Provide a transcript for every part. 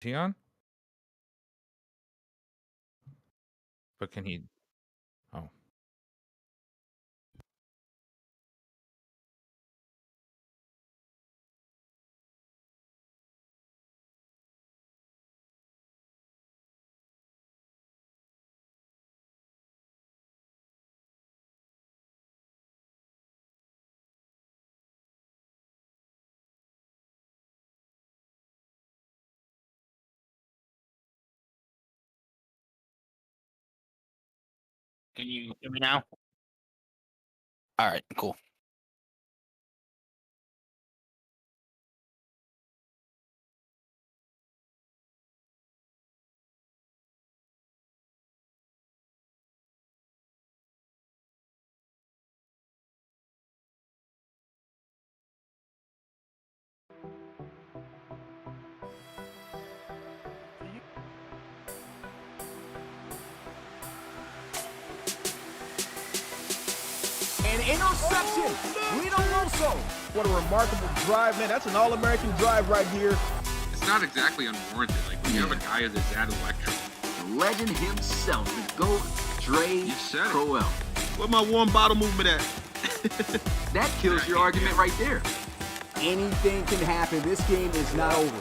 he on? But can he? Oh, Can you hear me now? All right, cool. An interception. Reno Rosso. What a remarkable drive, man. That's an All-American drive right here. It's not exactly unwarranted. Like when you have a guy as that electric. The legend himself, the GOAT, Dre You said it. Crowell. Where my warm bottle movement at? That kills your argument right there. Anything can happen. This game is not over.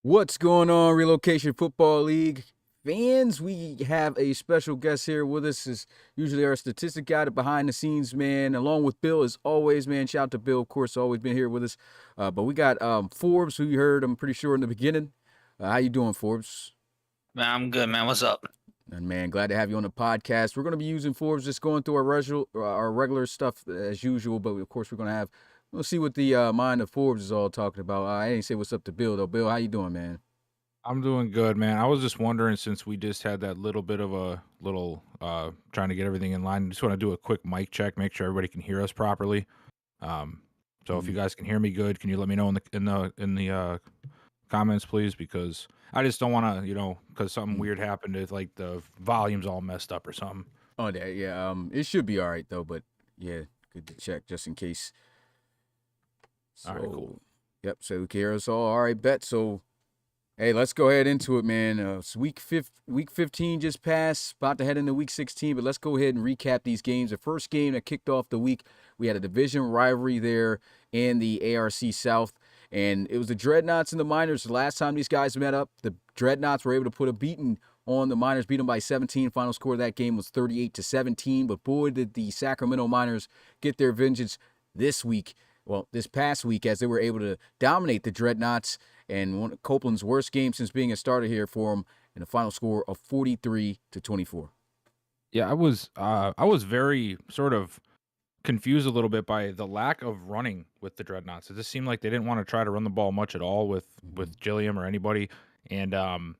What's going on, Relocation Football League fans? We have a special guest here with us. Is usually our statistic guy, the behind the scenes man, along with Bill as always, man. Shout out to Bill, of course, always been here with us. But we got Forbes, who you heard, I'm pretty sure, in the beginning. How you doing, Forbes? Man, I'm good, man. What's up? And man, glad to have you on the podcast. We're going to be using Forbes, just going through our regular stuff as usual. But of course, we'll see what the mind of Forbes is all talking about. I didn't say what's up to Bill though. Bill, how you doing, man? I'm doing good, man. I was just wondering, since we just had that little bit of a trying to get everything in line, just want to do a quick mic check, make sure everybody can hear us properly. So if you guys can hear me good, can you let me know in the comments, please? Because I just don't want to, because something weird happened, if like the volume's all messed up or something. Oh, yeah. It should be all right though. But yeah, good to check just in case. So, All right, cool. Yep. So we can hear us all. All right, bet. So, hey, let's go ahead into it, man. It's week 15 just passed, about to head into week 16, but let's go ahead and recap these games. The first game that kicked off the week, we had a division rivalry there in the ARC South, and it was the Dreadnoughts and the Miners. The last time these guys met up, the Dreadnoughts were able to put a beating on the Miners, beat them by 17. Final score of that game was 38-17, but boy, did the Sacramento Miners get their vengeance this past week, as they were able to dominate the Dreadnoughts, and one of Copeland's worst game since being a starter here for him, in a final score of 43-24. Yeah, I was very sort of confused a little bit by the lack of running with the Dreadnoughts. It just seemed like they didn't want to try to run the ball much at all with Gilliam or anybody. And the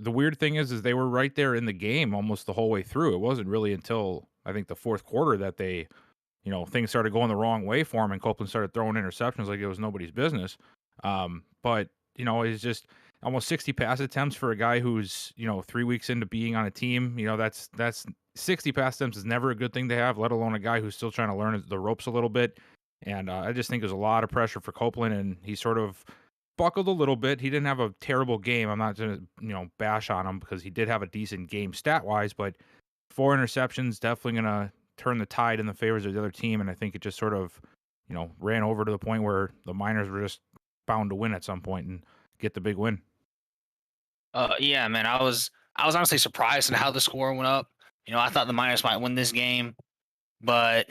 weird thing is they were right there in the game almost the whole way through. It wasn't really until I think the fourth quarter that they, things started going the wrong way for him, and Copeland started throwing interceptions like it was nobody's business. But it's just almost 60 pass attempts for a guy who's 3 weeks into being on a team. That's 60 pass attempts is never a good thing to have, let alone a guy who's still trying to learn the ropes a little bit. And I just think there's a lot of pressure for Copeland, and he sort of buckled a little bit. He didn't have a terrible game. I'm not going to bash on him, because he did have a decent game stat wise, but 4 interceptions definitely going to turn the tide in the favors of the other team. And I think it just sort of, ran over to the point where the Miners were just bound to win at some point and get the big win. Yeah, man. I was honestly surprised at how the score went up. I thought the Miners might win this game, but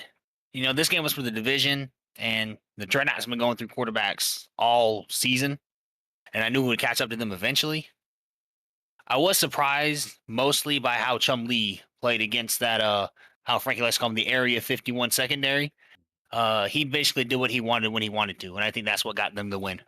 this game was for the division, and the Dreadnoughts have been going through quarterbacks all season, and I knew we would catch up to them eventually. I was surprised mostly by how Chum Lee played against that how Frankie likes to call him the Area 51 secondary. He basically did what he wanted when he wanted to, and I think that's what got them the win.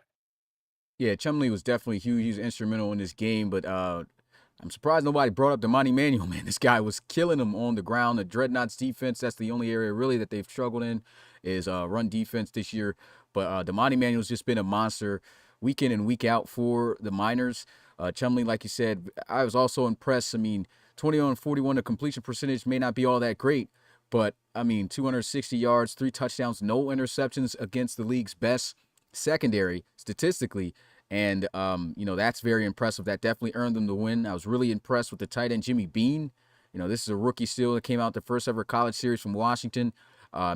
Yeah, Chumley was definitely huge. He was instrumental in this game, but I'm surprised nobody brought up Damani Manuel, man. This guy was killing them on the ground. The Dreadnoughts defense, that's the only area really that they've struggled in, is run defense this year. But Damani Manuel's just been a monster week in and week out for the Miners. Chumley, like you said, I was also impressed. I mean, 20 on 41, the completion percentage may not be all that great, But, I mean, 260 yards, 3 touchdowns, no interceptions against the league's best secondary statistically. And, that's very impressive. That definitely earned them the win. I was really impressed with the tight end, Jimmy Bean. This is a rookie still that came out the first ever college series from Washington.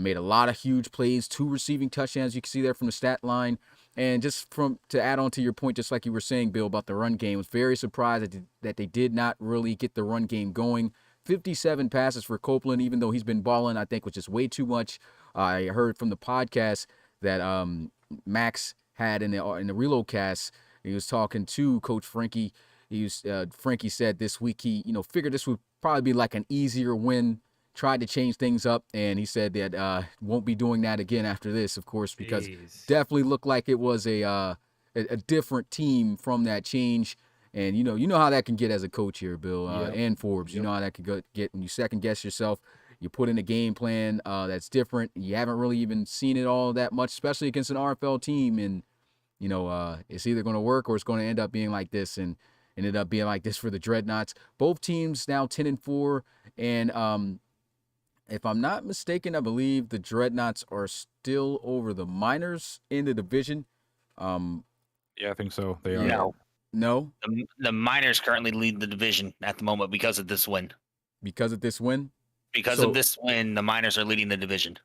Made a lot of huge plays, 2 receiving touchdowns. You can see there from the stat line. And just to add on to your point, just like you were saying, Bill, about the run game, I was very surprised that they did not really get the run game going. 57 passes for Copeland, even though he's been balling, I think, which is way too much. I heard from the podcast that Max had in the Relocast. He was talking to Coach Frankie. Frankie said this week he figured this would probably be like an easier win. Tried to change things up, and he said that won't be doing that again after this, of course, because definitely looked like it was a different team from that change. And you know how that can get as a coach here, Bill, and Forbes. You know how that can get when you second guess yourself. You put in a game plan that's different. You haven't really even seen it all that much, especially against an RFL team. And it's either going to work or it's going to end up being like this. And ended up being like this for the Dreadnoughts. Both teams now 10-4, and if I'm not mistaken, I believe the Dreadnoughts are still over the Miners in the division. Yeah, I think so. They are. No. The Miners currently lead the division at the moment because of this win. Because of this win? Because of this win, the Miners are leading the division.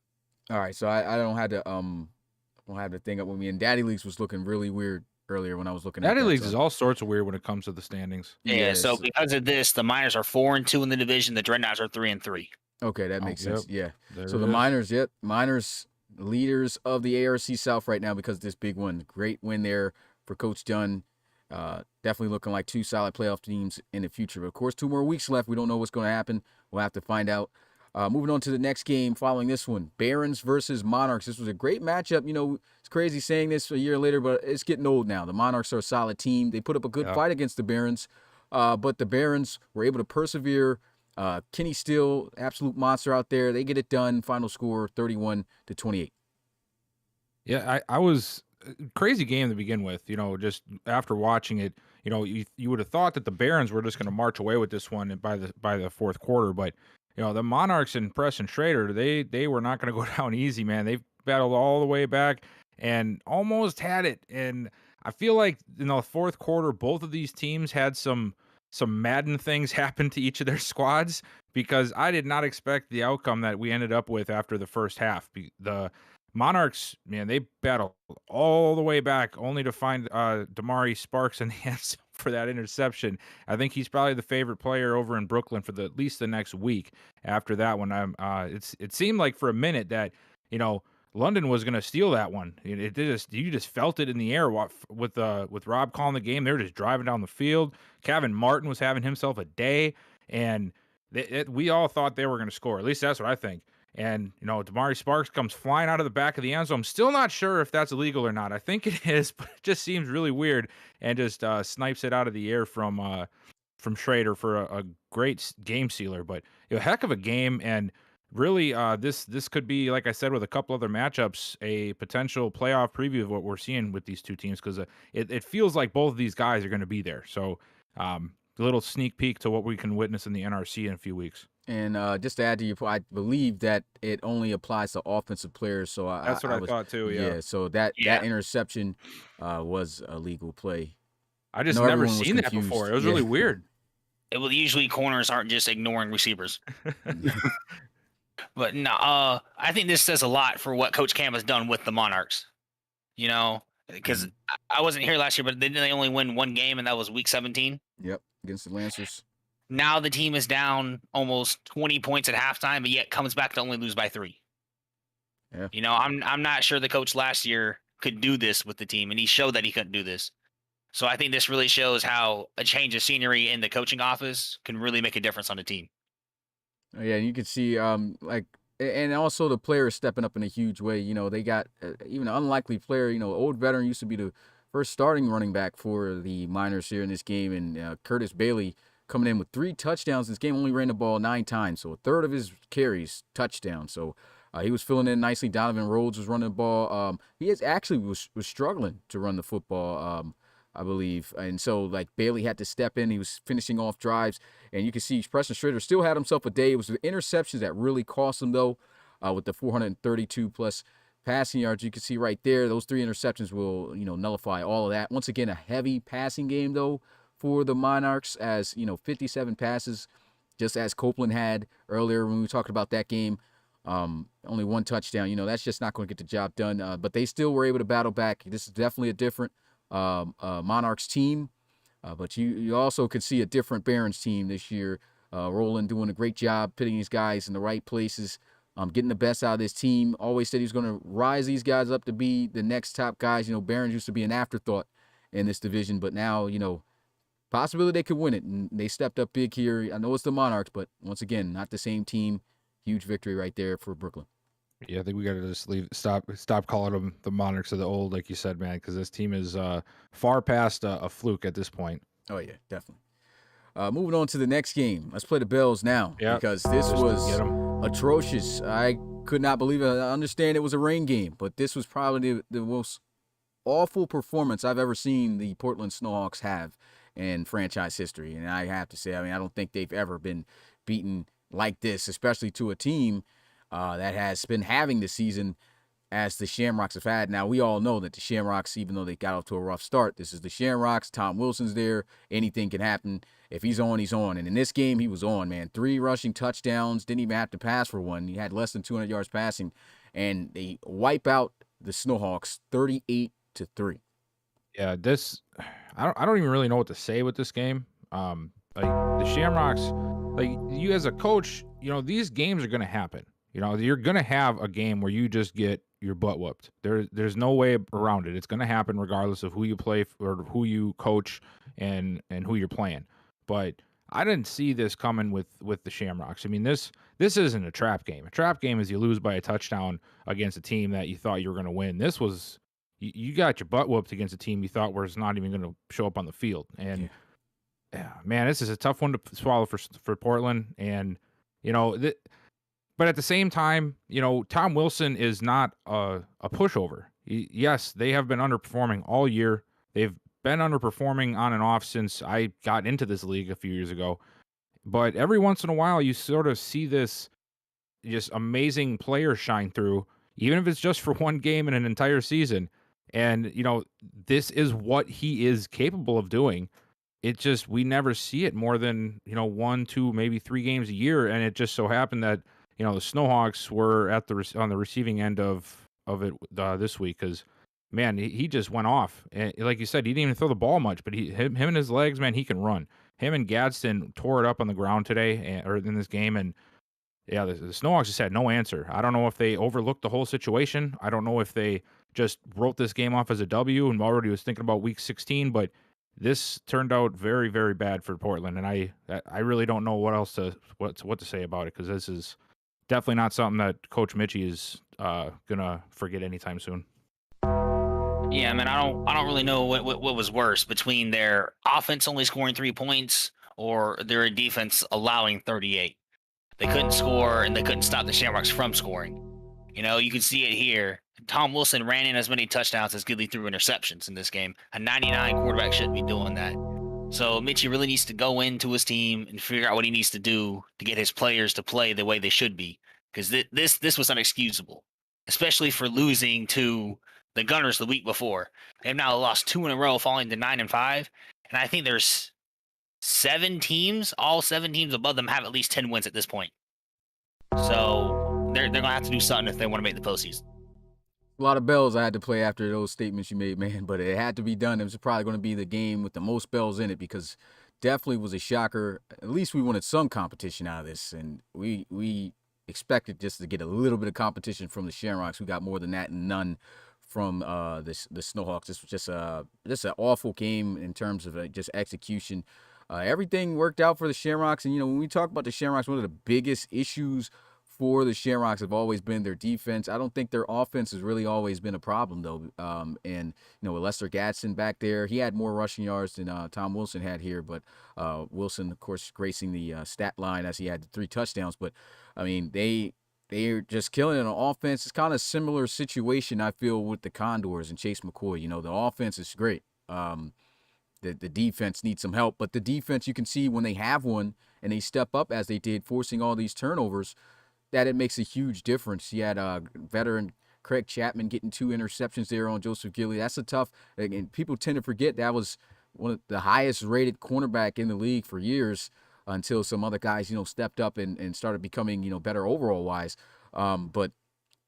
All right, so I don't have the thing up with me. And Daddy Leagues was looking really weird earlier when I was looking at Daddy that, Leagues so. is all sorts of weird when it comes to the standings. Yeah, so because of this, the Miners are 4-2 in the division. The Dreadnoughts are 3-3. Okay, that makes sense. Yeah. There So it the is. Miners leaders of the ARC South right now because of this big one. Great win there for Coach Dunn. Definitely looking like 2 solid playoff teams in the future. But of course, 2 more weeks left. We don't know what's going to happen. We'll have to find out. Moving on to the next game following this one, Barons versus Monarchs. This was a great matchup. It's crazy saying this a year later, but it's getting old now. The Monarchs are a solid team. They put up a good fight against the Barons, but the Barons were able to persevere. Kenny Steele, absolute monster out there. They get it done. Final score 31-28. Yeah, I was crazy game to begin with. Just after watching it, you would have thought that the Barons were just going to march away with this one by the fourth quarter, but the Monarchs and Preston Schrader, they were not going to go down easy, man. They battled all the way back and almost had it. And I feel like in the fourth quarter, both of these teams had some Madden things happen to each of their squads, because I did not expect the outcome that we ended up with after the first half. The Monarchs, man, they battled all the way back only to find Damari Sparks in the end zone for that interception. I think he's probably the favorite player over in Brooklyn for at least the next week. After that one, it seemed like for a minute that London was going to steal that one. You just felt it in the air with Rob calling the game. They were just driving down the field. Kevin Martin was having himself a day, and we all thought they were going to score. At least that's what I think. And, Damari Sparks comes flying out of the back of the end zone. I'm still not sure if that's illegal or not. I think it is, but it just seems really weird, and just snipes it out of the air from Schrader for a great game sealer. But a heck of a game, and really this could be, like I said, with a couple other matchups, a potential playoff preview of what we're seeing with these two teams, because it feels like both of these guys are going to be there. So a little sneak peek to what we can witness in the NRC in a few weeks. And just to add to your point, I believe that it only applies to offensive players. So that's what I thought too. Yeah. So that interception was a legal play. I just never seen that before. It was really weird. Usually corners aren't just ignoring receivers. But no, I think this says a lot for what Coach Cam has done with the Monarchs. Because I wasn't here last year, but didn't they only win 1 game, and that was week 17? Yep, against the Lancers. Now the team is down almost 20 points at halftime, but yet comes back to only lose by 3. Yeah. I'm not sure the coach last year could do this with the team, and he showed that he couldn't do this. So I think this really shows how a change of scenery in the coaching office can really make a difference on the team. Yeah, you can see and also the players stepping up in a huge way. They got even an unlikely player. Old veteran used to be the first starting running back for the Miners here in this game, and Curtis Bailey coming in with 3 touchdowns. This game only ran the ball 9 times, so a third of his carries touchdown. So he was filling in nicely. Donovan Rhodes was running the ball. He was struggling to run the football. I believe. And so, like, Bailey had to step in. He was finishing off drives. And you can see Preston Schrader still had himself a day. It was the interceptions that really cost him, though, with the 432-plus passing yards. You can see right there, those 3 interceptions will, nullify all of that. Once again, a heavy passing game, though, for the Monarchs, as, 57 passes, just as Copeland had earlier when we talked about that game. Only 1 touchdown. That's just not going to get the job done. But they still were able to battle back. This is definitely a different Monarchs team. But you also could see a different Barons team this year. Roland doing a great job putting these guys in the right places, getting the best out of this team. Always said he was going to rise these guys up to be the next top guys. Barons used to be an afterthought in this division, but now, possibility they could win it. And they stepped up big here. I know it's the Monarchs, but once again, not the same team. Huge victory right there for Brooklyn. Yeah, I think we got to just stop calling them the Monarchs of the old, like you said, man, because this team is far past a fluke at this point. Oh, yeah, definitely. Moving on to the next game. Let's play the Bells now, because this was atrocious. I could not believe it. I understand it was a rain game, but this was probably the most awful performance I've ever seen the Portland Snowhawks have in franchise history. And I have to say, I don't think they've ever been beaten like this, especially to a team that has been having the season as the Shamrocks have had. Now, we all know that the Shamrocks, even though they got off to a rough start, this is the Shamrocks. Tom Wilson's there. Anything can happen. If he's on, he's on. And in this game, he was on, man. 3 rushing touchdowns. Didn't even have to pass for one. He had less than 200 yards passing. And they wipe out the Snowhawks 38-3. Yeah, I don't even really know what to say with this game. Like the Shamrocks, like you as a coach, these games are going to happen. You're going to have a game where you just get your butt whooped. There's no way around it. It's going to happen regardless of who you play or who you coach and who you're playing. But I didn't see this coming with the Shamrocks. This isn't a trap game. A trap game is you lose by a touchdown against a team that you thought you were going to win. This was you got your butt whooped against a team you thought was not even going to show up on the field. And man, this is a tough one to swallow for Portland. And but at the same time, Tom Wilson is not a pushover. Yes, they have been underperforming all year. They've been underperforming on and off since I got into this league a few years ago. But every once in a while, you sort of see this just amazing player shine through, even if it's just for one game in an entire season. And, this is what he is capable of doing. It just, we never see it more than, 1, 2, maybe 3 games a year. And it just so happened that, the Snowhawks were on the receiving end of it this week, because, man, he just went off. And like you said, he didn't even throw the ball much, but him and his legs, man, he can run. Him and Gadsden tore it up on the ground today, or in this game, and yeah, the Snowhawks just had no answer. I don't know if they overlooked the whole situation. I don't know if they just wrote this game off as a W and already was thinking about Week 16, but this turned out very, very bad for Portland, and I really don't know what to say about it, because this is definitely not something that Coach Mitchie is gonna forget anytime soon. Yeah, man, I don't really know what was worse between their offense only scoring 3 points or their defense allowing 38. They couldn't score, and they couldn't stop the Shamrocks from scoring. You can see it here. Tom Wilson ran in as many touchdowns as Gidley threw interceptions in this game. A 99 quarterback shouldn't be doing that. So Mitchie really needs to go into his team and figure out what he needs to do to get his players to play the way they should be. Because this was unexcusable, especially for losing to the Gunners the week before. They've now lost 2 in a row, falling to 9-5. And I think there's 7 teams. All 7 teams above them have at least 10 wins at this point. So they're going to have to do something if they want to make the postseason. A lot of bells I had to play after those statements you made, man, but it had to be done. It was probably going to be the game with the most bells in it, because definitely was a shocker. At least we wanted some competition out of this, and we expected just to get a little bit of competition from the Shamrocks. We got more than that, and none from the Snowhawks. This was just an awful game in terms of just execution. Everything worked out for the Shamrocks, and when we talk about the Shamrocks, one of the biggest issues for the Shamrocks have always been their defense. I don't think their offense has really always been a problem, though. And with Lester Gadsden back there, he had more rushing yards than Tom Wilson had here. But Wilson, of course, gracing the stat line as he had 3 touchdowns. But they're just killing it on offense. It's kind of a similar situation, I feel, with the Condors and Chase McCoy. The offense is great. the defense needs some help. But the defense, you can see when they have one and they step up as they did, forcing all these turnovers, that it makes a huge difference. You had veteran Craig Chapman getting 2 interceptions there on Joseph Gilly. That's a tough, and people tend to forget that was one of the highest rated cornerback in the league for years until some other guys, stepped up and started becoming, better overall wise. But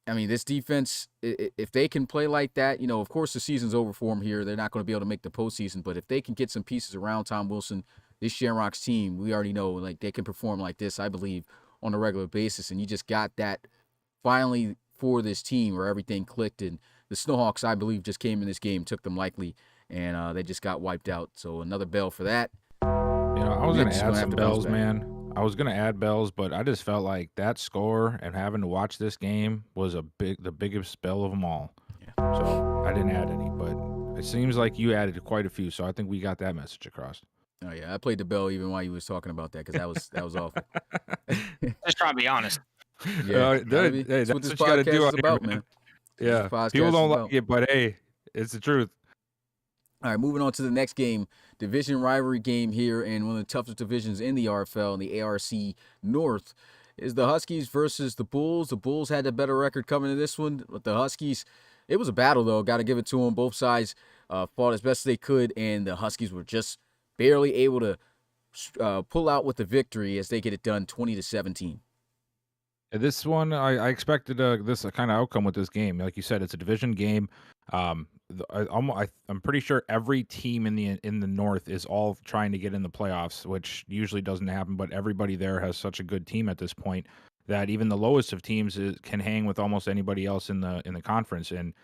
I mean, this defense, if they can play like that, of course the season's over for them here. They're not going to be able to make the postseason, but if they can get some pieces around Tom Wilson, this Shamrocks team, we already know, like, they can perform like this, I believe, on a regular basis. And you just got that finally for this team where everything clicked. And the Snowhawks, I believe, just came in this game, took them lightly, and they just got wiped out. So another bell for that. I was going to add some bells, man. I was going to add bells, but I just felt like that score and having to watch this game was the biggest bell of them all. Yeah. So I didn't add any, but it seems like you added quite a few. So I think we got that message across. Oh yeah, I played the bell even while you was talking about that because that was awful. Just trying to be honest. Yeah, that's what this what you got to do podcast is about, man. Yeah, people don't like it, but hey, it's the truth. All right, moving on to the next game, division rivalry game here in one of the toughest divisions in the RFL, in the ARC North, is the Huskies versus the Bulls. The Bulls had a better record coming to this one, but the Huskies, it was a battle, though. Got to give it to them. Both sides fought as best they could, and the Huskies were just barely able to pull out with the victory as they get it done 20-17. This one, I expected this kind of outcome with this game. Like you said, it's a division game. I'm pretty sure every team in the North is all trying to get in the playoffs, which usually doesn't happen. But everybody there has such a good team at this point that even the lowest of teams can hang with almost anybody else in the conference. And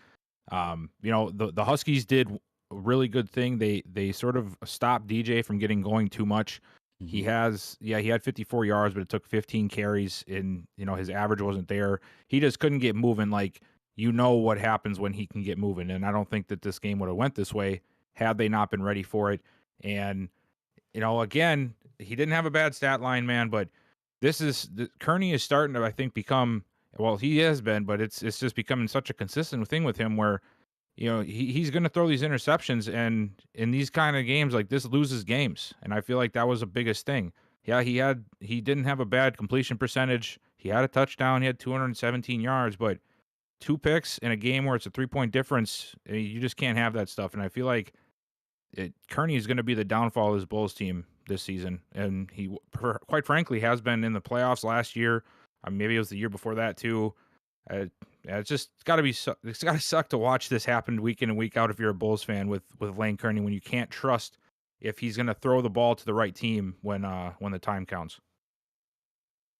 the Huskies did a really good thing. They sort of stopped DJ from getting going too much. He had 54 yards, but it took 15 carries, and his average wasn't there. He just couldn't get moving. Like, what happens when he can get moving, and I don't think that this game would have went this way had they not been ready for it. And again, he didn't have a bad stat line, man, but Kearney is starting to, I think, become, well, he has been, but it's just becoming such a consistent thing with him where he's going to throw these interceptions, and in these kind of games like this loses games. And I feel like that was the biggest thing. Yeah, he didn't have a bad completion percentage. He had a touchdown. He had 217 yards, but 2 picks in a game where it's a 3-point difference, you just can't have that stuff. And I feel like Kearney is going to be the downfall of his Bulls team this season. And he, quite frankly, has been in the playoffs last year. Maybe it was the year before that too. It's got to suck to watch this happen week in and week out if you're a Bulls fan with Lane Kearney, when you can't trust if he's going to throw the ball to the right team when the time counts.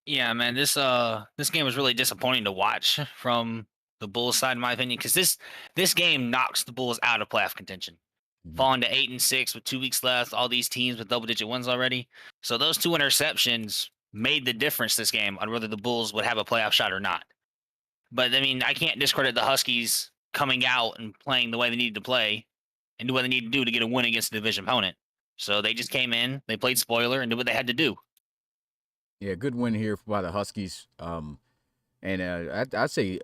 Yeah, man, this game was really disappointing to watch from the Bulls side, in my opinion, because this game knocks the Bulls out of playoff contention. Falling to 8-6 with 2 weeks left, all these teams with double-digit wins already. So those 2 interceptions made the difference this game on whether the Bulls would have a playoff shot or not. But, I mean, I can't discredit the Huskies coming out and playing the way they needed to play and do what they need to do to get a win against a division opponent. So they just came in, they played spoiler, and did what they had to do. Yeah, good win here by the Huskies. I'd say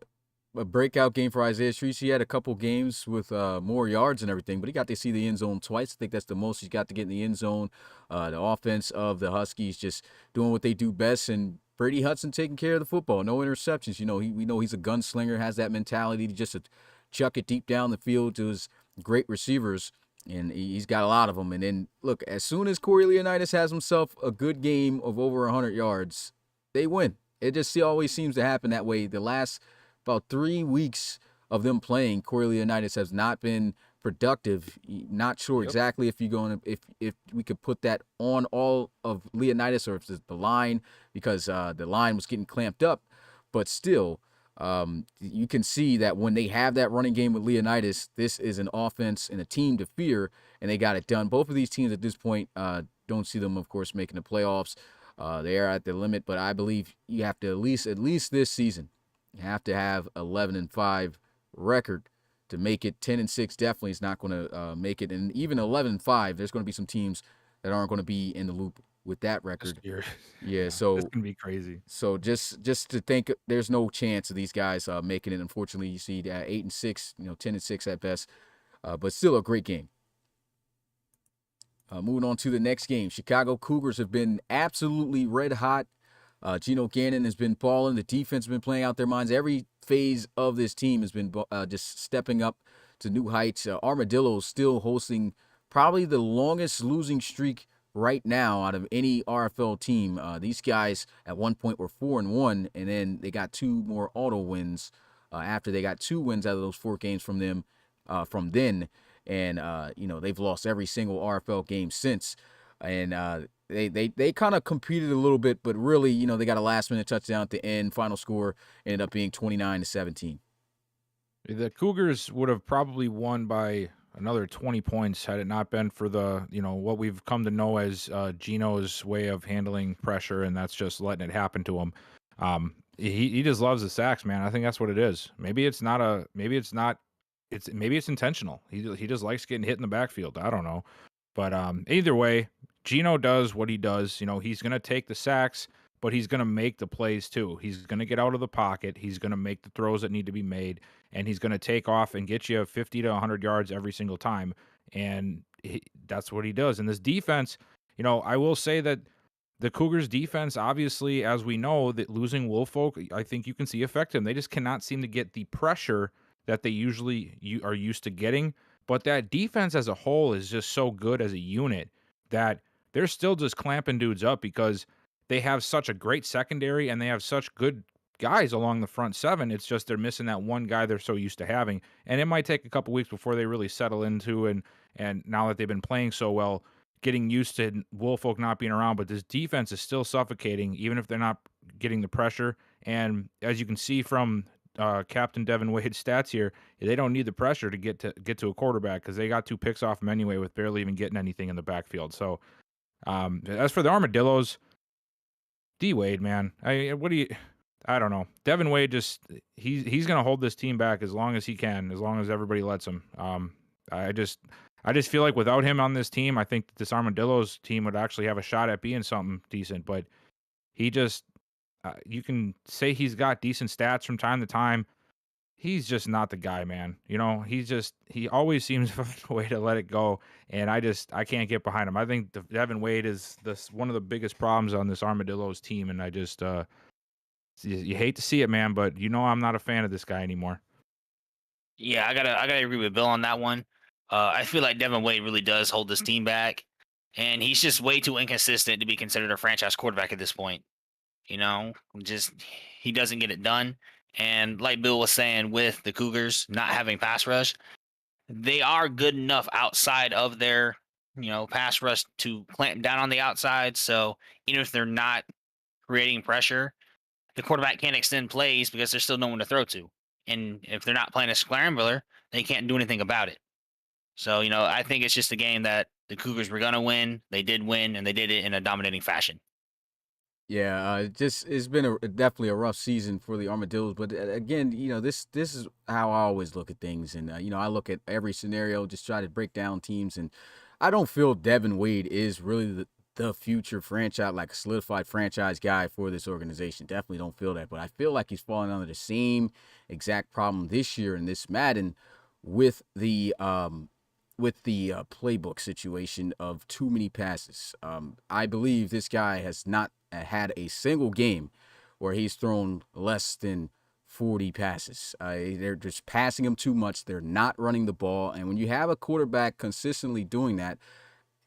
a breakout game for Isaiah Streets. He had a couple games with more yards and everything, but he got to see the end zone twice. I think that's the most he's got to get in the end zone. The offense of the Huskies just doing what they do best, and Brady Hudson taking care of the football. No interceptions. We know he's a gunslinger, has that mentality to just chuck it deep down the field to his great receivers, and he's got a lot of them. And then, look, as soon as Corey Leonidas has himself a good game of over 100 yards, they win. It just always seems to happen that way. The last about 3 weeks of them playing, Corey Leonidas has not been productive. Not sure exactly if you're going to, if we could put that on all of Leonidas or if it's the line, because the line was getting clamped up. But still, you can see that when they have that running game with Leonidas, this is an offense and a team to fear, and they got it done. Both of these teams at this point don't see them, of course, making the playoffs. They are at the limit, but I believe you have to at least this season, you have to have 11-5 record to make it. 10-6 definitely is not going to make it, and even 11-5, there's going to be some teams that aren't going to be in the loop with that record. Yeah, so it's gonna be crazy. So just to think, there's no chance of these guys making it. Unfortunately, you see that 8-6, 10-6 at best, but still a great game. Moving on to the next game. Chicago Cougars have been absolutely red hot. Geno Gannon has been balling. The defense has been playing out their minds. Every phase of this team has been just stepping up to new heights. Armadillos still hosting probably the longest losing streak right now out of any RFL team. These guys at one point were 4-1, and then they got 2 more auto wins after they got 2 wins out of those 4 games from them from then. And, they've lost every single RFL game since. And they kind of competed a little bit, but really, they got a last-minute touchdown at the end. Final score ended up being 29-17. The Cougars would have probably won by another 20 points had it not been for the, what we've come to know as Geno's way of handling pressure, and that's just letting it happen to him. He just loves the sacks, man. I think that's what it is. Maybe it's intentional. He just likes getting hit in the backfield. I don't know. But either way, Geno does what he does. He's going to take the sacks, but he's going to make the plays too. He's going to get out of the pocket. He's going to make the throws that need to be made, and he's going to take off and get you 50 to 100 yards every single time. And that's what he does. And this defense, I will say that the Cougars defense, obviously, as we know, that losing Woolfolk, I think you can see affect him. They just cannot seem to get the pressure that they usually are used to getting. But that defense as a whole is just so good as a unit that they're still just clamping dudes up because they have such a great secondary and they have such good guys along the front 7. It's just they're missing that one guy they're so used to having. And it might take a couple weeks before they really settle into and now that they've been playing so well, getting used to Woolfolk not being around. But this defense is still suffocating, even if they're not getting the pressure. And as you can see from Captain Devin Wade's stats here, they don't need the pressure to get to a quarterback because they got 2 picks off him anyway with barely even getting anything in the backfield. So as for the Armadillos, D Wade, man, I don't know. Devin Wade he's gonna hold this team back as long as he can, as long as everybody lets him. I just feel like without him on this team, I think that this Armadillos team would actually have a shot at being something decent. But he just you can say he's got decent stats from time to time. He's just not the guy, man. He always seems to find a way to let it go, and I can't get behind him. I think Devin Wade is one of the biggest problems on this Armadillos team, and I just you hate to see it, man, but I'm not a fan of this guy anymore. Yeah, I gotta agree with Bill on that one. I feel like Devin Wade really does hold this team back, and he's just way too inconsistent to be considered a franchise quarterback at this point. He doesn't get it done. And like Bill was saying, with the Cougars not having pass rush, they are good enough outside of their, pass rush to clamp down on the outside. So even if they're not creating pressure, the quarterback can't extend plays because there's still no one to throw to. And if they're not playing a scrambler, they can't do anything about it. So, I think it's just a game that the Cougars were going to win. They did win, and they did it in a dominating fashion. Yeah, it's been definitely a rough season for the Armadillos, but again, this is how I always look at things, and I look at every scenario, just try to break down teams, and I don't feel Devin Wade is really the future franchise, like a solidified franchise guy for this organization. Definitely don't feel that, but I feel like he's falling under the same exact problem this year in this Madden with the playbook situation of too many passes. I believe this guy has not had a single game where he's thrown less than 40 passes. They're just passing him too much. They're not running the ball. And when you have a quarterback consistently doing that,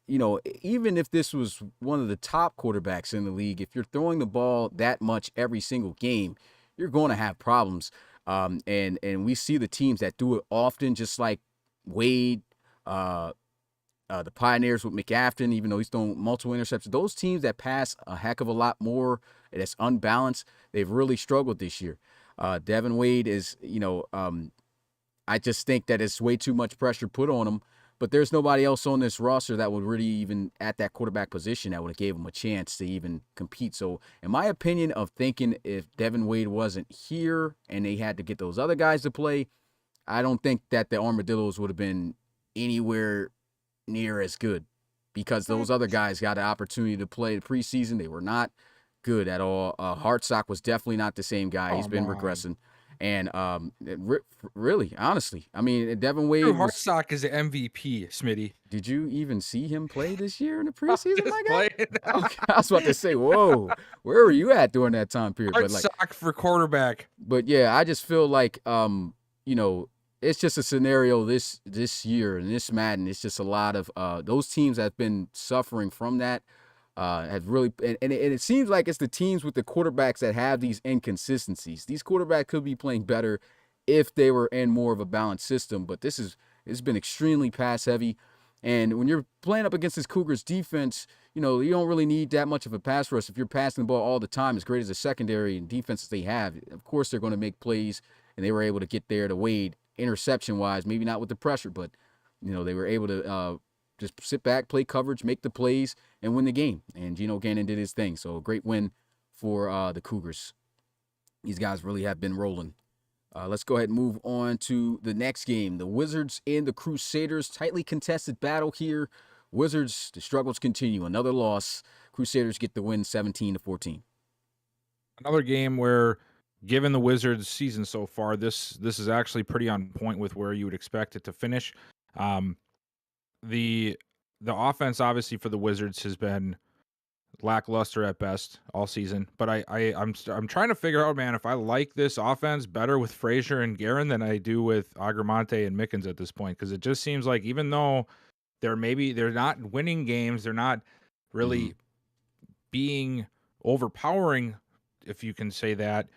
even if this was one of the top quarterbacks in the league, if you're throwing the ball that much every single game, you're going to have problems. And we see the teams that do it often, just like Wade, the Pioneers with McAfton, even though he's thrown multiple interceptions. Those teams that pass a heck of a lot more, that's unbalanced, they've really struggled this year. Devin Wade is, I just think that it's way too much pressure put on him. But there's nobody else on this roster that would really even at that quarterback position that would have gave him a chance to even compete. So in my opinion of thinking if Devin Wade wasn't here and they had to get those other guys to play, I don't think that the Armadillos would have been anywhere near as good because those other guys got an opportunity to play the preseason. They were not good at all. Hartsock was definitely not the same guy. He's been regressing. And really, honestly, I mean, Devin Wade Drew was. Hartsock is an MVP, Smitty. Did you even see him play this year in the preseason, Just my guy? playing. Okay, I was about to say, whoa, where were you at during that time period? Hartsock for quarterback. But yeah, I just feel like, you know, it's just a scenario this year and this Madden. It's just a lot of those teams that have been suffering from that. Have really and it seems like it's the teams with the quarterbacks that have these inconsistencies. These quarterbacks could be playing better if they were in more of a balanced system, but it's been extremely pass heavy. And when you're playing up against this Cougars defense, you know, you don't really need that much of a pass rush if you're passing the ball all the time, as great as the secondary and defenses they have. Of course, they're going to make plays, and they were able to get there to Wade interception-wise, maybe not with the pressure, but, you know, they were able to just sit back, play coverage, make the plays, and win the game. And Geno Gannon did his thing. So a great win for the Cougars. These guys really have been rolling. Let's go ahead and move on to the next game. The Wizards and the Crusaders. Tightly contested battle here. Wizards, the struggles continue. Another loss. Crusaders get the win 17-14. Another game where, given the Wizards' season so far, this is actually pretty on point with where you would expect it to finish. The offense, obviously, for the Wizards has been lackluster at best all season. But I'm trying to figure out, man, if I like this offense better with Frazier and Guerin than I do with Agramonte and Mickens at this point, because it just seems like even though they're not winning games, they're not really being overpowering, if you can say that.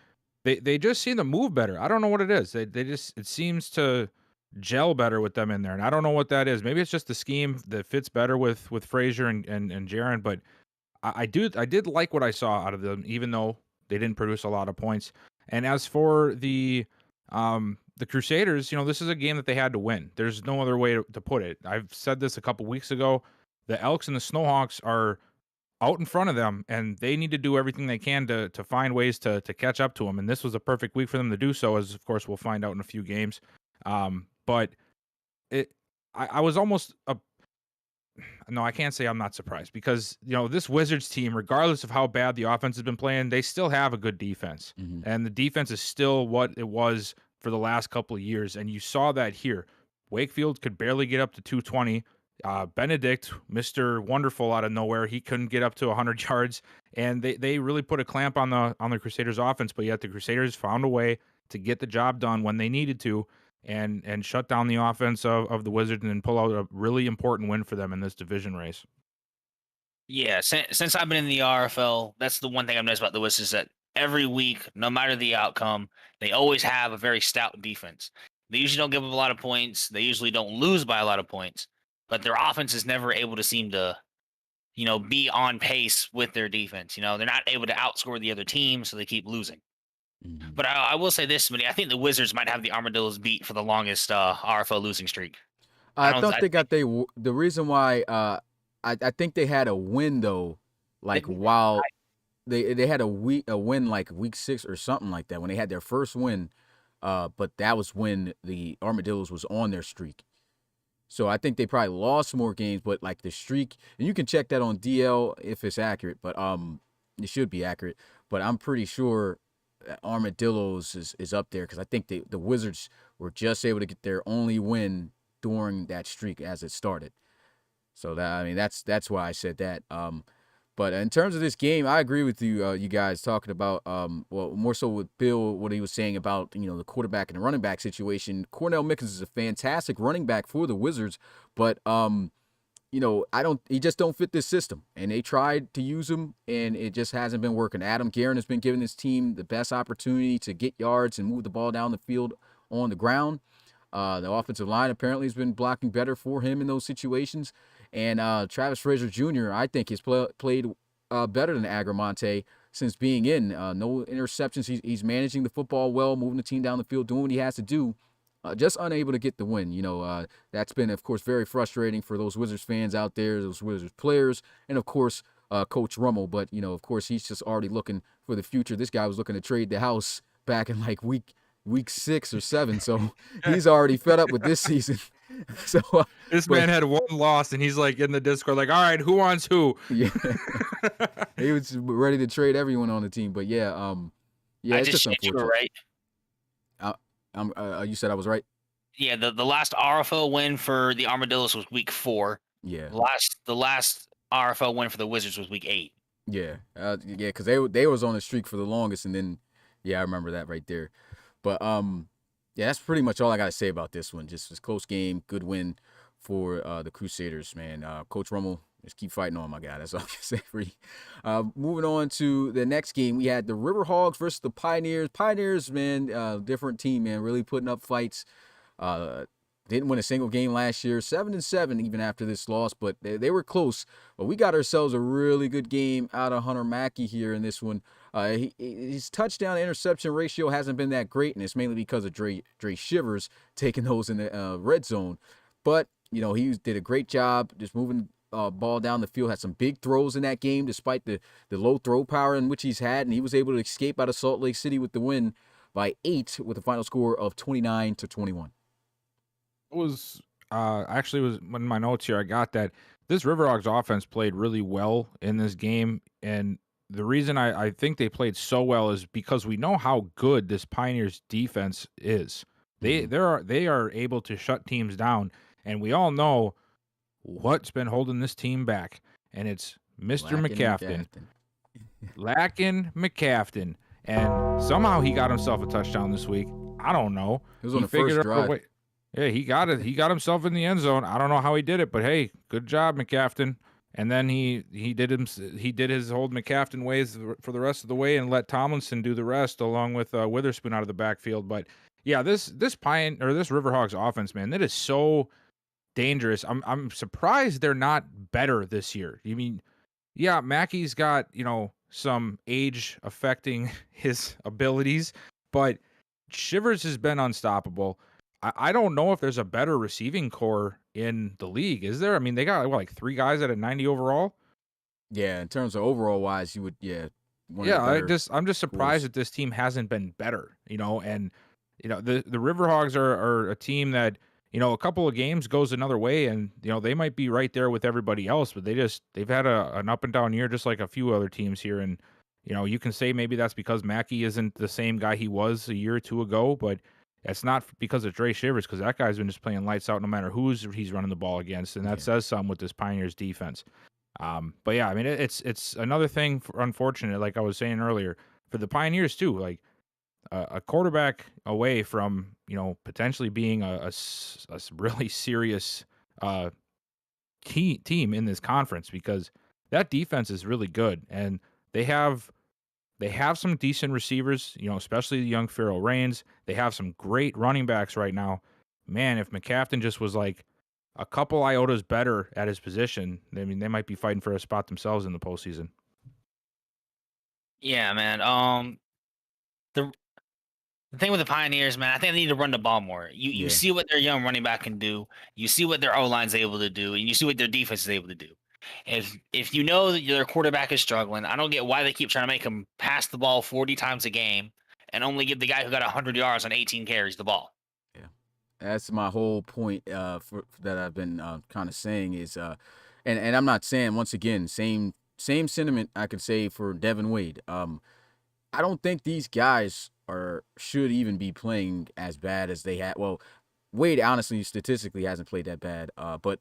They just seem to move better. I don't know what it is. It seems to gel better with them in there, and I don't know what that is. Maybe it's just the scheme that fits better with Frazier and Jaren, but I did like what I saw out of them, even though they didn't produce a lot of points. And as for the Crusaders, you know, this is a game that they had to win. There's no other way to put it. I've said this a couple weeks ago. The Elks and the Snowhawks are out in front of them, and they need to do everything they can to find ways to catch up to them. And this was a perfect week for them to do so, as of course we'll find out in a few games. But I was almost no, I can't say I'm not surprised, because, you know, this Wizards team, regardless of how bad the offense has been playing, they still have a good defense. And the defense is still what it was for the last couple of years. And you saw that here. Wakefield could barely get up to 220. Benedict, Mr. Wonderful out of nowhere, he couldn't get up to 100 yards. And they really put a clamp on the Crusaders offense, but yet the Crusaders found a way to get the job done when they needed to, and shut down the offense of the Wizards and pull out a really important win for them in this division race. Yeah, since I've been in the RFL, that's the one thing I've noticed about the Wizards, that every week, no matter the outcome, they always have a very stout defense. They usually don't give up a lot of points. They usually don't lose by a lot of points, but their offense is never able to seem to, you know, be on pace with their defense. You know, they're not able to outscore the other team, so they keep losing. But I will say this, Smitty, I think the Wizards might have the Armadillos beat for the longest RFL losing streak. I thought they got the reason why I think they had a win though, like while they had a win like week 6 or something like that when they had their first win, but that was when the Armadillos was on their streak. So I think they probably lost more games, but like the streak, and you can check that on DL if it's accurate, but it should be accurate. But I'm pretty sure Armadillos is up there, because I think the Wizards were just able to get their only win during that streak as it started. So that's why I said that. But in terms of this game, I agree with you. You guys talking about well, more so with Bill, what he was saying about, you know, the quarterback and the running back situation. Cornell Mickens is a fantastic running back for the Wizards, but you know, he just don't fit this system. And they tried to use him, and it just hasn't been working. Adam Guerin has been giving his team the best opportunity to get yards and move the ball down the field on the ground. The offensive line apparently has been blocking better for him in those situations. And Travis Frazier Jr., I think, has played better than Agramonte since being in. No interceptions. He's managing the football well, moving the team down the field, doing what he has to do. Just unable to get the win. You know, that's been, of course, very frustrating for those Wizards fans out there, those Wizards players, and, of course, Coach Rummel. But, you know, of course, he's just already looking for the future. This guy was looking to trade the house back in, like, week 6 or 7. So he's already fed up with this season. So this man had one loss, and he's, like, in the Discord, like, all right, who wants who? Yeah. He was ready to trade everyone on the team. But, yeah, it's just unfortunate. Right? You said I was right. Yeah, the last RFL win for the Armadillos was week 4. Yeah. The last RFL win for the Wizards was week 8. Yeah. Yeah, because they was on the streak for the longest, and then I remember that right there. But yeah, that's pretty much all I gotta say about this one. Just this close game, good win for the Crusaders, man. Coach Rummel, just keep fighting on, my guy. That's all I can say for you. Moving on to the next game, we had the Riverhawks versus the Pioneers. Pioneers, man, different team, man, really putting up fights. Didn't win a single game last year, 7-7 even after this loss, but they were close. But we got ourselves a really good game out of Hunter Mackey here in this one. His touchdown to interception ratio hasn't been that great, and it's mainly because of Dre Shivers taking those in the red zone. But, you know, he did a great job just moving ball down the field, had some big throws in that game despite the low throw power in which he's had, and he was able to escape out of Salt Lake City with the win by 8 with a final score of 29-21. It was actually was in my notes here. I got that this Riverhawks offense played really well in this game, and the reason I think they played so well is because we know how good this Pioneers defense is. They are able to shut teams down, and we all know what's been holding this team back, and it's Mr. McCafton. Lacking McCafton, and somehow he got himself a touchdown this week. I don't know. It was on the first drive. Yeah, he got it. He got himself in the end zone. I don't know how he did it, but hey, good job, McCafton. And then he did his old McCafton ways for the rest of the way and let Tomlinson do the rest along with Witherspoon out of the backfield. But yeah, this Riverhawks offense, man, that is so dangerous. I'm surprised they're not better this year. You mean, yeah, Mackey's got, you know, some age affecting his abilities, but Shivers has been unstoppable. I don't know if there's a better receiving core in the league. Is there? I mean, they got like 3 guys at a 90 overall. Yeah, in terms of overall wise, you would I'm just surprised that this team hasn't been better. You know, and you know the Riverhawks are a team that, you know, a couple of games goes another way, and you know they might be right there with everybody else, but they've had an up and down year just like a few other teams here, and you know you can say maybe that's because Mackey isn't the same guy he was a year or two ago, but it's not because of Dre Shivers, because that guy's been just playing lights out no matter who's he's running the ball against, and that says something with this Pioneers defense. But yeah, I mean it's another thing unfortunate, like I was saying earlier, for the Pioneers too. Like a quarterback away from, you know, potentially being a really serious team in this conference, because that defense is really good, and they have some decent receivers, you know, especially the young Pharaoh Reigns. They have some great running backs right now. Man, if McCafton just was like a couple iotas better at his position, I mean, they might be fighting for a spot themselves in the postseason. Yeah, man. The thing with the Pioneers, man, I think they need to run the ball more. You see what their young running back can do. You see what their O-line's able to do, and you see what their defense is able to do. If you know that their quarterback is struggling, I don't get why they keep trying to make him pass the ball 40 times a game and only give the guy who got 100 yards on 18 carries the ball. Yeah, that's my whole point that I've been kind of saying is, and I'm not saying, once again, same sentiment I could say for Devin Wade. I don't think these guys should even be playing as bad as they had. Well, Wade honestly statistically hasn't played that bad, but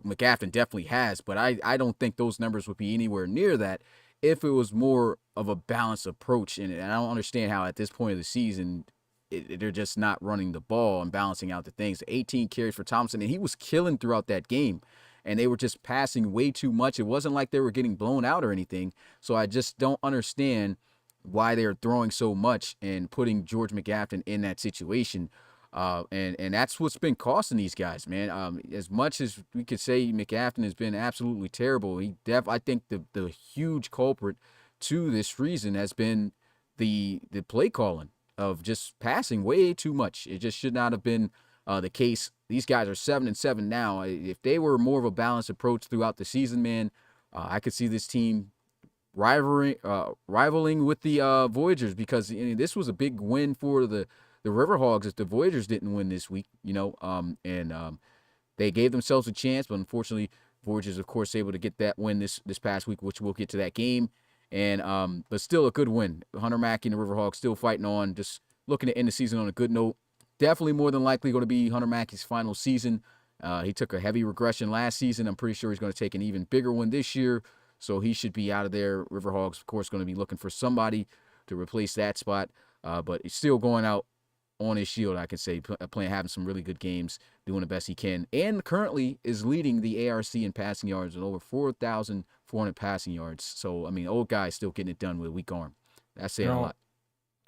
McCafton definitely has, but I don't think those numbers would be anywhere near that if it was more of a balanced approach. And I don't understand how at this point of the season they're just not running the ball and balancing out the things. 18 carries for Thompson, and he was killing throughout that game, and they were just passing way too much. It wasn't like they were getting blown out or anything. So I just don't understand why they're throwing so much and putting George McCafton in that situation. And that's what's been costing these guys, man. As much as we could say McCafton has been absolutely terrible, I think the huge culprit to this reason has been the play calling of just passing way too much. It just should not have been the case. These guys are 7-7 now. If they were more of a balanced approach throughout the season, man, I could see this team rivaling with the Voyagers, because this was a big win for the Riverhawks if the Voyagers didn't win this week, you know, and they gave themselves a chance, but unfortunately, Voyagers, of course, able to get that win this past week, which we'll get to that game, and but still a good win. Hunter Mackey and the Riverhawks still fighting on, just looking to end the season on a good note. definitely more than likely going to be Hunter Mackey's final season. He took a heavy regression last season. I'm pretty sure he's going to take an even bigger one this year. So he should be out of there. Riverhogs, of course, going to be looking for somebody to replace that spot. But he's still going out on his shield, I can say, having some really good games, doing the best he can. And currently is leading the ARC in passing yards with over 4,400 passing yards. So, I mean, old guy still getting it done with a weak arm. That's saying a lot.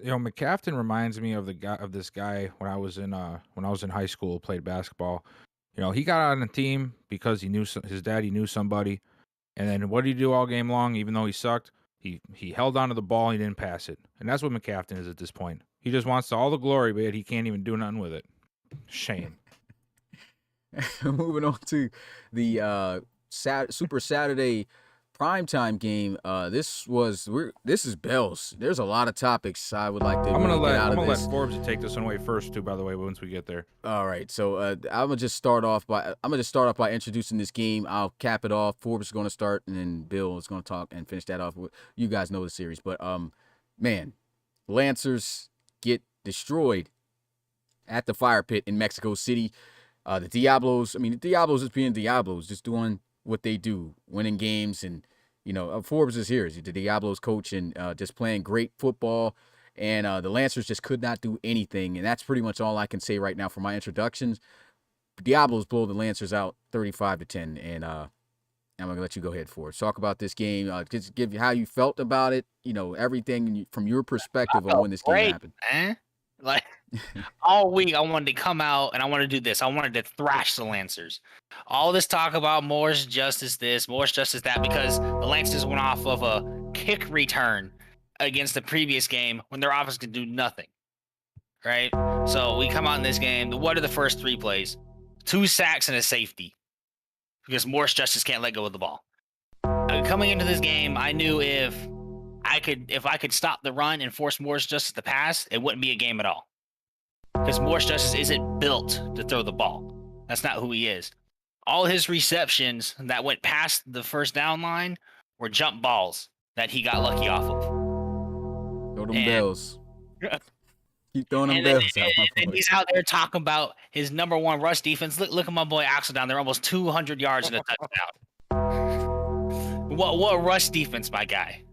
McCafton reminds me of this guy when I was in high school, played basketball. He got on the team because he knew his daddy knew somebody. And then what did he do all game long? Even though he sucked, he held onto the ball. He didn't pass it. And that's what McCafton is at this point. He just wants all the glory, but he can't even do nothing with it. Shame. Moving on to the Super Saturday primetime game. This is Bells. There's a lot of topics I would like to. I'm gonna let Forbes take this one away first too. By the way, once we get there. All right. So I'm gonna just start off by introducing this game. I'll cap it off. Forbes is gonna start, and then Bill is gonna talk and finish that off. You guys know the series, but man, Lancers get destroyed at the fire pit in Mexico City. The Diablos just being Diablos, just doing what they do, winning games. And, Forbes is here. He's the Diablos coach and just playing great football. And the Lancers just could not do anything. And that's pretty much all I can say right now for my introductions. Diablos blow the Lancers out 35-10. And I'm going to let you go ahead, Forbes. Talk about this game. Just give you how you felt about it, everything from your perspective on when this game happened. Man. Like, all week I wanted to come out and I wanted to do this. I wanted to thrash the Lancers. All this talk about Moore's Justice this, Moore's Justice that, because the Lancers went off of a kick return against the previous game when their offense could do nothing. Right? So we come out in this game. What are the first 3 plays? 2 sacks and a safety. Because Moore's Justice can't let go of the ball. Coming into this game, I knew if I could stop the run and force Moore's Justice to pass, it wouldn't be a game at all. Because Moore's Justice isn't built to throw the ball. That's not who he is. All his receptions that went past the first down line were jump balls that he got lucky off of. Throw them bells. Keep throwing them bells out. And he's out there talking about his number 1 rush defense. Look at my boy Axel down there, almost 200 yards in a touchdown. What rush defense, my guy?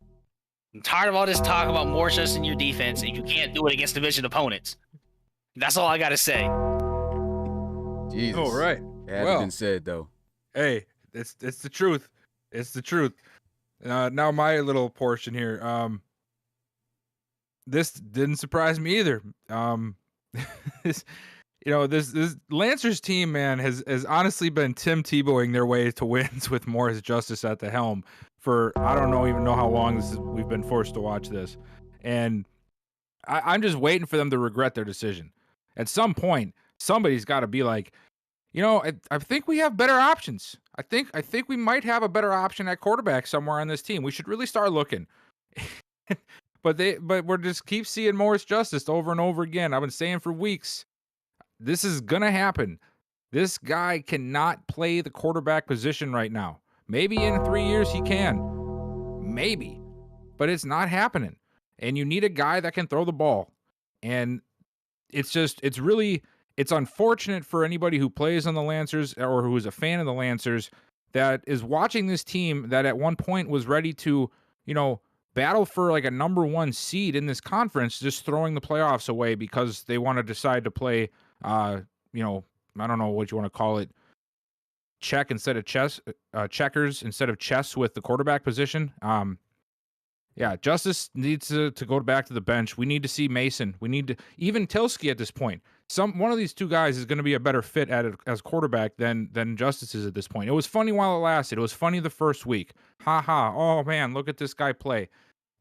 I'm tired of all this talk about more just in your defense, and you can't do it against division opponents. That's all I got to say. Jesus. All right. It hasn't been said, though. Hey, it's the truth. It's the truth. Now my little portion here. This didn't surprise me either. This Lancers team, man, has honestly been Tim Tebowing their way to wins with Morris Justice at the helm for I don't even know how long we've been forced to watch this. And I'm just waiting for them to regret their decision. At some point, somebody's got to be like, I think we have better options. I think we might have a better option at quarterback somewhere on this team. We should really start looking. But we're just keep seeing Morris Justice over and over again. I've been saying for weeks, this is gonna happen. This guy cannot play the quarterback position right now. Maybe in 3 years he can. Maybe. But it's not happening. And you need a guy that can throw the ball. And it's unfortunate for anybody who plays on the Lancers or who is a fan of the Lancers that is watching this team that at one point was ready to, battle for like a number 1 seed in this conference, just throwing the playoffs away because they want to decide to play, I don't know what you want to call it, check instead of chess, checkers instead of chess with the quarterback position. Justice needs to go back to the bench. We need to see Mason. We need to even Tilsky at this point. One of these 2 guys is going to be a better fit at it as quarterback than Justice is at this point. It was funny while it lasted. It was funny the first week. Ha ha. Oh man, look at this guy play.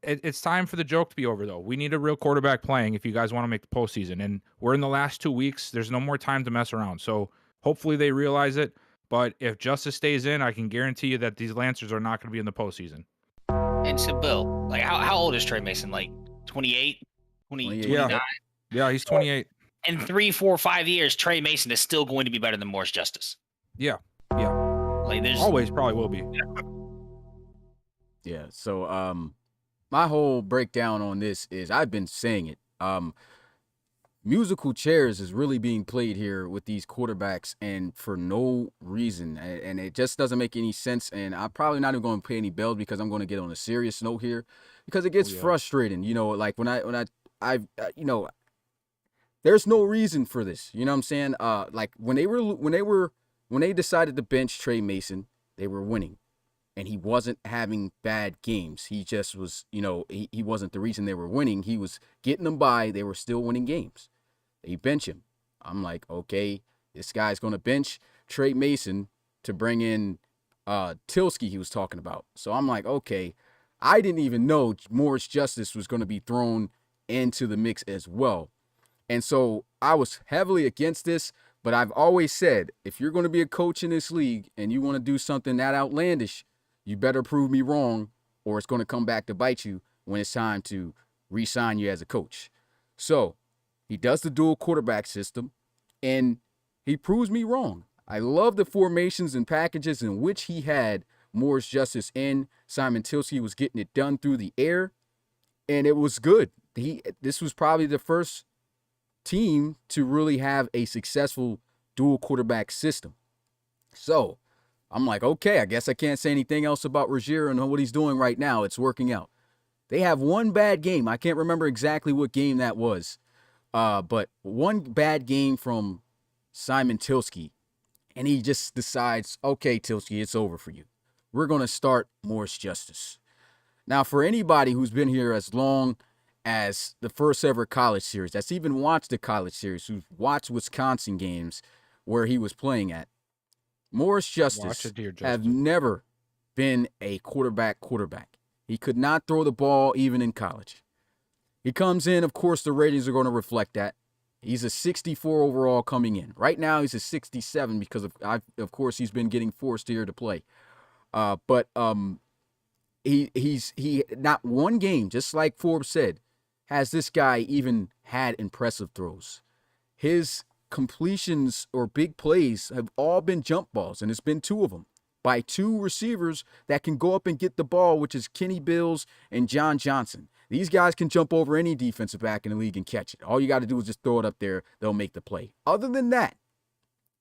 It's time for the joke to be over though. We need a real quarterback playing if you guys want to make the postseason. And we're in the last 2 weeks. There's no more time to mess around. So hopefully they realize it. But if Justice stays in, I can guarantee you that these Lancers are not going to be in the postseason. And so, Bill, like, how old is Trey Mason? Like 28, 29? Yeah, he's 28. In 3, 4, 5 years, Trey Mason is still going to be better than Morris Justice. Yeah. Like, there's always probably will be. Yeah. So, my whole breakdown on this is I've been saying it. musical chairs is really being played here with these quarterbacks, and for no reason, and it just doesn't make any sense. And I'm probably not even going to pay any bells because I'm going to get on a serious note here, because it gets frustrating. You know, like when I you know, there's no reason for this. You know what I'm saying? Like when they decided to bench Trey Mason, they were winning. And he wasn't having bad games. He just was, you know, he wasn't the reason they were winning. He was getting them by. They were still winning games. They bench him. I'm like, okay, this guy's going to bench Trey Mason to bring in Tilsky he was talking about. So I'm like, okay, I didn't even know Morris Justice was going to be thrown into the mix as well. And so I was heavily against this, but I've always said, if you're going to be a coach in this league and you want to do something that outlandish, you better prove me wrong, or it's going to come back to bite you when it's time to re-sign you as a coach. So he does the dual quarterback system, and he proves me wrong. I love the formations and packages in which he had Morris Justice in. Simon Tilsky was getting it done through the air, and it was good. This was probably the first team to really have a successful dual quarterback system. So I'm like, okay, I guess I can't say anything else about Rozier and what he's doing right now. It's working out. They have one bad game. I can't remember exactly what game that was, but one bad game from Simon Tilsky, and he just decides, okay, Tilsky, it's over for you. We're going to start Morris Justice. Now, for anybody who's been here as long as the first ever college series, that's even watched the college series, who's watched Wisconsin games where he was playing at, Morris Justice have never been a quarterback. He could not throw the ball even in college. He comes in, of course, the ratings are going to reflect that. He's a 64 overall coming in. Right now, he's a 67 because of course, he's been getting forced here to play. But he not one game, just like Forbes said, has this guy even had impressive throws. His completions or big plays have all been jump balls, and it's been two of them by two receivers that can go up and get the ball, which is Kenny Bills and John Johnson. These guys can jump over any defensive back in the league and catch it. All you got to do is just throw it up there. They'll make the play. Other than that,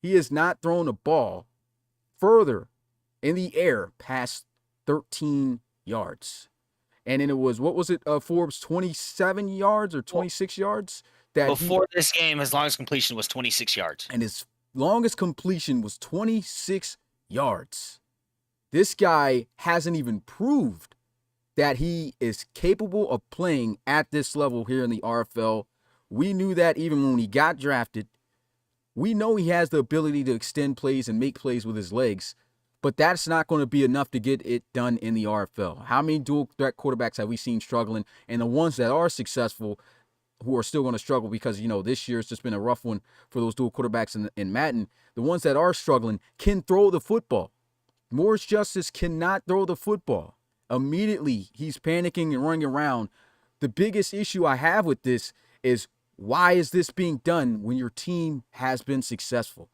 he has not thrown a ball further in the air past 13 yards. And then it was, what was it, Forbes, 27 yards or 26 yards? Before this game, his longest completion was 26 yards. And his longest completion was 26 yards. This guy hasn't even proved that he is capable of playing at this level here in the RFL. We knew that even when he got drafted. We know he has the ability to extend plays and make plays with his legs, but that's not going to be enough to get it done in the RFL. How many dual threat quarterbacks have we seen struggling? And the ones that are successful, who are still going to struggle because, you know, this year it's just been a rough one for those dual quarterbacks in Madden. The ones that are struggling can throw the football. Morris Justice cannot throw the football. Immediately, he's panicking and running around. The biggest issue I have with this is, why is this being done when your team has been successful?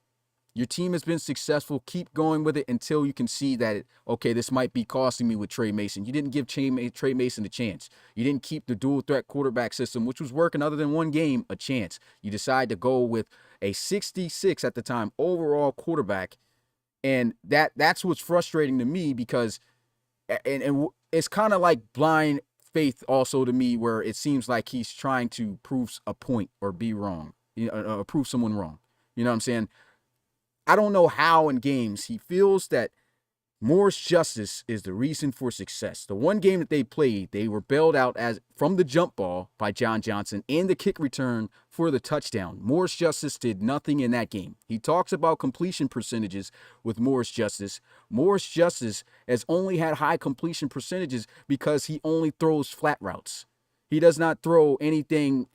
Your team has been successful. Keep going with it until you can see that, okay, this might be costing me with Trey Mason. You didn't give Trey Mason a chance. You didn't keep the dual threat quarterback system, which was working other than one game, a chance. You decide to go with a 66 at the time overall quarterback. And that's what's frustrating to me, because and it's kind of like blind faith also to me, where it seems like he's trying to prove a point or be wrong, prove someone wrong. You know what I'm saying? I don't know how in games he feels that Morris Justice is the reason for success. The one game that they played, they were bailed out from the jump ball by John Johnson and the kick return for the touchdown. Morris Justice did nothing in that game. He talks about completion percentages with Morris Justice. Morris Justice has only had high completion percentages because he only throws flat routes. He does not throw anything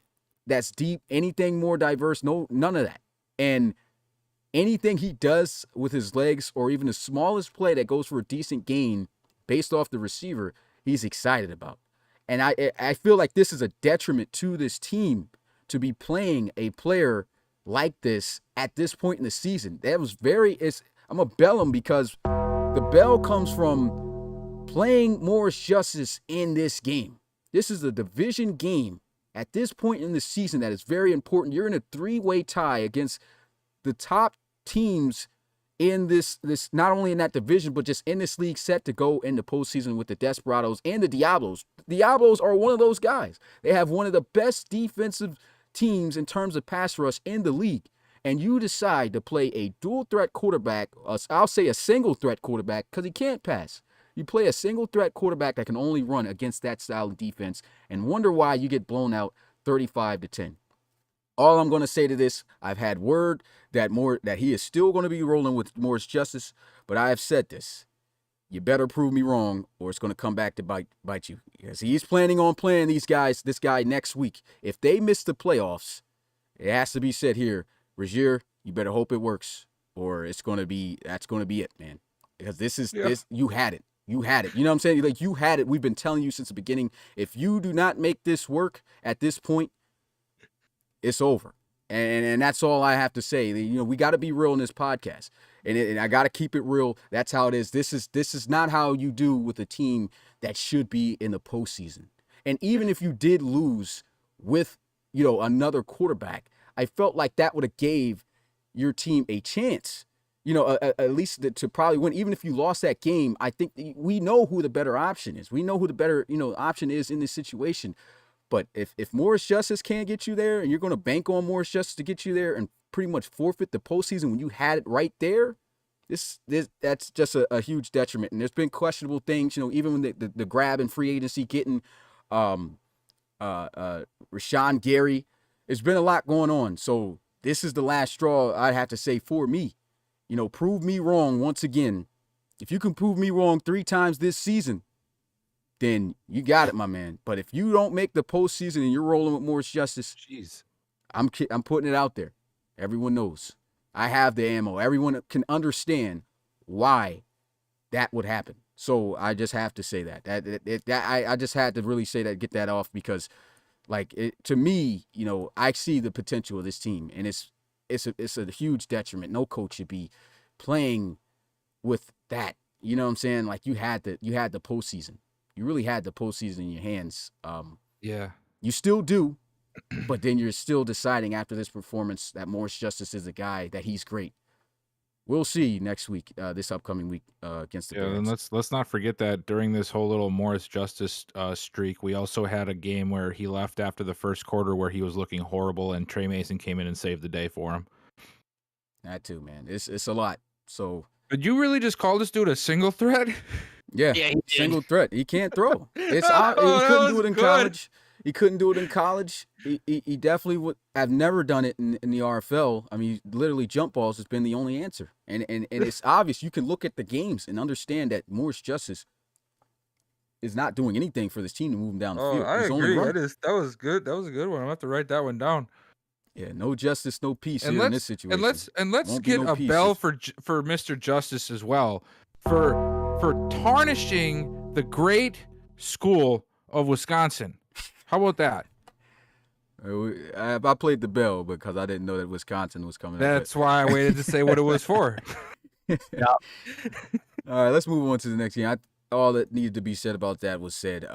that's deep, anything more diverse, none of that. And anything he does with his legs, or even the smallest play that goes for a decent gain based off the receiver, he's excited about. And I feel like this is a detriment to this team to be playing a player like this at this point in the season. That was I'm going to bell him, because the bell comes from playing Morris Justice in this game. This is a division game At this point in the season, that is very important. You're in a 3-way tie against the top teams in this not only in that division, but just in this league, set to go into postseason with the Desperados and the Diablos. The Diablos are one of those guys. They have one of the best defensive teams in terms of pass rush in the league. And you decide to play a dual threat quarterback, I'll say a single threat quarterback, because he can't pass. You play a single threat quarterback that can only run against that style of defense and wonder why you get blown out 35-10. All I'm going to say to this, I've had word that he is still going to be rolling with Morris Justice, but I have said this. You better prove me wrong, or it's going to come back to bite you. Because he's planning on playing this guy next week. If they miss the playoffs, it has to be said here, Regier, you better hope it works, or that's going to be it, man. Because this you had it. You had it. You know what I'm saying? Like, you had it. We've been telling you since the beginning. If you do not make this work at this point, it's over. And that's all I have to say. You know, we got to be real in this podcast. And I got to keep it real. That's how it is. This is not how you do with a team that should be in the postseason. And even if you did lose with, another quarterback, I felt like that would have gave your team a chance. At least to probably win. Even if you lost that game, I think we know who the better option is. We know who the better, option is in this situation. But if Morris Justice can't get you there, and you're going to bank on Morris Justice to get you there and pretty much forfeit the postseason when you had it right there, that's just a huge detriment. And there's been questionable things, even when the grab in free agency, getting Rashawn Gary. There's been a lot going on. So this is the last straw, I'd have to say, for me. Prove me wrong once again. If you can prove me wrong 3 times this season, then you got it, my man. But if you don't make the postseason and you're rolling with Morris Justice, jeez, I'm putting it out there. Everyone knows. I have the ammo. Everyone can understand why that would happen. So I just have to say that. I just had to really say that, get that off, because, to me, I see the potential of this team, and it's a huge detriment. No coach should be playing with that. You know what I'm saying? Like, you had the postseason. You really had the postseason in your hands. Yeah. You still do, but then you're still deciding after this performance that Morris Justice is a guy, that he's great. We'll see next week, this upcoming week against the Bears. And let's not forget that during this whole little Morris Justice streak, we also had a game where he left after the first quarter where he was looking horrible, and Trey Mason came in and saved the day for him. That too, man. It's a lot. So. Did you really just call this dude a single threat? Yeah, single threat. He can't throw. He couldn't do it in college. He couldn't do it in college. He definitely would. I've never done it in the RFL. I mean, literally, jump balls has been the only answer. And it's obvious. You can look at the games and understand that Morris Justice is not doing anything for this team to move him down the field. I agree. That was good. That was a good one. I'm gonna have to write that one down. Yeah, no justice, no peace here in this situation. And let's get a bell for Mr. Justice as well for tarnishing the great school of Wisconsin. How about that? I played the bell because I didn't know that Wisconsin was coming. That's why I waited to say what it was for. Yeah. All right, let's move on to the next game. All that needed to be said about that was said.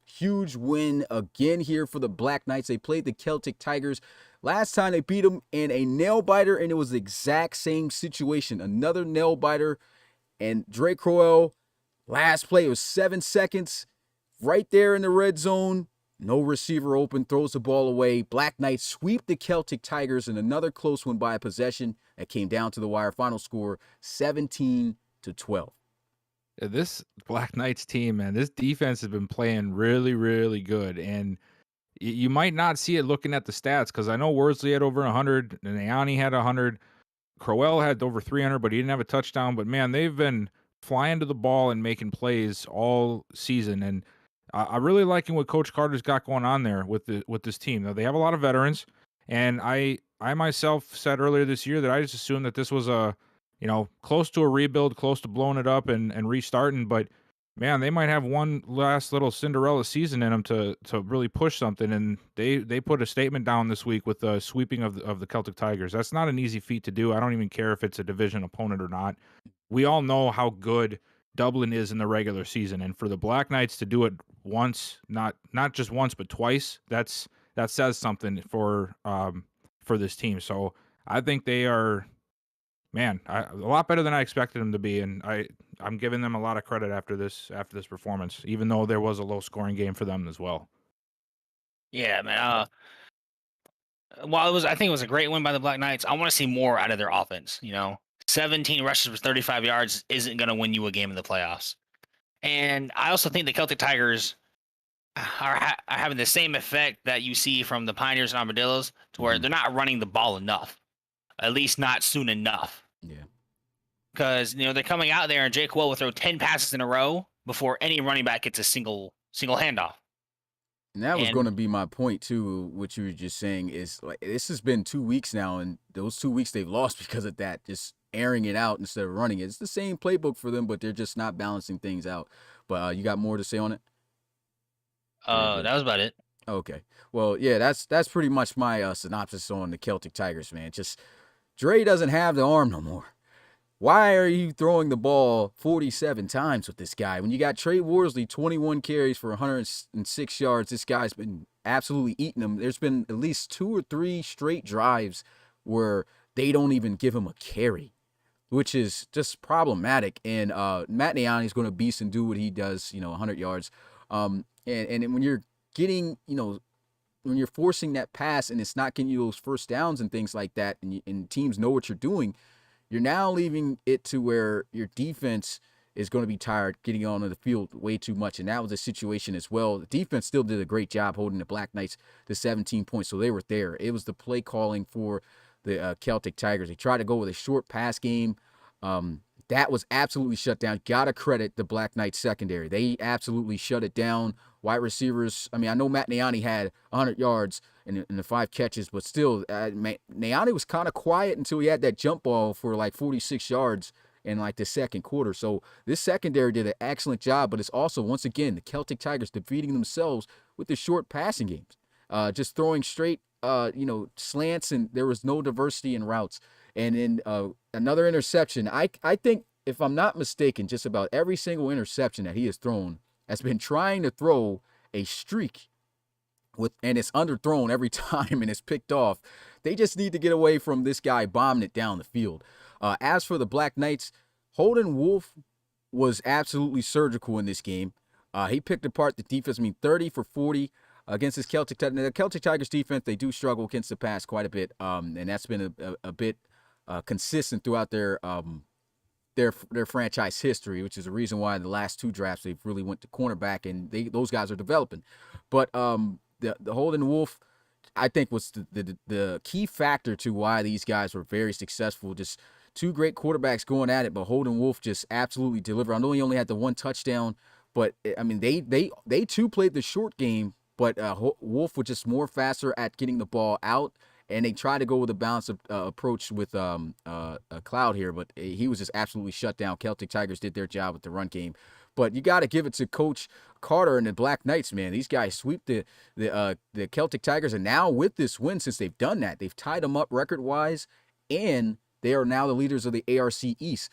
Huge win again here for the Black Knights. They played the Celtic Tigers. Last time they beat them in a nail-biter, and it was the exact same situation. Another nail-biter, and Drake Crowell, last play, it was 7 seconds, right there in the red zone. No receiver open, throws the ball away. Black Knights sweep the Celtic Tigers in another close one by a possession that came down to the wire. Final score, 17-12. This Black Knights team, man, this defense has been playing really, really good. And you might not see it looking at the stats, because I know Worsley had over 100, and Ayani had 100. Crowell had over 300, but he didn't have a touchdown. But, man, they've been flying to the ball and making plays all season. And I'm really liking what Coach Carter's got going on there with this team. Now, they have a lot of veterans, and I myself said earlier this year that I just assumed that this was close to a rebuild, close to blowing it up and restarting. But, man, they might have one last little Cinderella season in them to really push something. And they put a statement down this week with the sweeping of the Celtic Tigers. That's not an easy feat to do. I don't even care if it's a division opponent or not. We all know how good Dublin is in the regular season. And for the Black Knights to do it once, not just once, but twice, that's that says something for this team. So I think they are, man, a lot better than I expected them to be, and I'm giving them a lot of credit after this performance, even though there was a low scoring game for them as well. Yeah, man. While I think it was a great win by the Black Knights, I want to see more out of their offense. 17 rushes for 35 yards isn't going to win you a game in the playoffs. And I also think the Celtic Tigers are having the same effect that you see from the Pioneers and Armadillos, to where they're not running the ball enough, at least not soon enough. Yeah. Because they're coming out there and Jake Well will throw 10 passes in a row before any running back gets a single handoff. And that was going to be my point too. What you were just saying is, like, this has been 2 weeks now, and those 2 weeks they've lost because of that, just airing it out instead of running it. It's the same playbook for them, but they're just not balancing things out. But you got more to say on it? That was about it. Okay. Well, yeah, that's pretty much my synopsis on the Celtic Tigers, man. Just Dre doesn't have the arm no more. Why are you throwing the ball 47 times with this guy? When you got Trey Worsley, 21 carries for 106 yards, this guy's been absolutely eating them. There's been at least 2 or 3 straight drives where they don't even give him a carry, which is just problematic. And Matt Niani's going to beast and do what he does, 100 yards. And when you're getting, when you're forcing that pass and it's not getting you those first downs and things like that, and teams know what you're doing, you're now leaving it to where your defense is going to be tired getting onto the field way too much. And that was a situation as well. The defense still did a great job holding the Black Knights to 17 points, so they were there. It was the play calling for the Celtic Tigers. They tried to go with a short pass game. That was absolutely shut down. Got to credit the Black Knights secondary. They absolutely shut it down. Wide receivers, I mean, I know Matt Niani had 100 yards in the 5 catches, but still, Niani was kind of quiet until he had that jump ball for like 46 yards in like the second quarter. So this secondary did an excellent job, but it's also, once again, the Celtic Tigers defeating themselves with the short passing games. Just throwing straight, slants, and there was no diversity in routes. And then another interception. I think, if I'm not mistaken, just about every single interception that he has thrown has been trying to throw a streak and it's underthrown every time and it's picked off. They just need to get away from this guy bombing it down the field. As for the Black Knights, Holden Wolf was absolutely surgical in this game. He picked apart the defense. 30 for 40 against his Celtic Tigers. The Celtic Tigers defense, they do struggle against the pass quite a bit, and that's been a bit consistent throughout their franchise history, which is the reason why the last 2 drafts they've really went to cornerback, and those guys are developing. But the Holden Wolf, I think, was the key factor to why these guys were very successful. Just 2 great quarterbacks going at it, but Holden Wolf just absolutely delivered. I know he only had the 1 touchdown, but I mean they too played the short game, but Wolf was just more faster at getting the ball out. And they tried to go with a balanced approach with Cloud here, but he was just absolutely shut down. Celtic Tigers did their job with the run game. But you got to give it to Coach Carter and the Black Knights, man. These guys sweep the Celtic Tigers, and now with this win, since they've done that, they've tied them up record-wise, and they are now the leaders of the ARC East.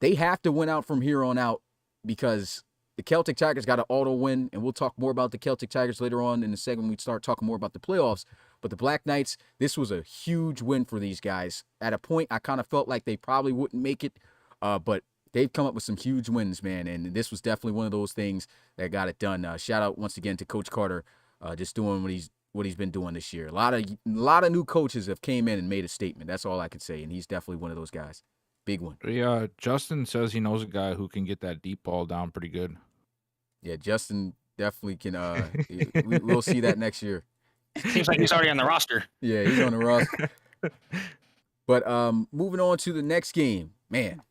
They have to win out from here on out, because the Celtic Tigers got an auto win, and we'll talk more about the Celtic Tigers later on in the segment. We start talking more about the playoffs. But the Black Knights, this was a huge win for these guys. At a point, I kind of felt like they probably wouldn't make it, but they've come up with some huge wins, man. And this was definitely one of those things that got it done. Shout out once again to Coach Carter, just doing what he's been doing this year. A lot of new coaches have came in and made a statement. That's all I can say, and he's definitely one of those guys. Big one. Yeah, Justin says he knows a guy who can get that deep ball down pretty good. Yeah, Justin definitely can. We'll see that next year. Seems like he's already on the roster. Yeah, he's on the roster. But moving on to the next game, man.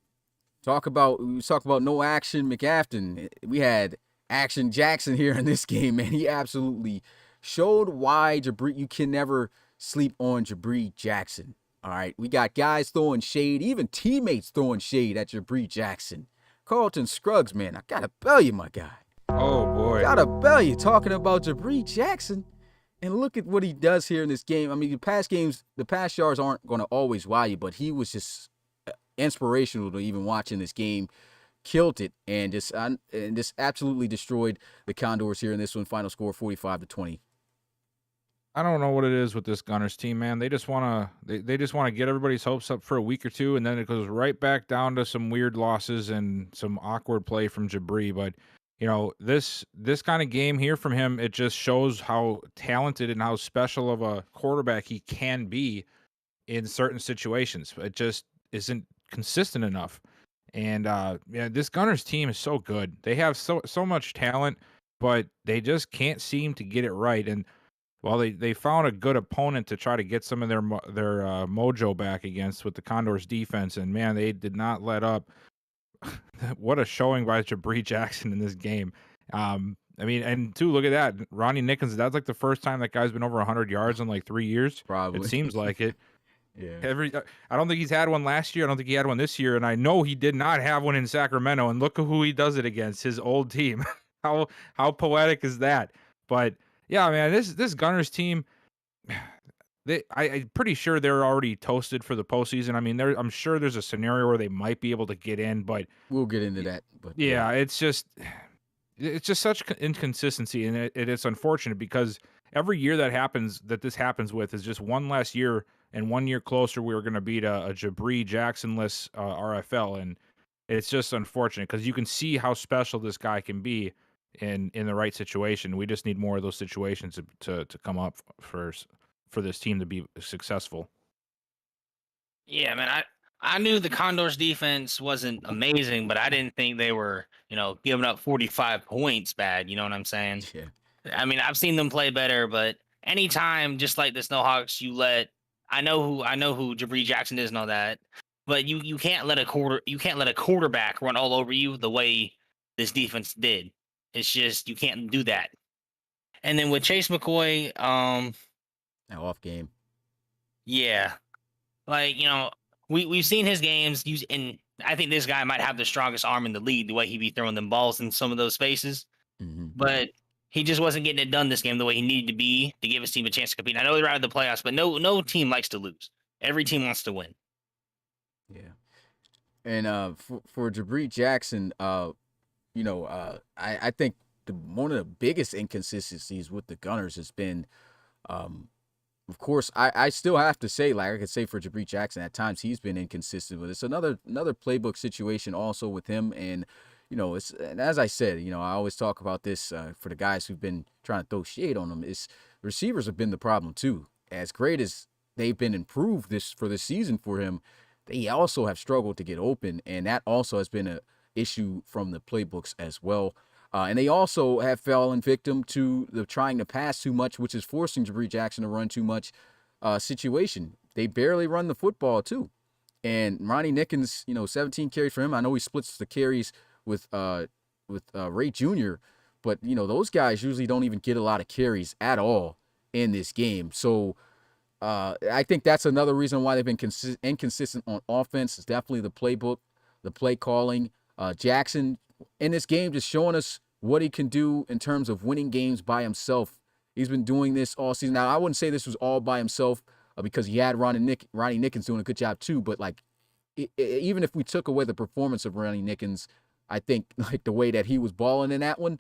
We talk about no action McAfton. We had action Jackson here in this game, man. He absolutely showed why you can never sleep on Jabri Jackson. All right, we got guys throwing shade, even teammates throwing shade at Jabri Jackson. Carlton Scruggs, man, I gotta bell you, my guy. Oh boy, gotta bell you talking about Jabri Jackson. And look at what he does here in this game. I mean, the pass yards aren't going to always wow you, but he was just inspirational to even watching this game. Killed it and just absolutely destroyed the Condors here in this one. Final score 45-20. I don't know what it is with this Gunners team, man. They just they just want to get everybody's hopes up for a week or two, and then it goes right back down to some weird losses and some awkward play from Jabri. But this kind of game here from him, it just shows how talented and how special of a quarterback he can be in certain situations. It just isn't consistent enough. And this Gunners team is so good. They have so much talent, but they just can't seem to get it right. And well, they found a good opponent to try to get some of their mojo back against with the Condors defense, and man, they did not let up. What a showing by Jabri Jackson in this game. I mean, and too, look at that, Ronnie Nickens. That's like the first time that guy's been over 100 yards in like 3 years. Probably. It seems like it. Yeah. I don't think he's had one last year. I don't think he had one this year, and I know he did not have one in Sacramento. And look at who he does it against, his old team. How poetic is that? But yeah, man, this Gunners team, I'm pretty sure they're already toasted for the postseason. I mean, I'm sure there's a scenario where they might be able to get in, but we'll get into that. But yeah, it's just such inconsistency, and it's unfortunate because every year that this happens with is just one less year, and 1 year closer we were going to beat a Jabri Jackson-less RFL, and it's just unfortunate because you can see how special this guy can be in the right situation. We just need more of those situations to come up for this team to be successful. Yeah, man, I knew the Condors defense wasn't amazing, but I didn't think they were, giving up 45 points bad. You know what I'm saying? Yeah. I mean, I've seen them play better, but anytime, just like the Snowhawks, I know who Jabri Jackson is and all that, but you can't let a quarterback run all over you the way this defense did. It's just you can't do that. And then with Chase McCoy, Now off game. yeah, like we've seen his games, and I think this guy might have the strongest arm in the league. The way he be throwing them balls in some of those spaces, but he just wasn't getting it done this game the way he needed to be to give his team a chance to compete. I know they're out of the playoffs, but no team likes to lose. Every team wants to win. Yeah. And for Jabri Jackson, I think one of the biggest inconsistencies with the Gunners has been, of course, I still have to say, like I could say for Jabri Jackson, at times he's been inconsistent, but it's another playbook situation also with him. And, and as I said, I always talk about this for the guys who've been trying to throw shade on him, is receivers have been the problem too. As great as they've been improved for this season for him, they also have struggled to get open, and that also has been a issue from the playbooks as well. And they also have fallen victim to the trying to pass too much, which is forcing Jabri Jackson to run too much situation. They barely run the football too. And Ronnie Nickens, 17 carries for him. I know he splits the carries with Ray Jr., but those guys usually don't even get a lot of carries at all in this game. So I think that's another reason why they've been inconsistent on offense. It's definitely the playbook, the play calling. Jackson in this game just showing us what he can do in terms of winning games by himself. He's been doing this all season. Now, I wouldn't say this was all by himself because he had Ronnie Nickens doing a good job too. But even if we took away the performance of Ronnie Nickens, I think the way that he was balling in that one,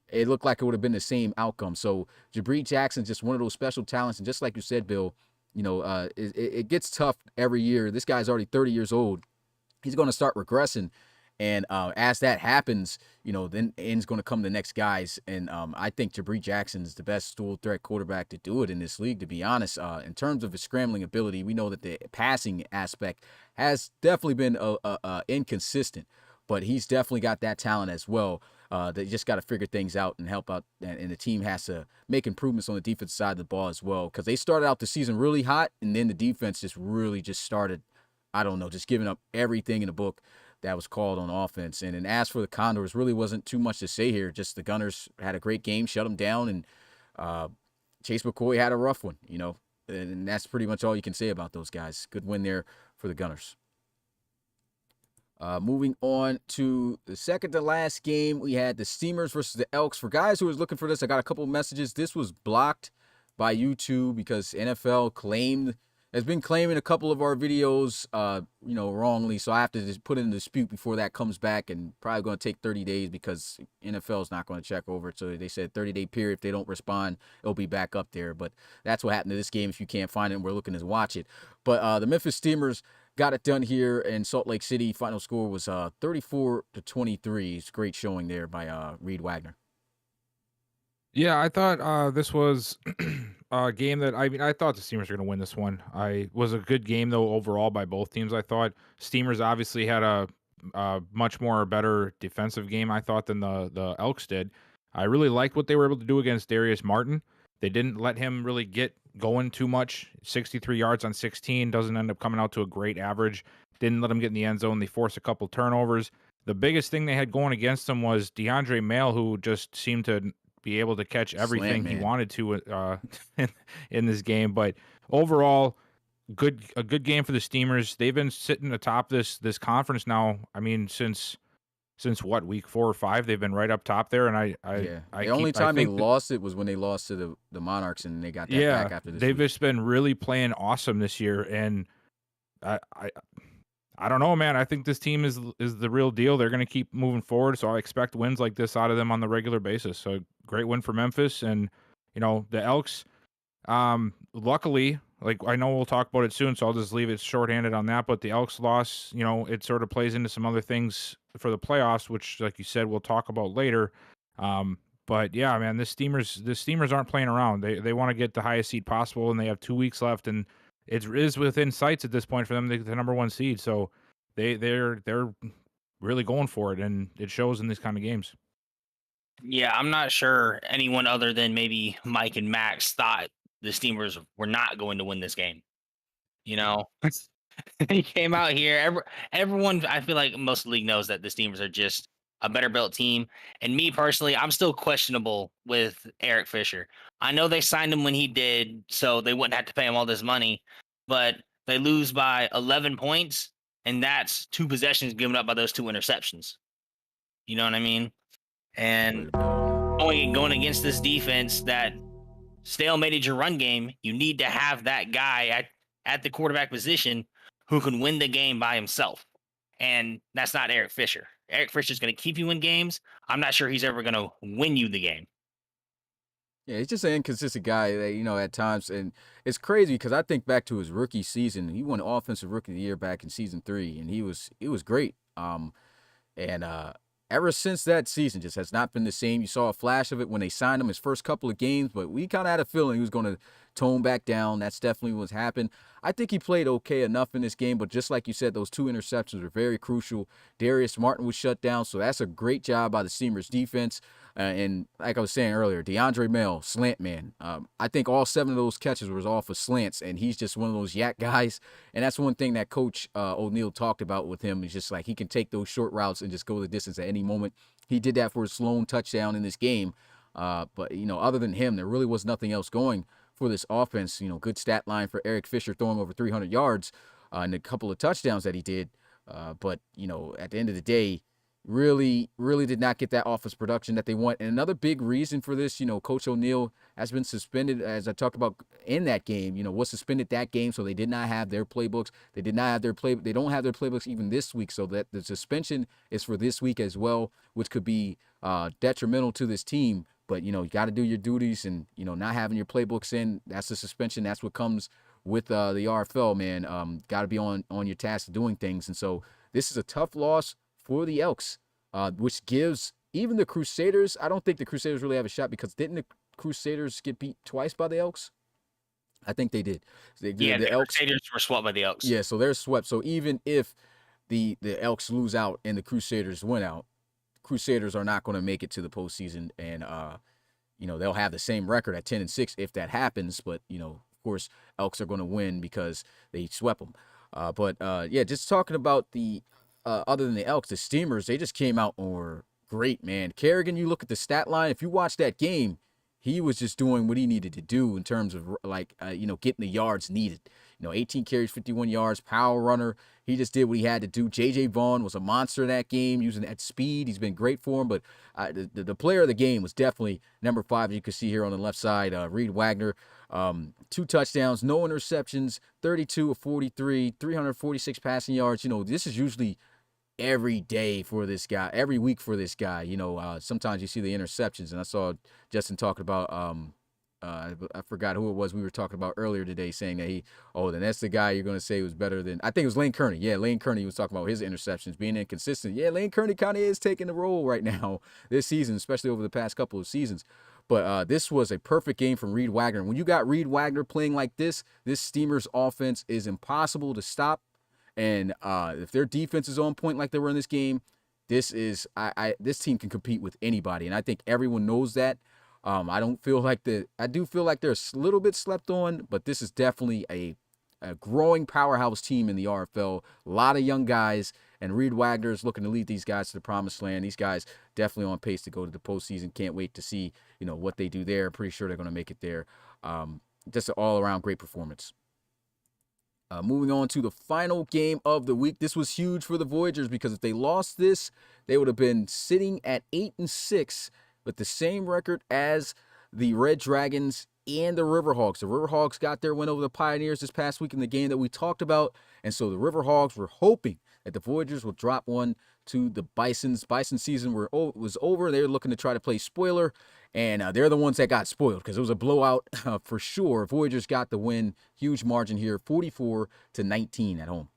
it looked like it would have been the same outcome. So Jabri Jackson's just one of those special talents. And just like you said, Bill, it gets tough every year. This guy's already 30 years old. He's going to start regressing. And as that happens, then in's going to come the next guys. And I think Jabri Jackson is the best dual threat quarterback to do it in this league, to be honest. In terms of his scrambling ability, we know that the passing aspect has definitely been inconsistent, but he's definitely got that talent as well. They just got to figure things out and help out. And the team has to make improvements on the defensive side of the ball as well, because they started out the season really hot, and then the defense just started, just giving up everything in the book that was called on offense. And as for the Condors, really wasn't too much to say here. Just the Gunners had a great game, shut them down, and Chase McCoy had a rough one, and that's pretty much all you can say about those guys. Good win there for the Gunners. Moving on to the second to last game, we had the Steamers versus the Elks. For guys who was looking for this, I got a couple of messages. This was blocked by YouTube because NFL claimed has been claiming a couple of our videos, wrongly. So I have to just put it in dispute before that comes back, and probably going to take 30 days because NFL is not going to check over it. So they said 30-day period. If they don't respond, it'll be back up there. But that's what happened to this game. If you can't find it, and we're looking to watch it. But the Memphis Steamers got it done here in Salt Lake City. Final score was 34-23. It's a great showing there by Reed Wagner. Yeah, I thought this was a game that I thought the Steamers were going to win this one. I was a good game though overall by both teams. I thought Steamers obviously had a much more better defensive game I thought than the Elks did. I really liked what they were able to do against Darius Martin. They didn't let him really get going too much. 63 yards on 16 doesn't end up coming out to a great average. Didn't let him get in the end zone. They forced a couple turnovers. The biggest thing they had going against them was DeAndre Mail, who just seemed to be able to catch everything he wanted to in this game. But overall, a good game for the Steamers. They've been sitting atop this conference now. I mean, since what, week 4 or 5, they've been right up top there. And the only time they lost it was when they lost to the Monarchs, and they got that back after this. They've week. Just been really playing awesome this year, and I don't know, man. I think this team is the real deal. They're going to keep moving forward, so I expect wins like this out of them on the regular basis. So great win for Memphis, and the Elks. Luckily, like I know we'll talk about it soon, so I'll just leave it shorthanded on that. But the Elks loss, it sort of plays into some other things for the playoffs, which, like you said, we'll talk about later. But yeah, man, the Steamers aren't playing around. They want to get the highest seed possible, and they have 2 weeks left, and it is within sights at this point for them to get the number 1 seed. So they're really going for it, and it shows in these kind of games. Yeah, I'm not sure anyone other than maybe Mike and Max thought the Steamers were not going to win this game. They came out here. Everyone, I feel like most of the league knows that the Steamers are just a better built team. And me personally, I'm still questionable with Eric Fisher. I know they signed him when he did, so they wouldn't have to pay him all this money. But they lose by 11 points, and that's 2 possessions given up by those 2 interceptions. You know what I mean? And going against this defense that stalemated your run game, you need to have that guy at the quarterback position who can win the game by himself. And that's not Eric Fisher. Eric Fisher's going to keep you in games. I'm not sure he's ever going to win you the game. Yeah, he's just an inconsistent guy that, at times. And it's crazy because I think back to his rookie season. He won Offensive Rookie of the Year back in season 3, and he was great. Ever since that season, just has not been the same. You saw a flash of it when they signed him his first couple of games, but we kind of had a feeling he was going to tone back down. That's definitely what's happened. I think he played okay enough in this game, but just like you said, those 2 interceptions were very crucial. Darius Martin was shut down, so that's a great job by the Steamers defense. And like I was saying earlier, DeAndre Mail, slant man. I think all 7 of those catches was off of slants, and he's just one of those yak guys. And that's one thing that Coach O'Neal talked about with him. Is just like he can take those short routes and just go the distance at any moment. He did that for his lone touchdown in this game. But other than him, there really was nothing else going for this offense. Good stat line for Eric Fisher, throwing over 300 yards and a couple of touchdowns that he did. But at the end of the day, really did not get that offense production that they want. And another big reason for this, Coach O'Neal has been suspended, as I talked about in that game, was suspended that game. So they did not have their playbooks. They don't have their playbooks even this week. So that the suspension is for this week as well, which could be detrimental to this team. But, you got to do your duties, and, not having your playbooks in, that's the suspension. That's what comes with the RFL, man. Got to be on your task of doing things. And so this is a tough loss for the Elks, which gives even the Crusaders. I don't think the Crusaders really have a shot, because didn't the Crusaders get beat twice by the Elks? I think they did. The Elks, Crusaders were swept by the Elks. Yeah, so they're swept. So even if the Elks lose out and the Crusaders win out, Crusaders are not going to make it to the postseason, and they'll have the same record at 10-6 if that happens. But of course, Elks are going to win because they swept them. Just talking about the other than the Elks, the Steamers, they just came out and were great, man. Kerrigan, you look at the stat line. If you watch that game, he was just doing what he needed to do in terms of getting the yards needed. 18 carries, 51 yards, power runner. He just did what he had to do. J.J. Vaughn was a monster in that game, using that speed. He's been great for him, but the player of the game was definitely number 5, as you can see here on the left side, Reed Wagner. 2 touchdowns, no interceptions, 32 of 43, 346 passing yards. This is usually every day for this guy, every week for this guy. Sometimes you see the interceptions, and I saw Justin talking about I forgot who it was we were talking about earlier today, saying that then that's the guy you're going to say was better than, I think it was Lane Kearney. Yeah, Lane Kearney was talking about his interceptions being inconsistent. Yeah, Lane Kearney kind of is taking the role right now this season, especially over the past couple of seasons. But this was a perfect game from Reed Wagner. When you got Reed Wagner playing like this Steelers offense is impossible to stop. And if their defense is on point like they were in this game, this team can compete with anybody. And I think everyone knows that. I do feel like they're a little bit slept on, but this is definitely a growing powerhouse team in the RFL. A lot of young guys, and Reed Wagner is looking to lead these guys to the promised land. These guys definitely on pace to go to the postseason. Can't wait to see what they do there. Pretty sure they're going to make it there. Just an all-around great performance. Moving on to the final game of the week. This was huge for the Voyagers because if they lost this, they would have been sitting at 8-6 with the same record as the Red Dragons and the Riverhawks. The Riverhawks got their win over the Pioneers this past week in the game that we talked about, and so the Riverhawks were hoping that the Voyagers would drop one to the Bisons. Bison season was over. They were looking to try to play spoiler, and they're the ones that got spoiled because it was a blowout for sure. Voyagers got the win, huge margin here, 44-19 at home.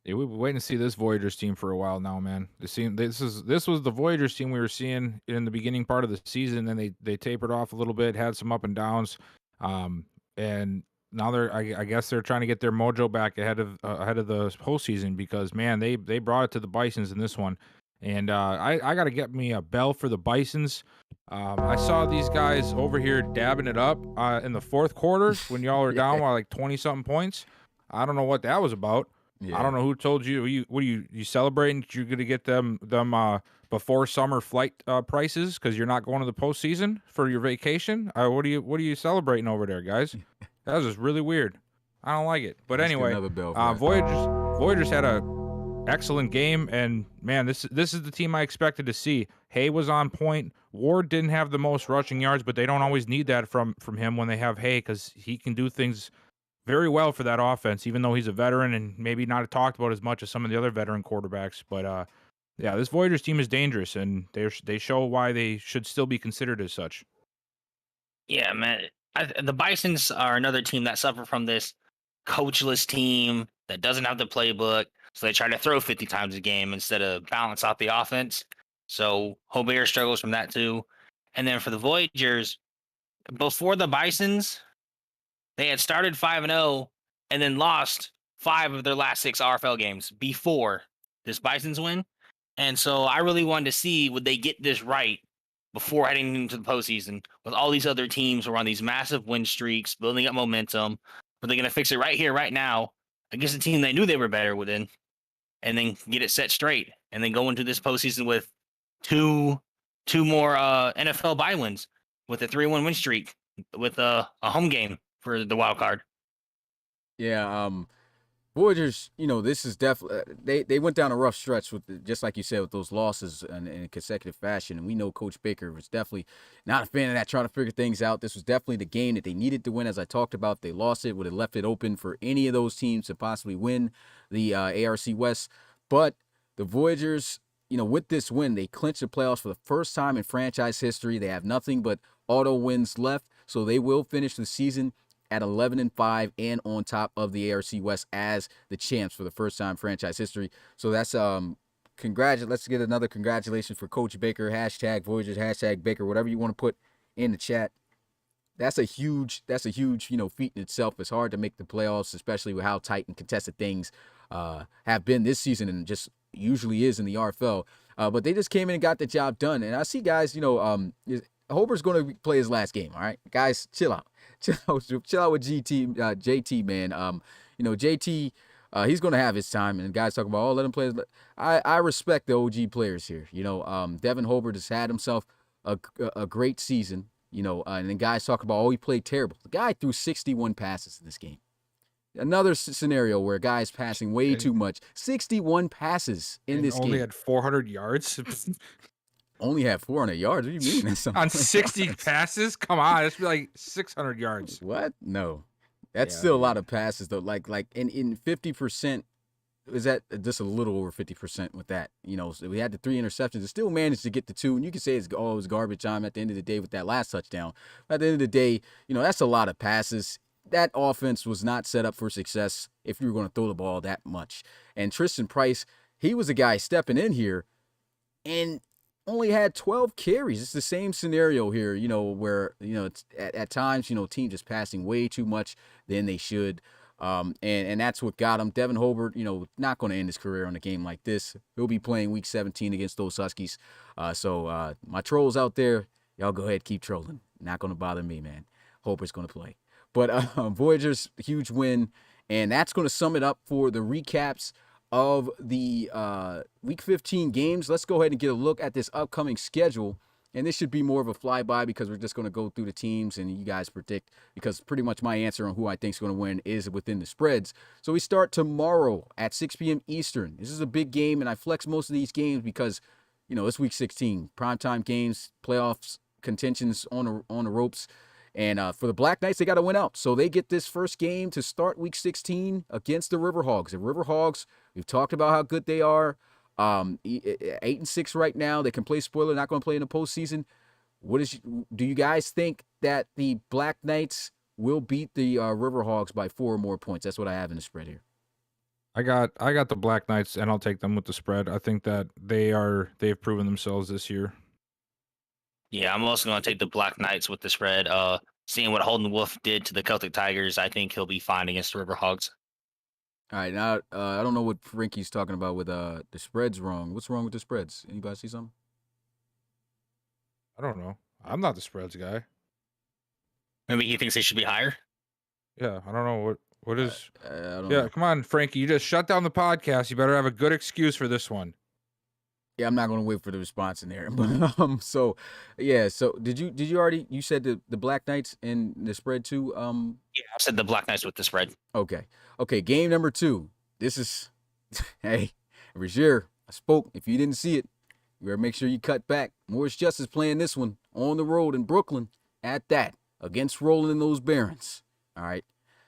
Yeah, we've been waiting to see this Voyagers team for a while now, man. This was the Voyagers team we were seeing in the beginning part of the season, and they tapered off a little bit, had some up and downs, and now I guess they're trying to get their mojo back ahead of the postseason because man, they brought it to the Bisons in this one, and I got to get me a bell for the Bisons. I saw these guys over here dabbing it up in the fourth quarter when y'all are down by like 20-something points. I don't know what that was about. Yeah. I don't know who told you. What are you celebrating? You're going to get them before summer flight prices because you're not going to the postseason for your vacation? What are you celebrating over there, guys? That was just really weird. I don't like it. But anyway, Voyagers had a excellent game, and man, this is the team I expected to see. Hay was on point. Ward didn't have the most rushing yards, but they don't always need that from him when they have Hay because he can do things very well for that offense, even though he's a veteran and maybe not talked about as much as some of the other veteran quarterbacks. But yeah, this Voyagers team is dangerous, and they show why they should still be considered as such. Yeah, man. The Bisons are another team that suffer from this coachless team that doesn't have the playbook, so they try to throw 50 times a game instead of balance out the offense. So Hobert struggles from that too. And then for the Voyagers, before the Bisons, they had started 5-0 and then lost 5 of their last 6 RFL games before this Bisons win. And so I really wanted to see, would they get this right before heading into the postseason with all these other teams who are on these massive win streaks, building up momentum? Were they going to fix it right here, right now, against a team they knew they were better within, and then get it set straight, and then go into this postseason with two more NFL bye wins, with a 3-1 win streak, with a home game for the wild card? Yeah, Voyagers, this is definitely they went down a rough stretch with just like you said with those losses in consecutive fashion, and we know Coach Baker was definitely not a fan of that, trying to figure things out. This was definitely the game that they needed to win, as I talked about. If they lost it, would have left it open for any of those teams to possibly win the ARC West. But the Voyagers, with this win, they clinched the playoffs for the first time in franchise history. They have nothing but auto wins left, so they will finish the season at 11-5 and on top of the ARC West as the champs for the first time in franchise history. So that's let's get another congratulations for Coach Baker, hashtag Voyagers, hashtag Baker, whatever you want to put in the chat. That's a huge feat in itself. It's hard to make the playoffs, especially with how tight and contested things have been this season and just usually is in the RFL. But they just came in and got the job done. And I see guys, Hobert's going to play his last game. All right, guys, chill out. Chill out with JT, man. JT, he's going to have his time. And guys talking about, let him play. I respect the OG players here. Devin Hobert has had himself a great season. And then guys talk about, he played terrible. The guy threw 61 passes in this game. Another scenario where guys passing way too much. 61 passes in And this only game. had 400 yards Only had 400 yards. What do you mean? That's on something. 60 passes. Come on, it's like 600 yards. What? No. That's Yeah, still a lot dude. of passes though. Like in 50%, is that just a little over 50% with that? You know, so we had the 3 interceptions and still managed to get the 2. And you can say it was garbage time at the end of the day with that last touchdown. But at the end of the day, you know, that's a lot of passes. That offense was not set up for success if you were going to throw the ball that much. And Tristan Price, he was a guy stepping in here and only had 12 carries. It's the same scenario here, you know, where, you know, it's at times, you know, teams just passing way too much than they should. And that's what got him. Devin Hobart, you know, not going to end his career on a game like this. He'll be playing week 17 against those Huskies. So my trolls out there, y'all go ahead, keep trolling. Not going to bother me, man. Hobart's going to play. But Voyagers, huge win. And that's going to sum it up for the recaps of the Week 15 games. Let's go ahead and get a look at this upcoming schedule. And this should be more of a flyby because we're just going to go through the teams and you guys predict, because pretty much my answer on who I think is going to win is within the spreads. So we start tomorrow at 6 p.m. Eastern. This is a big game, and I flex most of these games because, you know, it's Week 16. Primetime games, playoffs, contentions on the ropes. And for the Black Knights, they got to win out. So they get this first game to start Week 16 against the Riverhogs. The Riverhogs, we've talked about how good they are. 8-6 right now. They can play spoiler, not going to play in the postseason. Do you guys think that the Black Knights will beat the Riverhogs by 4 or more points? That's what I have in the spread here. I got the Black Knights, and I'll take them with the spread. I think that they've proven themselves this year. Yeah, I'm also going to take the Black Knights with the spread. Seeing what Holden Wolf did to the Celtic Tigers, I think he'll be fine against the Riverhogs. All right, now I don't know what Frankie's talking about with the spreads wrong. What's wrong with the spreads? Anybody see something? I don't know. I'm not the spreads guy. Maybe he thinks they should be higher. Yeah, I don't know what is. I don't Yeah, know. come on, Frankie. You just shut down the podcast. You better have a good excuse for this one. Yeah, I'm not gonna wait for the response in there. But so yeah, so did you already, you said the Black Knights in the spread too? Yeah, I said the Black Knights with the spread. Okay, game number 2. This is hey, Rozier, I spoke. If you didn't see it, you better make sure you cut back. Morris Justice playing this one on the road in Brooklyn at that against Roland and those Barons. All right.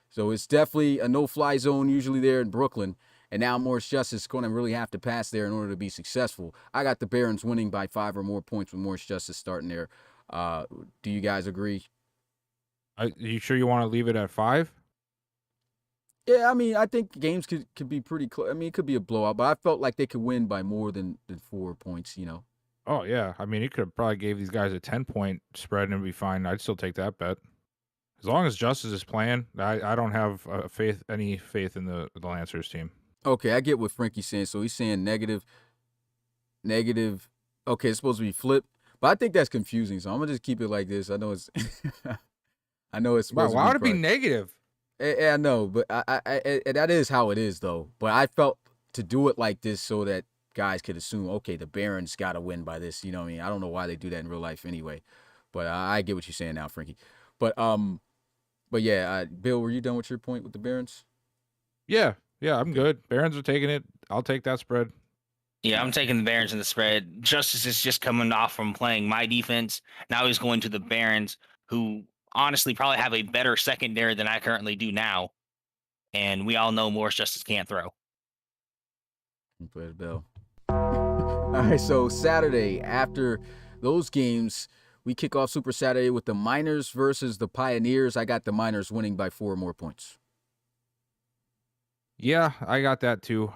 So it's definitely a no-fly zone usually there in Brooklyn. And now Morris Justice is going to really have to pass there in order to be successful. I got the Barons winning by 5 or more points with Morris Justice starting there. Do you guys agree? You sure you want to leave it at 5? Yeah, I mean, I think games could be pretty close. I mean, it could be a blowout, but I felt like they could win by more than 4 points, you know. Oh yeah. I mean, you could have probably gave these guys a 10-point spread and it'd be fine. I'd still take that bet. As long as Justice is playing, I don't have any faith in the Lancers team. Okay, I get what Frankie's saying. So he's saying negative. Okay, it's supposed to be flipped, but I think that's confusing. So I'm gonna just keep it like this. I know it's, I know it's supposed Why would to it be negative? I know, but I that is how it is though. But I felt to do it like this so that guys could assume, okay, the Barons got to win by this. You know what I mean? I don't know why they do that in real life anyway, but I get what you're saying now, Frankie. But yeah, Bill, were you done with your point with the Barons? Yeah, I'm good. Barons are taking it. I'll take that spread. Yeah, I'm taking the Barons in the spread. Justice is just coming off from playing my defense. Now he's going to the Barons, who honestly probably have a better secondary than I currently do now. And we all know Morris Justice can't throw. Play the bell. All right, so Saturday, after those games, we kick off Super Saturday with the Miners versus the Pioneers. I got the Miners winning by 4 or more points. Yeah, I got that too.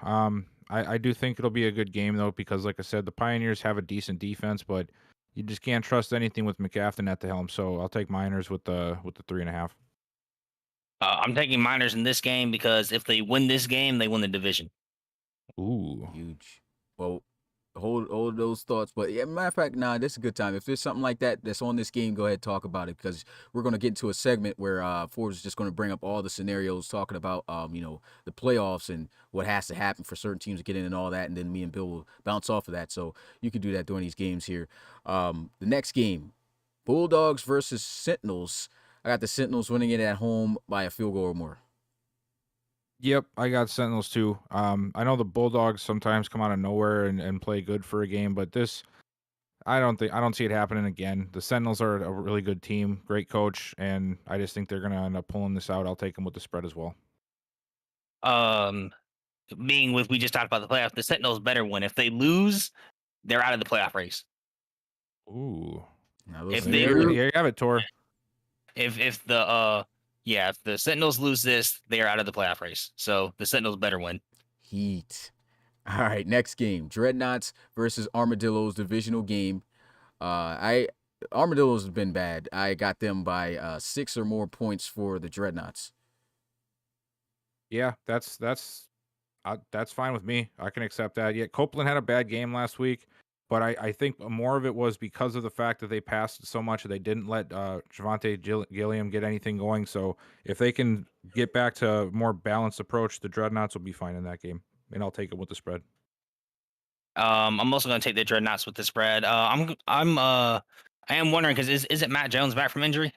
I do think it'll be a good game though, because like I said, the Pioneers have a decent defense, but you just can't trust anything with McAfton at the helm. So I'll take Miners with the 3.5. I'm taking Miners in this game because if they win this game, they win the division. Ooh, Huge. Well, hold those thoughts. But yeah, matter of fact, this is a good time. If there's something like that that's on this game, go ahead, talk about it, because we're going to get into a segment where Forbes is just going to bring up all the scenarios, talking about the playoffs and what has to happen for certain teams to get in and all that, and then me and Bill will bounce off of that. So you can do that during these games here. The next game, Bulldogs versus Sentinels. I got the Sentinels winning it at home by a field goal or more. Yep, I got Sentinels too. I know the Bulldogs sometimes come out of nowhere and play good for a game, but this I don't see it happening again. The Sentinels are a really good team, great coach, and I just think they're gonna end up pulling this out. I'll take them with the spread as well. Um, being with we just talked about the playoffs, the Sentinels better win. If they lose, they're out of the playoff race. Ooh, Now If listen they here. there you have it, Tor. if the if the Sentinels lose this, they are out of the playoff race. So the Sentinels better win. Heat. All right, next game. Dreadnoughts versus Armadillos divisional game. Armadillos have been bad. I got them by 6 or more points for the Dreadnoughts. Yeah, that's fine with me. I can accept that. Yeah, Copeland had a bad game last week, but I think more of it was because of the fact that they passed so much that they didn't let Javante Gilliam get anything going. So if they can get back to a more balanced approach, the Dreadnoughts will be fine in that game, and I'll take it with the spread. I'm also going to take the Dreadnoughts with the spread. I am wondering because isn't Matt Jones back from injury?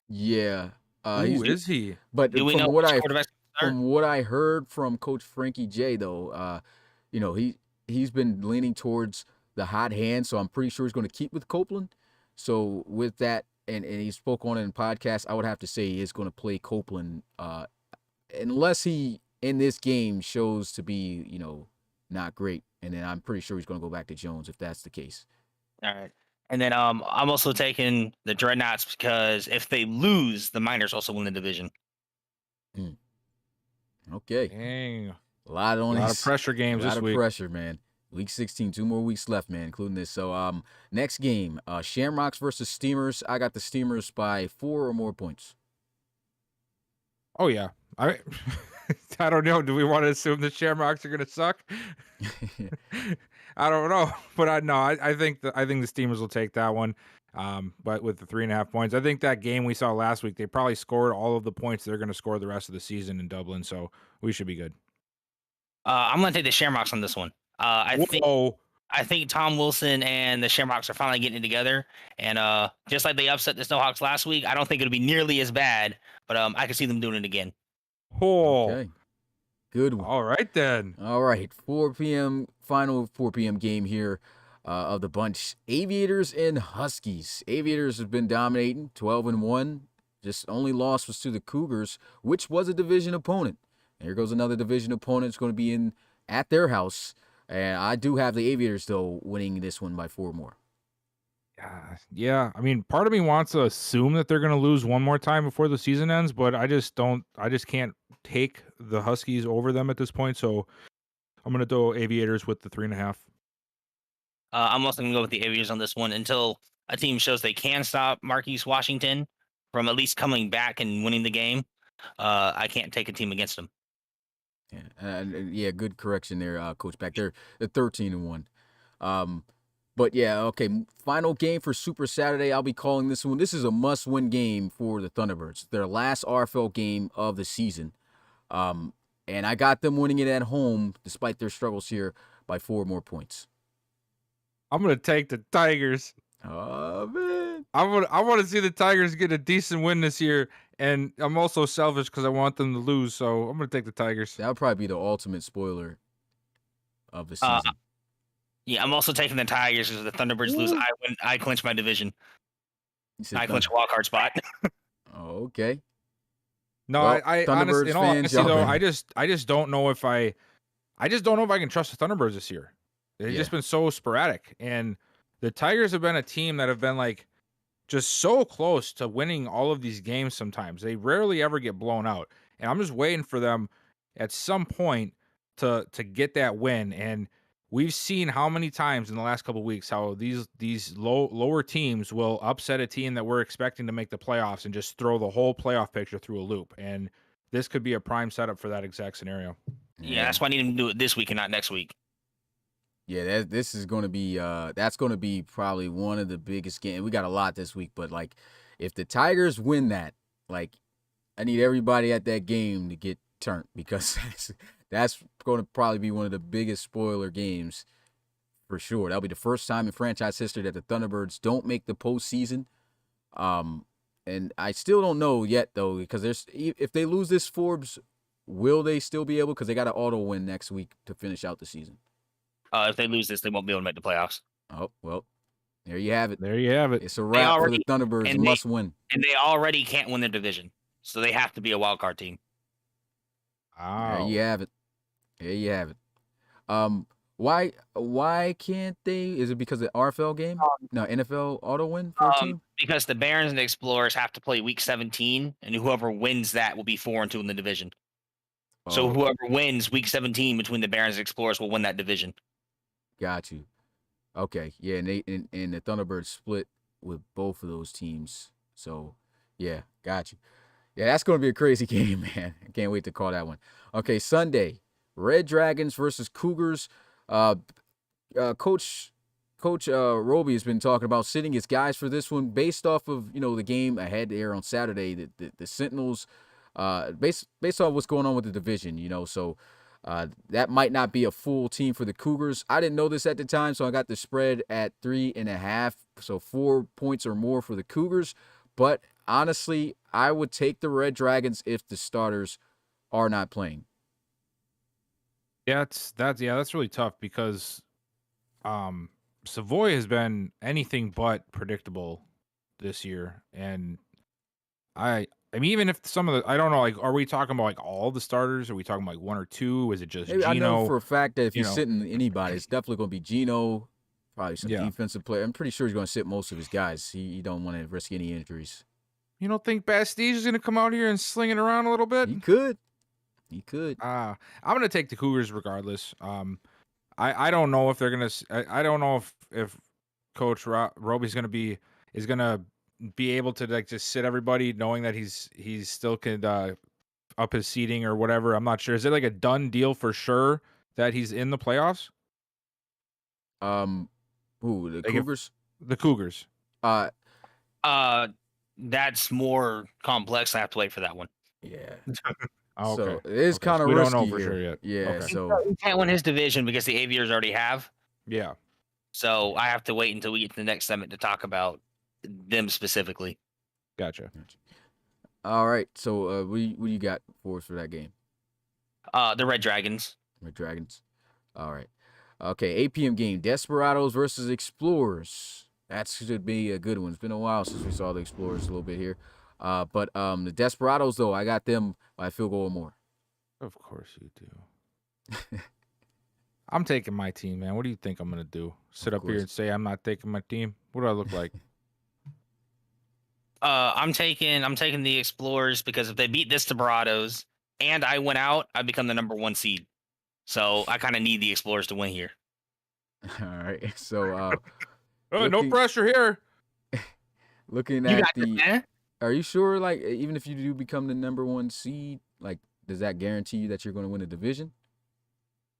Yeah. Ooh, is he? But Do we know from which quarterback's gonna start? from what I heard from Coach Frankie J, though, he's been leaning towards the hot hand, so I'm pretty sure he's going to keep with Copeland. So with that, and he spoke on it in podcast, I would have to say he is going to play Copeland, unless he in this game shows to be not great, and then I'm pretty sure he's going to go back to Jones if that's the case. All right. And then I'm also taking the Dreadnoughts because if they lose, the Miners also win the division. Okay, Dang, a lot a lot of pressure A games lot this of week. pressure, man. Week 16, 2 more weeks left, man, including this. So, next game, Shamrocks versus Steamers. I got the Steamers by 4 or more points. Oh yeah, I I don't know. Do we want to assume the Shamrocks are gonna suck? I don't know, but I think the Steamers will take that one. But with the 3.5 points, I think that game we saw last week, they probably scored all of the points they're going to score the rest of the season in Dublin, so we should be good. I'm going to take the Shamrocks on this one. Whoa. I think Tom Wilson and the Shamrocks are finally getting it together, and just like they upset the Snowhawks last week, I don't think it'll be nearly as bad, but I can see them doing it again. Oh. Okay. Good one. All right then. All right, 4 p.m. final 4 p.m. game here of the bunch. Aviators and Huskies. Aviators have been dominating, 12-1. Just only loss was to the Cougars, which was a division opponent. And here goes another division opponent. It's going to be at their house. And I do have the Aviators, though, winning this one by 4 more. Yeah. I mean, part of me wants to assume that they're going to lose one more time before the season ends, but I just can't take the Huskies over them at this point. So I'm going to go Aviators with the 3.5. I'm also going to go with the Aviators on this one until a team shows they can stop Marquise Washington from at least coming back and winning the game. I can't take a team against them. Yeah, good correction there, Coach. Back there, the 13-1. But yeah, okay. Final game for Super Saturday. I'll be calling this one. This is a must-win game for the Thunderbirds. Their last RFL game of the season. And I got them winning it at home, despite their struggles here, by 4 more points. I'm gonna take the Tigers. Oh man, I want to see the Tigers get a decent win this year, and I'm also selfish because I want them to lose. So I'm gonna take the Tigers. That would probably be the ultimate spoiler of the season. Yeah, I'm also taking the Tigers because the Thunderbirds lose. I clinch my division. I clinch a wild card spot. Oh, okay. No, Well, I honestly, in all honesty though, I just don't know if I can trust the Thunderbirds this year. They've just been so sporadic, and the Tigers have been a team that have been like just so close to winning all of these games. Sometimes they rarely ever get blown out, and I'm just waiting for them at some point to get that win. And we've seen how many times in the last couple of weeks how these lower teams will upset a team that we're expecting to make the playoffs and just throw the whole playoff picture through a loop. And this could be a prime setup for that exact scenario. Yeah, that's why I need them to do it this week and not next week. Yeah, this is going to be that's going to be probably one of the biggest games. We got a lot this week, but like if the Tigers win that, like I need everybody at that game to get turned because that's going to probably be one of the biggest spoiler games for sure. That'll be the first time in franchise history that the Thunderbirds don't make the postseason. And I still don't know yet though because if they lose this Forbes will they still be able? Because they got an auto win next week to finish out the season. If they lose this, they won't be able to make the playoffs. Oh, well, there you have it. There you have it. It's a wrap for the already- Thunderbirds. and they- Must win. And they already can't win their division, so they have to be a wild card team. There Oh. you have it. There you have it. Why can't they? Is it because of the RFL game? No, NFL auto win for a team? Because the Barons and the Explorers have to play Week 17, and whoever wins that will be 4-2 in the division. So Oh, whoever wins Week 17 between the Barons and Explorers will win that division. got you. Okay, yeah, and the Thunderbirds split with both of those teams. So, yeah, got you. Yeah, that's going to be a crazy game, man. I can't wait to call that one. Okay, Sunday, Red Dragons versus Cougars. Coach Roby has been talking about sitting his guys for this one based off of, the game ahead there on Saturday. The Sentinels, based on what's going on with the division, so that might not be a full team for the Cougars. I didn't know this at the time, so I got the spread at 3.5, so 4 points or more for the Cougars. But honestly, I would take the Red Dragons if the starters are not playing. Yeah, that's really tough because Savoy has been anything but predictable this year, and I mean, even if some of the, I don't know, like, are we talking about like all the starters? Are we talking about like one or two? Is it just Maybe, Gino? I know for a fact that if you you're know. sitting anybody, it's definitely going to be Gino, probably some Yeah. defensive player. I'm pretty sure he's going to sit most of his guys. He don't want to risk any injuries. You don't think Bastille is going to come out here and sling it around a little bit? He could. I'm going to take the Cougars regardless. I don't know if they're going to. I don't know if Coach Roby's going to is going to be able to like just sit everybody, knowing that he's still could up his seating or whatever. I'm not sure. Is it like a done deal for sure that he's in the playoffs? Who, the Like if- Cougars? The Cougars. That's more complex. I have to wait for that one. Yeah. Oh, So okay. it is Okay, kind so of we risky don't know for here. sure yet. Yeah. Okay. So He can't win his division because the Aviators already have. Yeah. So I have to wait until we get to the next summit to talk about them specifically. Gotcha. all right. So what do you got for us for that game? The Red Dragons. Red Dragons. All right. Okay, 8 p.m. game. Desperados versus Explorers. That should be a good one. It's been a while since we saw the Explorers a little bit here. But the Desperados, though, I got them by a field goal or more. Of course you do. I'm taking my team, man. What do you think I'm gonna do? Sit Of up here course. and say I'm not taking my team? What do I look like? I'm taking the Explorers because if they beat the Desperados and I win out, I become the number 1 seed. So I kind of need the Explorers to win here. All right. So Oh, no Looking- pressure here. looking You at got this, man. are you sure, like, even if you do become the number 1 seed, like, does that guarantee you that you're going to win the division?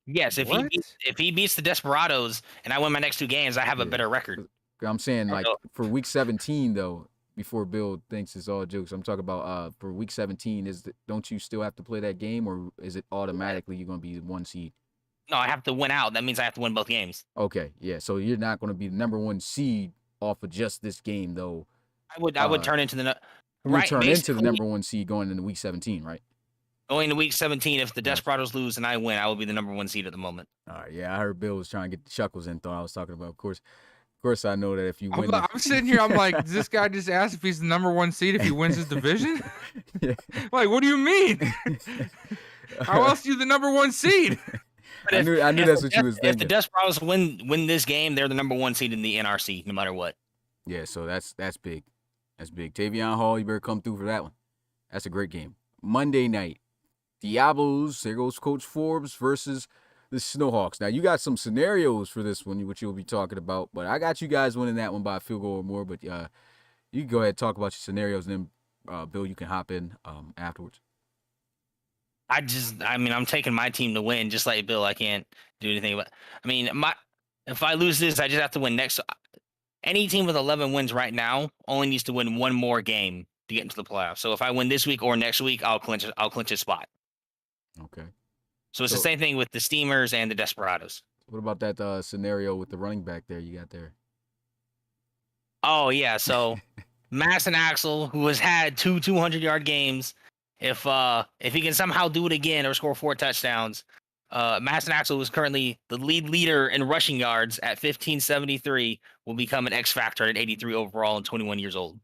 Yes, if What? he beats the Desperados and I win my next 2 games, I have a Yeah. better record. I'm saying, like, know. for week 17, though, before Bill thinks it's all jokes, I'm talking about for week 17, don't you still have to play that game, or is it automatically you're going to be 1 seed? No, I have to win out. That means I have to win both games. Okay, yeah, so you're not going to be the number 1 seed off of just this game, though. I would turn into the You would right turn into the basically, number 1 seed going into week 17, right? going to week 17. If the Yes. Desperados lose and I win, I will be the number 1 seed at the moment. All right, yeah, I heard Bill was trying to get the chuckles in, thought I was talking about. Of course, I know that if you win, I'm sitting here. I'm like, does this guy just asked if he's the number 1 seed if he wins his division? Yeah. Like, what do you mean? How else are you the number 1 seed? But I if- knew if that's the what you was Des- If the thinking. Desperados win this game, they're the number 1 seed in the NRC, no matter what. Yeah, so that's big. That's big. Tavion Hall, you better come through for that one. That's a great game. Monday night, Diablos, there goes Coach Forbes versus the Snowhawks. Now, you got some scenarios for this one, which you'll be talking about, but I got you guys winning that one by a field goal or more, but you can go ahead and talk about your scenarios, and then, Bill, you can hop in afterwards. I'm taking my team to win, just like Bill. I can't do anything about. If I lose this, I just have to win next. Any team with 11 wins right now only needs to win 1 more game to get into the playoffs. So if I win this week or next week, I'll clinch a spot. Okay. So it's the So- same thing with the Steamers and the Desperados. What about that scenario with the running back there you got there? Oh yeah, so Madison Axel, who has had 2 200-yard games, if he can somehow do it again or score 4 touchdowns, Madison Axel, who's currently the leader in rushing yards at 1573, will become an X factor at 83 overall and 21 years old.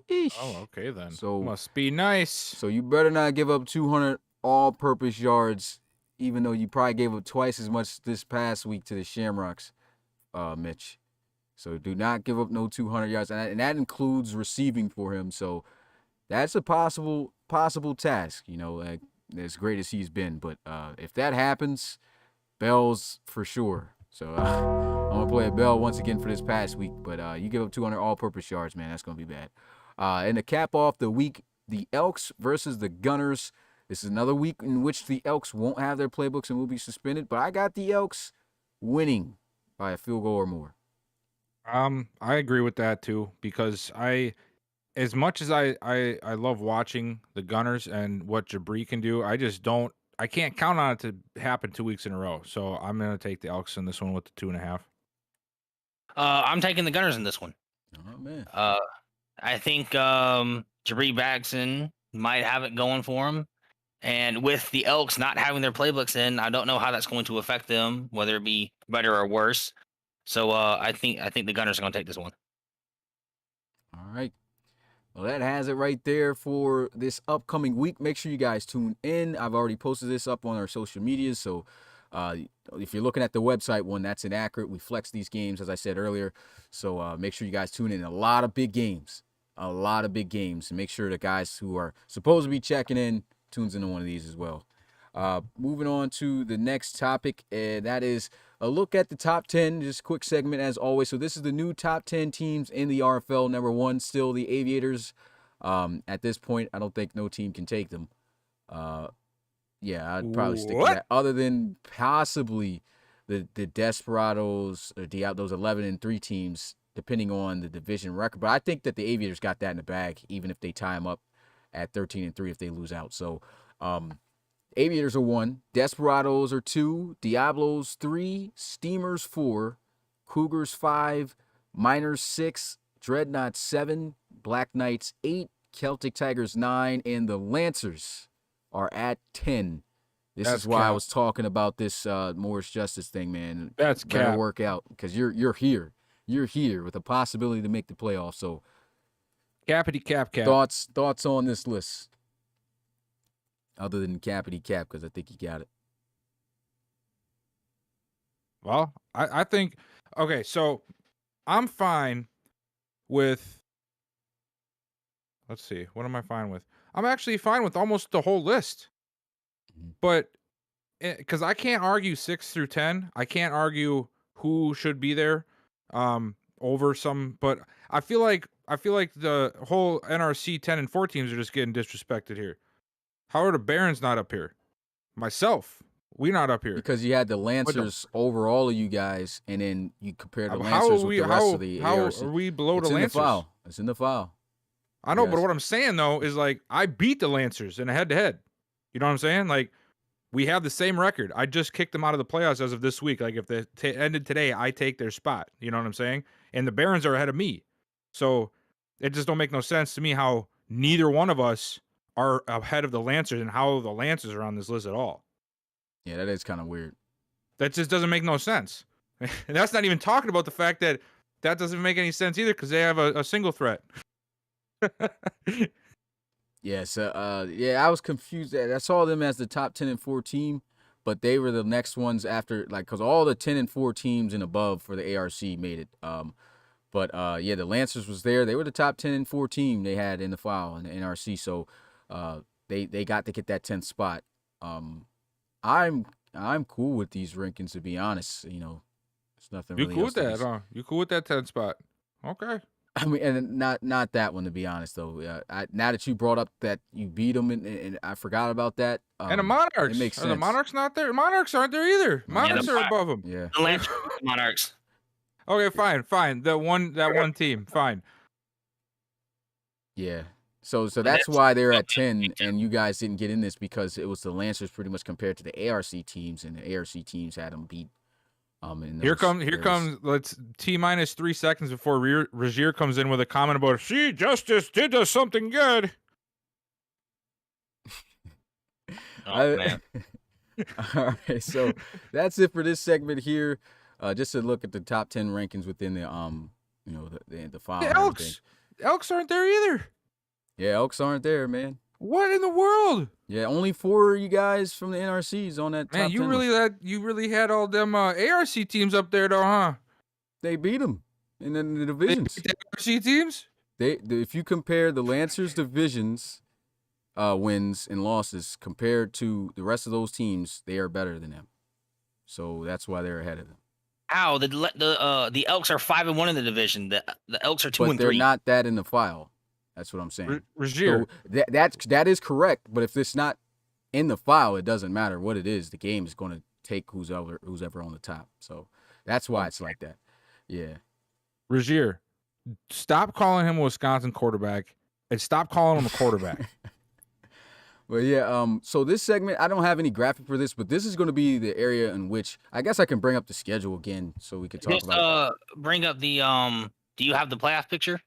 Eesh. Oh, okay then. So Must be nice. So you better not give up 200 all-purpose yards, even though you probably gave up twice as much this past week to the Shamrocks, Mitch. So do not give up no 200 yards, and that includes receiving for him. So that's a possible task, you know, like, as great as he's been. But if that happens, Bell's for sure. So I'm going to play a Bell once again for this past week. But you give up 200 all-purpose yards, man, that's going to be bad. And to cap off the week, the Elks versus the Gunners. This is another week in which the Elks won't have their playbooks and will be suspended. But I got the Elks winning by a field goal or more. I agree with that too, because as much as I love watching the Gunners and what Jabri can do, I can't count on it to happen 2 weeks in a row. So I'm gonna take the Elks in this one with the 2.5. I'm taking the Gunners in this one. Oh man. I think Jabri Baxton might have it going for him. And with the Elks not having their playbooks in, I don't know how that's going to affect them, whether it be better or worse. So I think the Gunners are going to take this one. All right. Well, that has it right there for this upcoming week. Make sure you guys tune in. I've already posted this up on our social medias. So if you're looking at the website one, that's inaccurate. We flex these games, as I said earlier. So make sure you guys tune in. A lot of big games. And make sure the guys who are supposed to be checking in tunes into one of these as well. Moving on to the next topic, and that is a look at the top 10. Just a quick segment as always. So this is the new top 10 teams in the RFL. Number 1, still the Aviators. At this point, I don't think no team can take them. Yeah, I'd probably stick with that. Other than possibly the Desperados, or those 11-3 teams, depending on the division record. But I think that the Aviators got that in the bag, even if they tie them up at 13-3 if they lose out. So Aviators are 1, Desperados are 2, Diablos 3, Steamers 4, Cougars 5, Miners 6, Dreadnoughts 7, Black Knights 8, Celtic Tigers 9, and the Lancers are at 10. This is why I was talking about this Morris Justice thing, man. That's better work out, because you're here. You're here with a possibility to make the playoffs. So Cappity cap. Thoughts on this list? Other than Cappity Cap, because I think he got it. Well, I think, okay, so I'm fine with, let's see, what am I fine with? I'm actually fine with almost the whole list. But, because I can't argue 6 through 10. I can't argue who should be there over some, but I feel like the whole NRC 10 and 4 teams are just getting disrespected here. How are the Barons not up here? Myself, we not up here. Because you had the Lancers over all of you guys, and then you compare the Lancers with the rest of the ARC. How are we below the Lancers? It's in the file. I know, but what I'm saying, though, is, like, I beat the Lancers in a head-to-head. You know what I'm saying? Like, we have the same record. I just kicked them out of the playoffs as of this week. Like, if they ended today, I take their spot. You know what I'm saying? And the Barons are ahead of me. So it just don't make no sense to me how neither one of us are ahead of the Lancers and how the Lancers are on this list at all. Yeah, that is kind of weird. That just doesn't make no sense. And that's not even talking about the fact that doesn't make any sense either, because they have a single threat. Yes, I was confused. I saw them as the top 10 and 4 team, but they were the next ones after, like, because all the 10 and 4 teams and above for the ARC made it. But the Lancers was there. They were the top 10 and 4 team they had in the file in the NRC. So they got to get that 10th spot. I'm cool with these rankings, to be honest. You know, there's nothing. You really cool else with that? Huh? You cool with that 10th spot? Okay. I mean, and not that one, to be honest, though. Now that you brought up that you beat them, and I forgot about that. And the Monarchs. It makes sense. Are the Monarchs not there? Monarchs aren't there either. Monarchs are above them. Yeah. The Lancers, Monarchs. Okay, fine. That one team, fine. Yeah. So that's why they're at 10, and you guys didn't get in this, because it was the Lancers pretty much compared to the ARC teams, and the ARC teams had them beat. Here comes. Let's T-minus 3 seconds before Regier comes in with a comment about, see, Justice did us something good. Oh man. All right, so that's it for this segment here. Just to look at the top 10 rankings within the the file. The and everything. Elks aren't there either. Yeah, Elks aren't there, man. What in the world? Yeah, only 4 of you guys from the NRCs on that top Man, 10 list. you really had all them ARC teams up there though, huh? They beat them in the They divisions. beat the ARC teams? If you compare the Lancers divisions wins and losses compared to the rest of those teams, they are better than them. So that's why they're ahead of them. How the Elks are 5-1 in the division. The Elks are 2-3. But they're not that in the file. That's what I'm saying. Rozier. So that is correct. But if it's not in the file, it doesn't matter what it is. The game is going to take who's ever on the top. So that's why it's like that. Yeah. Rozier, stop calling him a Wisconsin quarterback and stop calling him a quarterback. Well, yeah. So this segment, I don't have any graphic for this, but this is going to be the area in which I guess I can bring up the schedule again so we can talk about it. Bring up the do you have the playoff picture?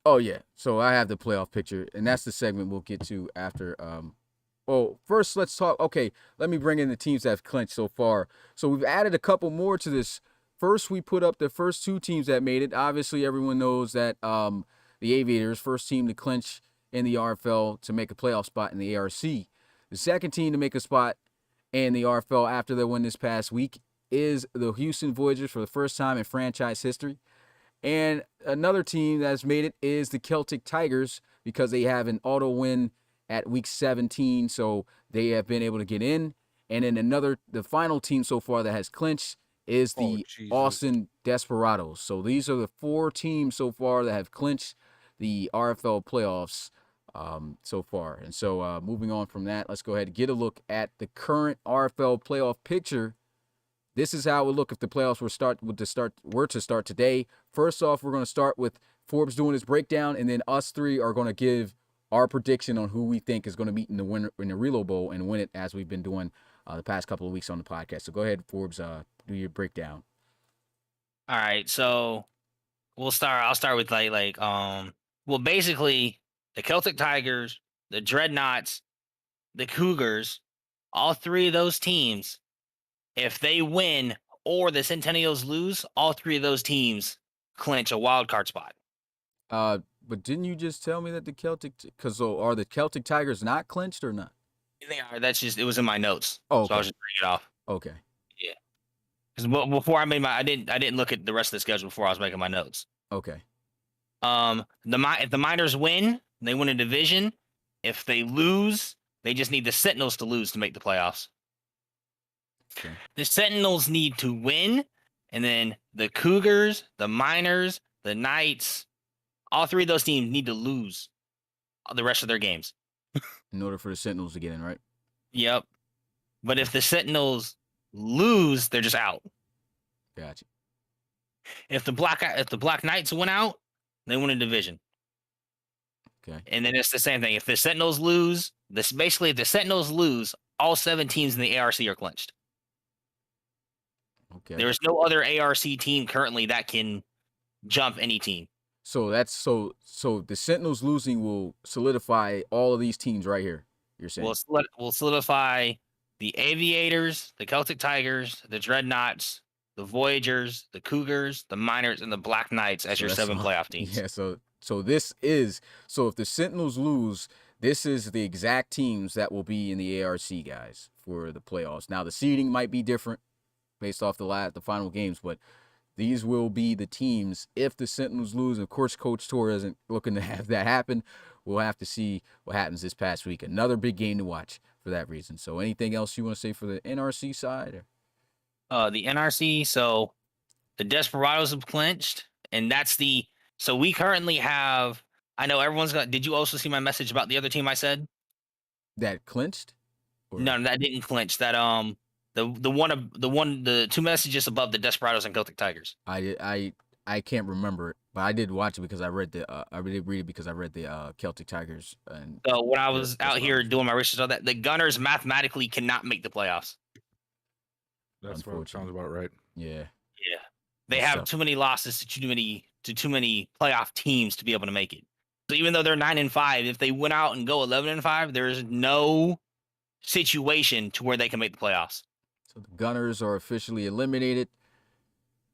Oh yeah. So I have the playoff picture, and that's the segment we'll get to after. Well, first let's talk. Okay, let me bring in the teams that have clinched so far. So we've added a couple more to this. First, we put up the first 2 teams that made it. Obviously, everyone knows that the Aviators, first team to clinch in the RFL to make a playoff spot in the ARC. The second team to make a spot in the RFL after their win this past week is the Houston Voyagers for the first time in franchise history. And another team that's made it is the Celtic Tigers because they have an auto win at week 17, so they have been able to get in. And then the final team so far that has clinched is the Austin Desperados. So these are the 4 teams so far that have clinched the RFL playoffs so far. And so moving on from that, let's go ahead and get a look at the current RFL playoff picture. This is how it would look if the playoffs were to start today. First off, we're going to start with Forbes doing his breakdown, and then us 3 are going to give our prediction on who we think is going to meet in the Relocation Bowl and win it, as we've been doing the past couple of weeks on the podcast. So go ahead, Forbes, do your breakdown. All right, so I'll start with well, basically the Celtic Tigers, the Dreadnoughts, the Cougars, all 3 of those teams, if they win or the Sentinels lose, all 3 of those teams clinch a wild card spot. But didn't you just tell me that are the Celtic Tigers not clinched or not? They are. That's just, it was in my notes. Oh, okay. So I was just bringing it off. Okay. Yeah. Because before I made I didn't look at the rest of the schedule before I was making my notes. Okay. If the Miners win, they win a division. If they lose, they just need the Sentinels to lose to make the playoffs. Okay. The Sentinels need to win, and then the Cougars, the Miners, the Knights, all 3 of those teams need to lose the rest of their games. In order for the Sentinels to get in, right? Yep. But if the Sentinels lose, they're just out. Gotcha. If the Black Knights win out, they win a division. Okay. And then it's the same thing. If the Sentinels lose, if the Sentinels lose, all 7 teams in the ARC are clinched. Okay. There is no other ARC team currently that can jump any team. So that's so the Sentinels losing will solidify all of these teams right here. You're saying We'll solidify the Aviators, the Celtic Tigers, the Dreadnoughts, the Voyagers, the Cougars, the Miners, and the Black Knights as your 7 playoff teams. Yeah. So if the Sentinels lose, this is the exact teams that will be in the ARC, guys, for the playoffs. Now the seeding might be different based off the final games, but these will be the teams if the Sentinels lose. Of course, Coach Tor isn't looking to have that happen. We'll have to see what happens this past week. Another big game to watch for that reason. So anything else you want to say for the NRC side? The NRC, so the Desperados have clinched, and so we currently have, I know everyone's got, did you also see my message about the other team I said? That clinched? No, that didn't clinch. That the 2 messages above the Desperados and Celtic Tigers. I can't remember it, but I did watch it because I did read it because I read the Celtic Tigers. And so when I was out here doing my research on that, the Gunners mathematically cannot make the playoffs. That's what sounds about right. Yeah. Yeah. They have too many losses to too many playoff teams to be able to make it. So even though they're 9-5, if they went out and go 11-5, there's no situation to where they can make the playoffs. So the Gunners are officially eliminated.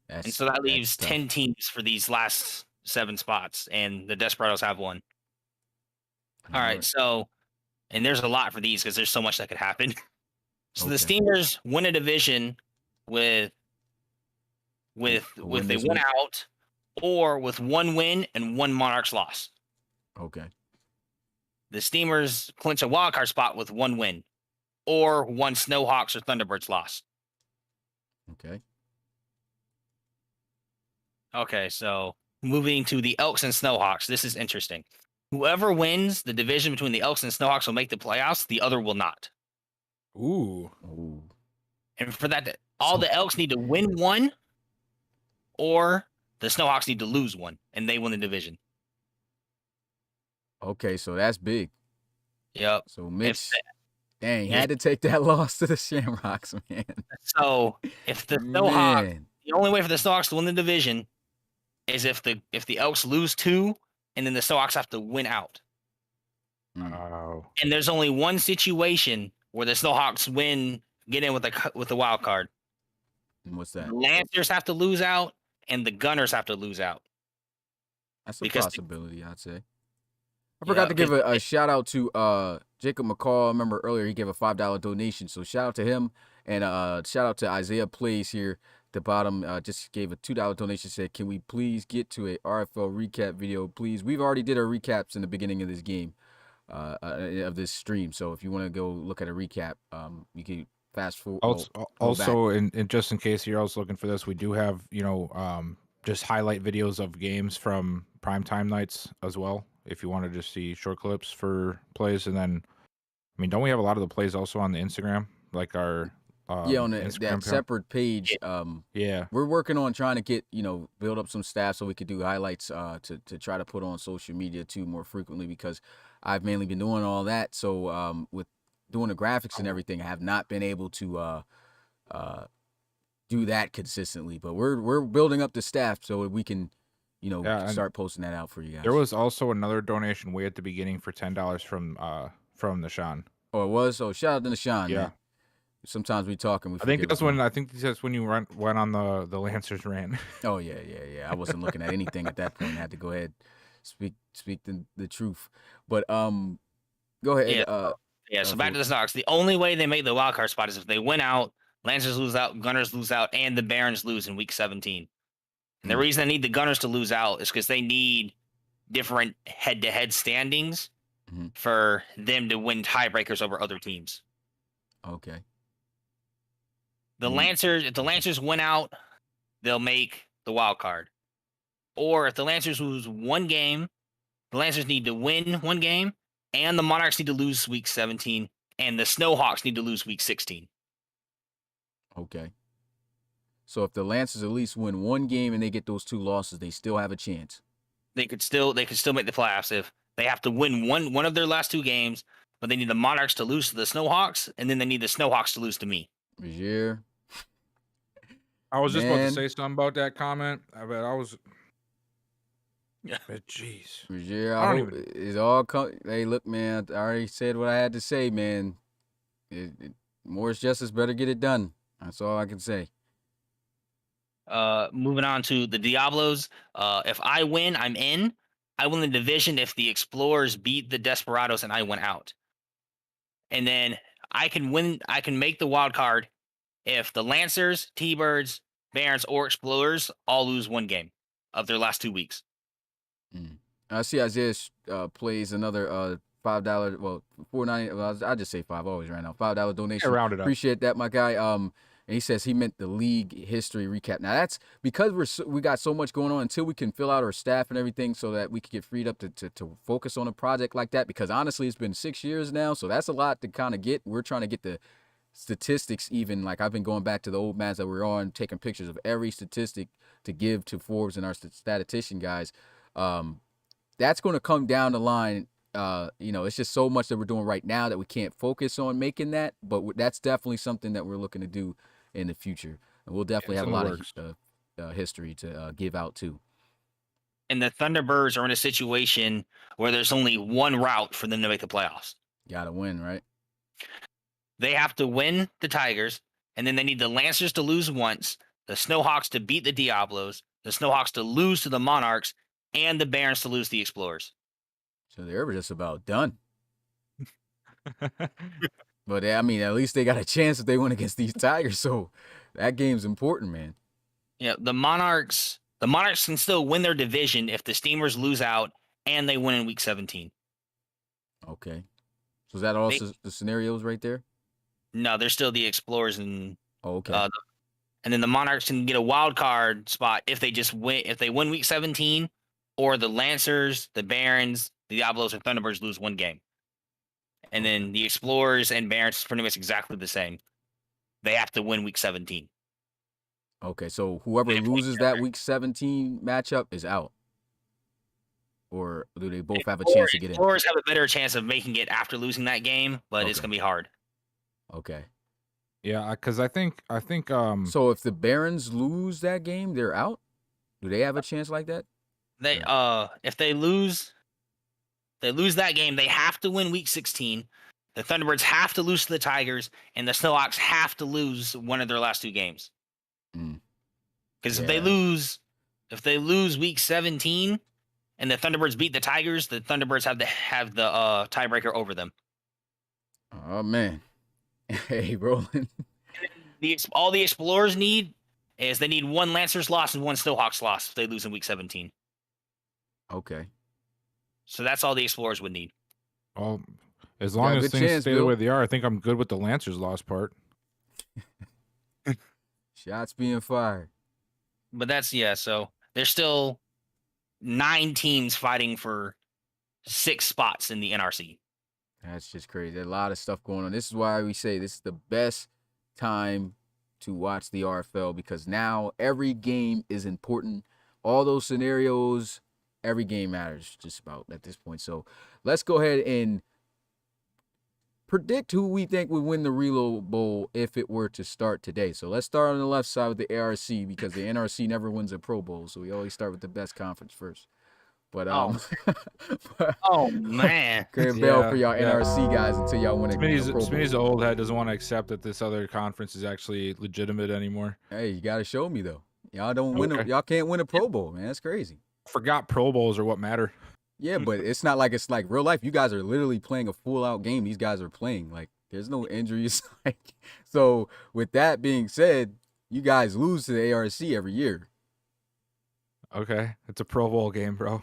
And so that leaves tough. 10 teams for these last 7 spots, and the Desperados have 1. All right, so, and there's a lot for these because there's so much that could happen. So the Steamers win a division with they win out, or with 1 win and 1 Monarchs loss. Okay. The Steamers clinch a wildcard spot with 1 win, or 1 Snowhawks or Thunderbirds loss. Okay. Okay, so moving to the Elks and Snowhawks, this is interesting. Whoever wins the division between the Elks and Snowhawks will make the playoffs. The other will not. Ooh. And for that, the Elks need to win 1, or the Snowhawks need to lose 1, and they win the division. Okay, so that's big. Yep. So Mitch, had to take that loss to the Shamrocks, man. So if the Snowhawks, the only way for the Snowhawks to win the division is if the Elks lose 2, and then the Snowhawks have to win out. Oh. And there's only one situation where the Snowhawks get in with the wild card. And what's that? The Lancers have to lose out, and the Gunners have to lose out. That's a possibility, I'd say. I forgot to give a shout out to Jacob McCall. I remember earlier he gave a $5 donation, so shout out to him, and shout out to Isaiah Plays here at the bottom. Just gave a $2 donation. Said, "Can we please get to a RFL recap video, please?" We've already did our recaps in the beginning of this game, of this stream. So if you want to go look at a recap, you can fast forward. Also, and just in case you're also looking for this, we do have just highlight videos of games from primetime nights as well. If you want to just see short clips for plays, and then, I mean, don't we have a lot of the plays also on the Instagram, like our on that separate page? Yeah, we're working on trying to get build up some staff so we could do highlights to try to put on social media too more frequently, because I've mainly been doing all that. So with doing the graphics and everything, I have not been able to do that consistently. But we're building up the staff so we can start posting that out for you guys. There was also another donation way at the beginning for $10 from Nishan. Oh, it was? Oh, shout out to Nishan. Yeah. Man. Sometimes we talk and we I think that's when you went on the Lancers rant. Oh yeah. I wasn't looking at anything at that point. I had to go ahead speak the truth. But go ahead. So back to the Snowhawks. The only way they make the wild card spot is if they win out, Lancers lose out, Gunners lose out, and the Barons lose in week 17. And the reason they need the Gunners to lose out is because they need different head-to-head standings for them to win tiebreakers over other teams. Okay. If the Lancers win out, they'll make the wild card. Or if the Lancers lose 1 game, the Lancers need to win 1 game, and the Monarchs need to lose week 17, and the Snowhawks need to lose week 16. Okay. So if the Lancers at least win 1 game and they get those 2 losses, they still have a chance. They could still make the playoffs if they have to win one of their last 2 games, but they need the Monarchs to lose to the Snowhawks, and then they need the Snowhawks to lose to me. Rozier. I was just about to say something about that comment, but I was. Yeah. Jeez. Rozier, I hope it's all hey, look, man, I already said what I had to say, man. Morris Justice better get it done. That's all I can say. Moving on to the Diablos. If I win, I'm in. I win the division if the Explorers beat the Desperados and I win out. And then I can make the wild card if the Lancers, T-Birds, Barons, or Explorers all lose 1 game of their last 2 weeks. I see Isaiah plays another $5, well, $4.90. Well, I just say 5 always right now. $5 donation. Yeah, round it up. Appreciate that, my guy. And he says he meant the league history recap. Now that's because we got so much going on until we can fill out our staff and everything so that we can get freed up to focus on a project like that. Because honestly, it's been 6 years now, so that's a lot to kind of get. We're trying to get the statistics even. Like I've been going back to the old maps that we're on, taking pictures of every statistic to give to Forbes and our statistician guys. That's going to come down the line. It's just so much that we're doing right now that we can't focus on making that, but that's definitely something that we're looking to do in the future. And we'll definitely have a lot of history to give out too. And the Thunderbirds are in a situation where there's only 1 route for them to make the playoffs. Gotta win, right? they have to win the Tigers, and then they need the Lancers to lose once, the Snowhawks to beat the Diablos, the Snowhawks to lose to the Monarchs, and the Barons to lose to the Explorers. So they're just about done. But I mean, at least they got a chance if they win against these Tigers. So that game's important, man. Yeah, the Monarchs can still win their division if the Steamers lose out and they win in week 17. Okay. So is that also the scenarios right there? No, they're still the Explorers, and okay. And then the Monarchs can get a wild card spot if they just win. If they win week 17, or the Lancers, the Barons, the Diablos, or Thunderbirds lose one game, and then the Explorers and Barons is pretty much exactly the same. They have to win week 17. Okay, so whoever loses that week 17 matchup is out. Or do they both have a chance to get in? Explorers have a better chance of making it after losing that game, but it's gonna be hard. Okay. Yeah, because I think So if the Barons lose that game, they're out? Do they have a chance like that? They if they lose that game, they have to win week 16. The Thunderbirds have to lose to the Tigers, and the Snowhawks have to lose one of their last 2 games. Because if they lose week 17 and the Thunderbirds beat the Tigers, the Thunderbirds have the tiebreaker over them. Oh man. Hey, Roland. All the Explorers need is they need 1 Lancers loss and 1 Snowhawks loss if they lose in week 17. Okay. So that's all the Explorers would need. Well, as long as things stay the way they are, I think I'm good with the Lancers loss part. Shots being fired. But so there's still 9 teams fighting for 6 spots in the NRC. That's just crazy. There's a lot of stuff going on. This is why we say this is the best time to watch the RFL, because now every game is important. All those scenarios, every game matters just about at this point. So let's go ahead and predict who we think would win the Reload Bowl if it were to start today. So let's start on the left side with the ARC, because the NRC never wins a Pro Bowl. So we always start with the best conference first. But oh man, great bell for y'all NRC guys until y'all win a Pro Bowl. Smitty's the old head doesn't want to accept that this other conference is actually legitimate anymore. Hey, you got to show me though. Y'all don't win. Y'all can't win a Pro Bowl, man. That's crazy. Forgot Pro Bowls are what matter. Yeah, but it's not like it's like real life. You guys are literally playing a full out game. These guys are playing. Like there's no injuries. So with that being said, you guys lose to the ARC every year. Okay, it's a Pro Bowl game, bro.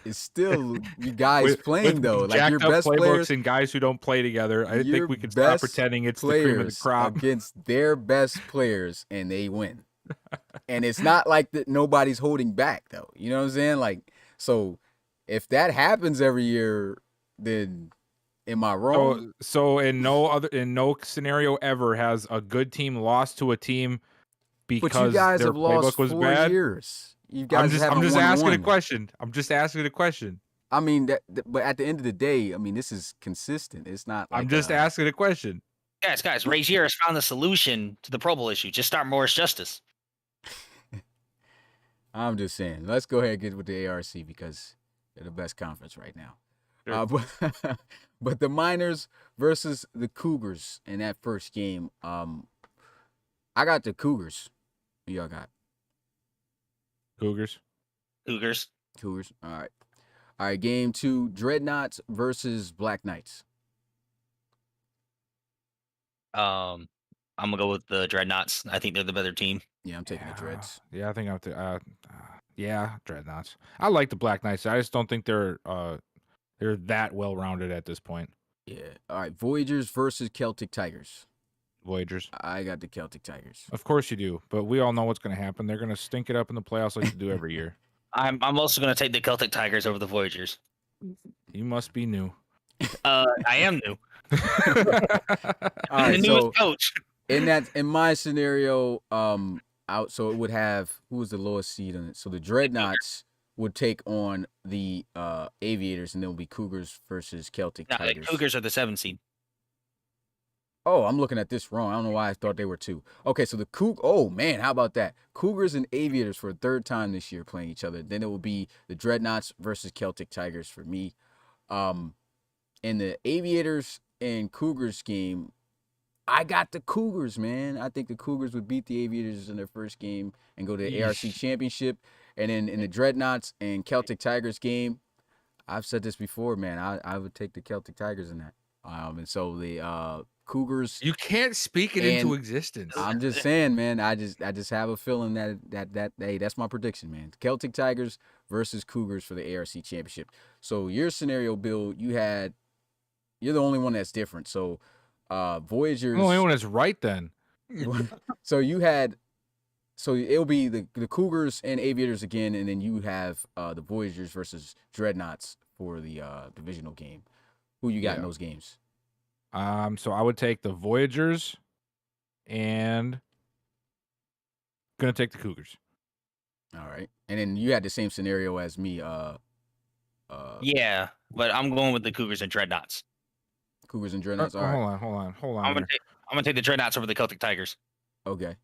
It's still you guys playing though. Like your best players and guys who don't play together. I think we can stop pretending it's the cream of the crop against their best players, and they win. And it's not like that. Nobody's holding back though. You know what I'm saying? Like so, if that happens every year, then am I wrong? So in no scenario ever has a good team lost to a team because but you guys their have lost playbook was 4 bad. Years. You guys I'm just asking a question. I'm just asking a question. I mean, but at the end of the day, I mean, this is consistent. It's not. Like, I'm just asking a question. Guys, Ray Gier has found the solution to the Pro Bowl issue. Just start Morris Justice. I'm just saying. Let's go ahead and get with the ARC because they're the best conference right now. Sure. But the Miners versus the Cougars in that first game. I got the Cougars. Who y'all got? Cougars. All right. Game 2, Dreadnoughts versus Black Knights. I'm gonna go with the Dreadnoughts. I think they're the better team. Yeah, I'm taking the Dreads. Yeah, I think Dreadnoughts. I like the Black Knights. I just don't think they're that well rounded at this point. Yeah. All right. Voyagers versus Celtic Tigers. Voyagers. I got the Celtic Tigers. Of course you do, but we all know what's going to happen. They're going to stink it up in the playoffs like they do every year. I'm also going to take the Celtic Tigers over the Voyagers. You must be new. I am new. All right, the newest coach. In my scenario, so it would have who was the lowest seed on it. So the Dreadnoughts would take on the Aviators, and then it would be Cougars versus Celtic Tigers. The Cougars are the 7th seed. Oh, I'm looking at this wrong. I don't know why I thought they were 2. Okay, so oh man, how about that? Cougars and Aviators for a 3rd time this year playing each other. Then it will be the Dreadnoughts versus Celtic Tigers for me. In the Aviators and Cougars game, I got the Cougars, man. I think the Cougars would beat the Aviators in their first game and go to the ARC Yeesh. Championship. And then in the Dreadnoughts and Celtic Tigers game, I've said this before, man. I would take the Celtic Tigers in that. And so the Cougars. You can't speak it into existence. I'm just saying, man. I just have a feeling that hey, that's my prediction, man. Celtic Tigers versus Cougars for the ARC Championship. So your scenario, Bill, you're the only one that's different. So Voyagers. The only one that's right then. So it'll be the Cougars and Aviators again, and then you have the Voyagers versus Dreadnoughts for the divisional game. Who you got in those games? So I would take the Voyagers and gonna take the Cougars. All right. And then you had the same scenario as me. Yeah, but I'm going with the Cougars and Dreadnoughts. Cougars and Dreadnoughts. All right. Hold on. I'm gonna take the Dreadnoughts over the Celtic Tigers. Okay.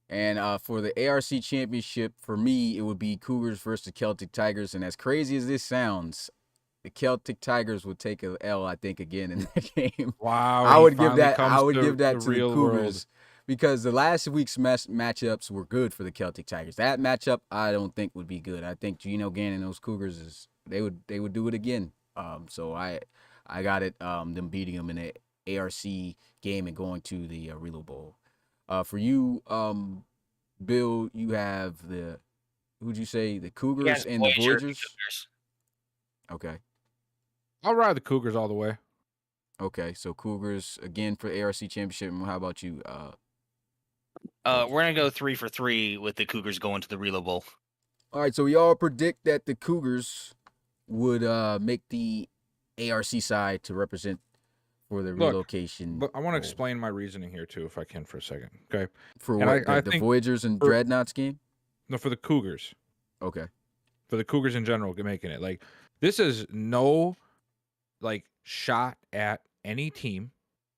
And for the ARC Championship, for me, it would be Cougars versus the Celtic Tigers. And as crazy as this sounds, the Celtic Tigers would take an L, I think, again in that game. Wow. I would give that to the real Cougars world. because the last week's matchups were good for the Celtic Tigers. That matchup, I don't think would be good. I think Gino Gann and those Cougars they would do it again. So I got it. Them beating them in the ARC game and going to the Relocation Bowl. For you, Bill, you have who'd you say, the Cougars and the Voyagers? Okay. I'll ride the Cougars all the way. Okay, so Cougars again for ARC Championship. And how about you? We're gonna go 3 for 3 with the Cougars going to the Relocation Bowl. All right, so we all predict that the Cougars would make the ARC side to represent for the relocation. But I want to explain my reasoning here too, if I can, for a second. Okay. For And what? I The think Voyagers and Dreadnoughts game? No, for the Cougars. Okay. For the Cougars in general, making it. Like, this is no shot at any team.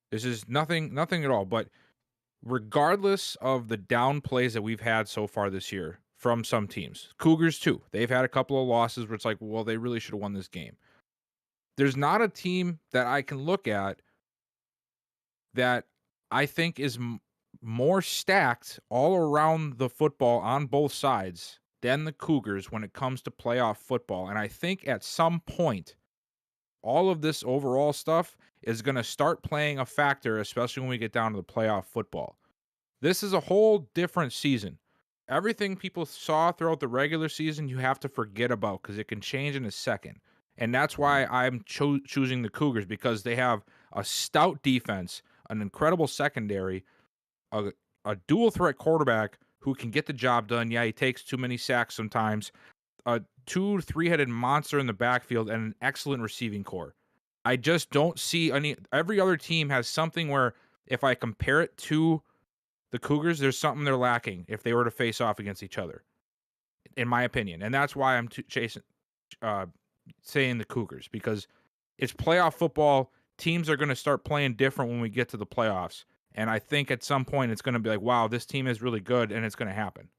This is nothing at all. But regardless of the down plays that we've had so far this year from some teams, Cougars too, they've had a couple of losses where it's like, well, they really should have won this game. There's not a team that I can look at that I think is more stacked all around the football on both sides than the Cougars when it comes to playoff football. And I think at some point, all of this overall stuff is going to start playing a factor, especially when we get down to the playoff football. This is a whole different season. Everything people saw throughout the regular season, you have to forget about because it can change in a second. And that's why I'm choosing the Cougars, because they have a stout defense, an incredible secondary, a dual threat quarterback who can get the job done. Yeah, he takes too many sacks sometimes. A 2-3-headed monster in the backfield and an excellent receiving core. I just don't see every other team has something where if I compare it to the Cougars, there's something they're lacking if they were to face off against each other, in my opinion. And that's why I'm saying the Cougars, because it's playoff football. Teams are going to start playing different when we get to the playoffs. And I think at some point it's going to be like, wow, this team is really good, and it's going to happen.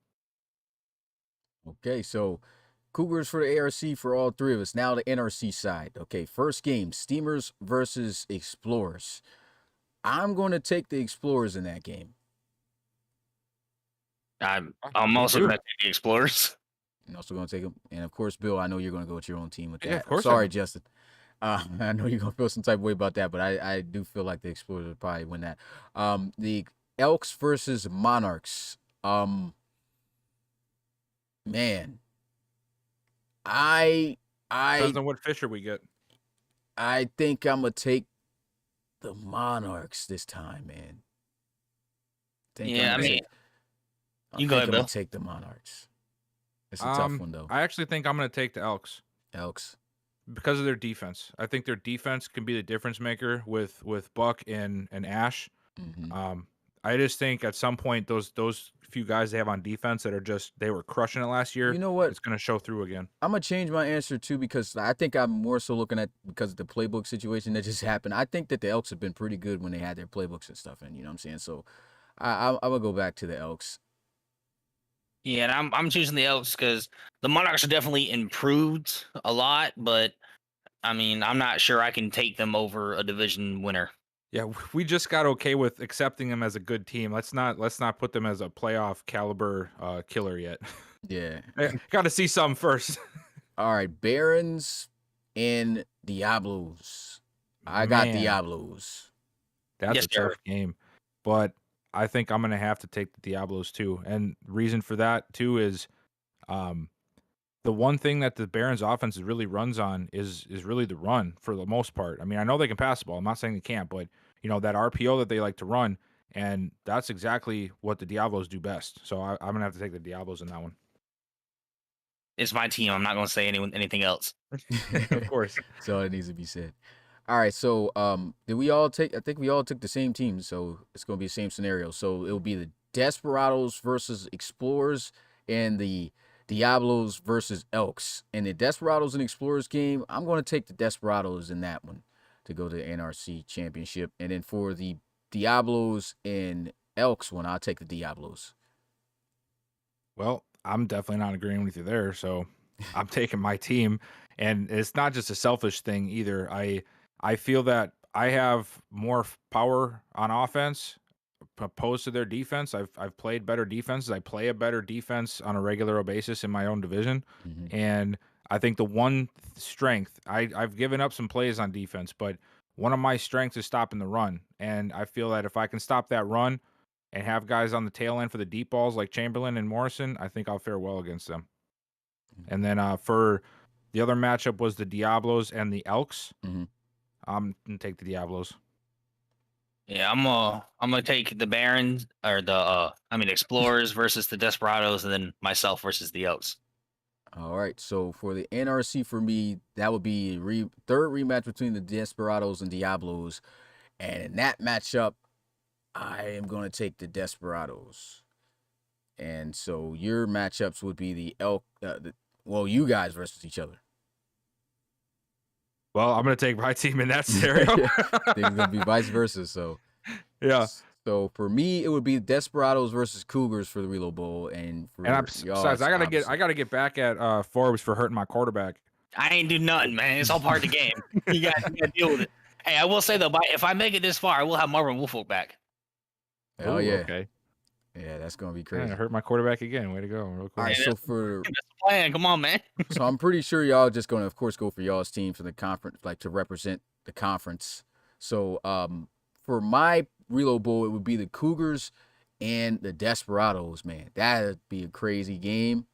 Okay, so Cougars for the ARC for all three of us. Now the NRC side. Okay, first game, Steamers versus Explorers. I'm going to take the Explorers in that game. I'm also going to take the Explorers. I'm also going to take them. And, of course, Bill, I know you're going to go with your own team with that. Yeah, of course. Sorry, Justin. I know you're going to feel some type of way about that, but I do feel like the Explorers would probably win that. The Elks versus Monarchs. Man, Depends on what Fisher we get. I think I'm going to take the Monarchs this time, man. Yeah, I mean, you go ahead, Bill. Take the Monarchs. It's a tough one, though. I actually think I'm going to take the Elks. Elks. Because of their defense. I think their defense can be the difference maker with Buck and Ash. Mm-hmm. I just think at some point those few guys they have on defense that are they were crushing it last year. You know what? It's going to show through again. I'm going to change my answer, too, because I think I'm more so looking at because of the playbook situation that just happened. I think that the Elks have been pretty good when they had their playbooks and stuff, and you know what I'm saying? So I'm going to go back to the Elks. Yeah, and I'm choosing the Elks because the Monarchs are definitely improved a lot, but I mean, I'm not sure I can take them over a division winner. Yeah, we just got okay with accepting them as a good team. Let's not put them as a playoff caliber killer yet. Yeah. Got to see some first. All right, Barons and Diablos. I got Man, Diablos. That's Yes, a tough sir. game, but I think I'm gonna have to take the Diablos too. And reason for that too is, um, the one thing that the Barons offense really runs on is really the run for the most part. I mean, I know they can pass the ball. I'm not saying they can't, but that RPO that they like to run, and that's exactly what the Diablos do best. So I'm gonna have to take the Diablos in that one. It's my team. I'm not going to say anything else. Of course. So it needs to be said. All right, so did we all take? I think we all took the same team, so it's gonna be the same scenario. So it'll be the Desperados versus Explorers and the Diablos versus Elks. In the Desperados and Explorers game, I'm gonna take the Desperados in that one to go to the NRC championship. And then for the Diablos and Elks one, I'll take the Diablos. Well, I'm definitely not agreeing with you there, so I'm taking my team, and it's not just a selfish thing either. I feel that I have more power on offense opposed to their defense. I've played better defenses. I play a better defense on a regular basis in my own division, and I think the one strength I've given up some plays on defense, but one of my strengths is stopping the run, and I feel that if I can stop that run and have guys on the tail end for the deep balls like Chamberlain and Morrison, I think I'll fare well against them. And then for the other matchup was the Diablos and the Elks. I'm gonna take the Diablos. Yeah, I'm gonna take the Barons or Explorers versus the Desperados, and then myself versus the Elks. All right, so for the NRC for me, that would be third rematch between the Desperados and Diablos, and in that matchup, I am going to take the Desperados. And so your matchups would be the Elk, you guys versus each other. Well, I'm gonna take my team in that scenario. It's gonna be vice versa. So yeah. So for me, it would be Desperados versus Cougars for the Reload Bowl, and for besides, I gotta get back at Forbes for hurting my quarterback. I ain't do nothing, man. It's all part of the game. You gotta deal with it. Hey, I will say though, if I make it this far, I will have Marvin Woolfolk back. Oh yeah. Okay. Yeah, that's gonna be crazy. I hurt my quarterback again. Way to go. Real cool. All right, so that's the plan. Come on, man. So I'm pretty sure y'all just gonna, of course, go for y'all's team for the conference, like to represent the conference. So for my Reload Bowl, it would be the Cougars and the Desperados. Man, that'd be a crazy game.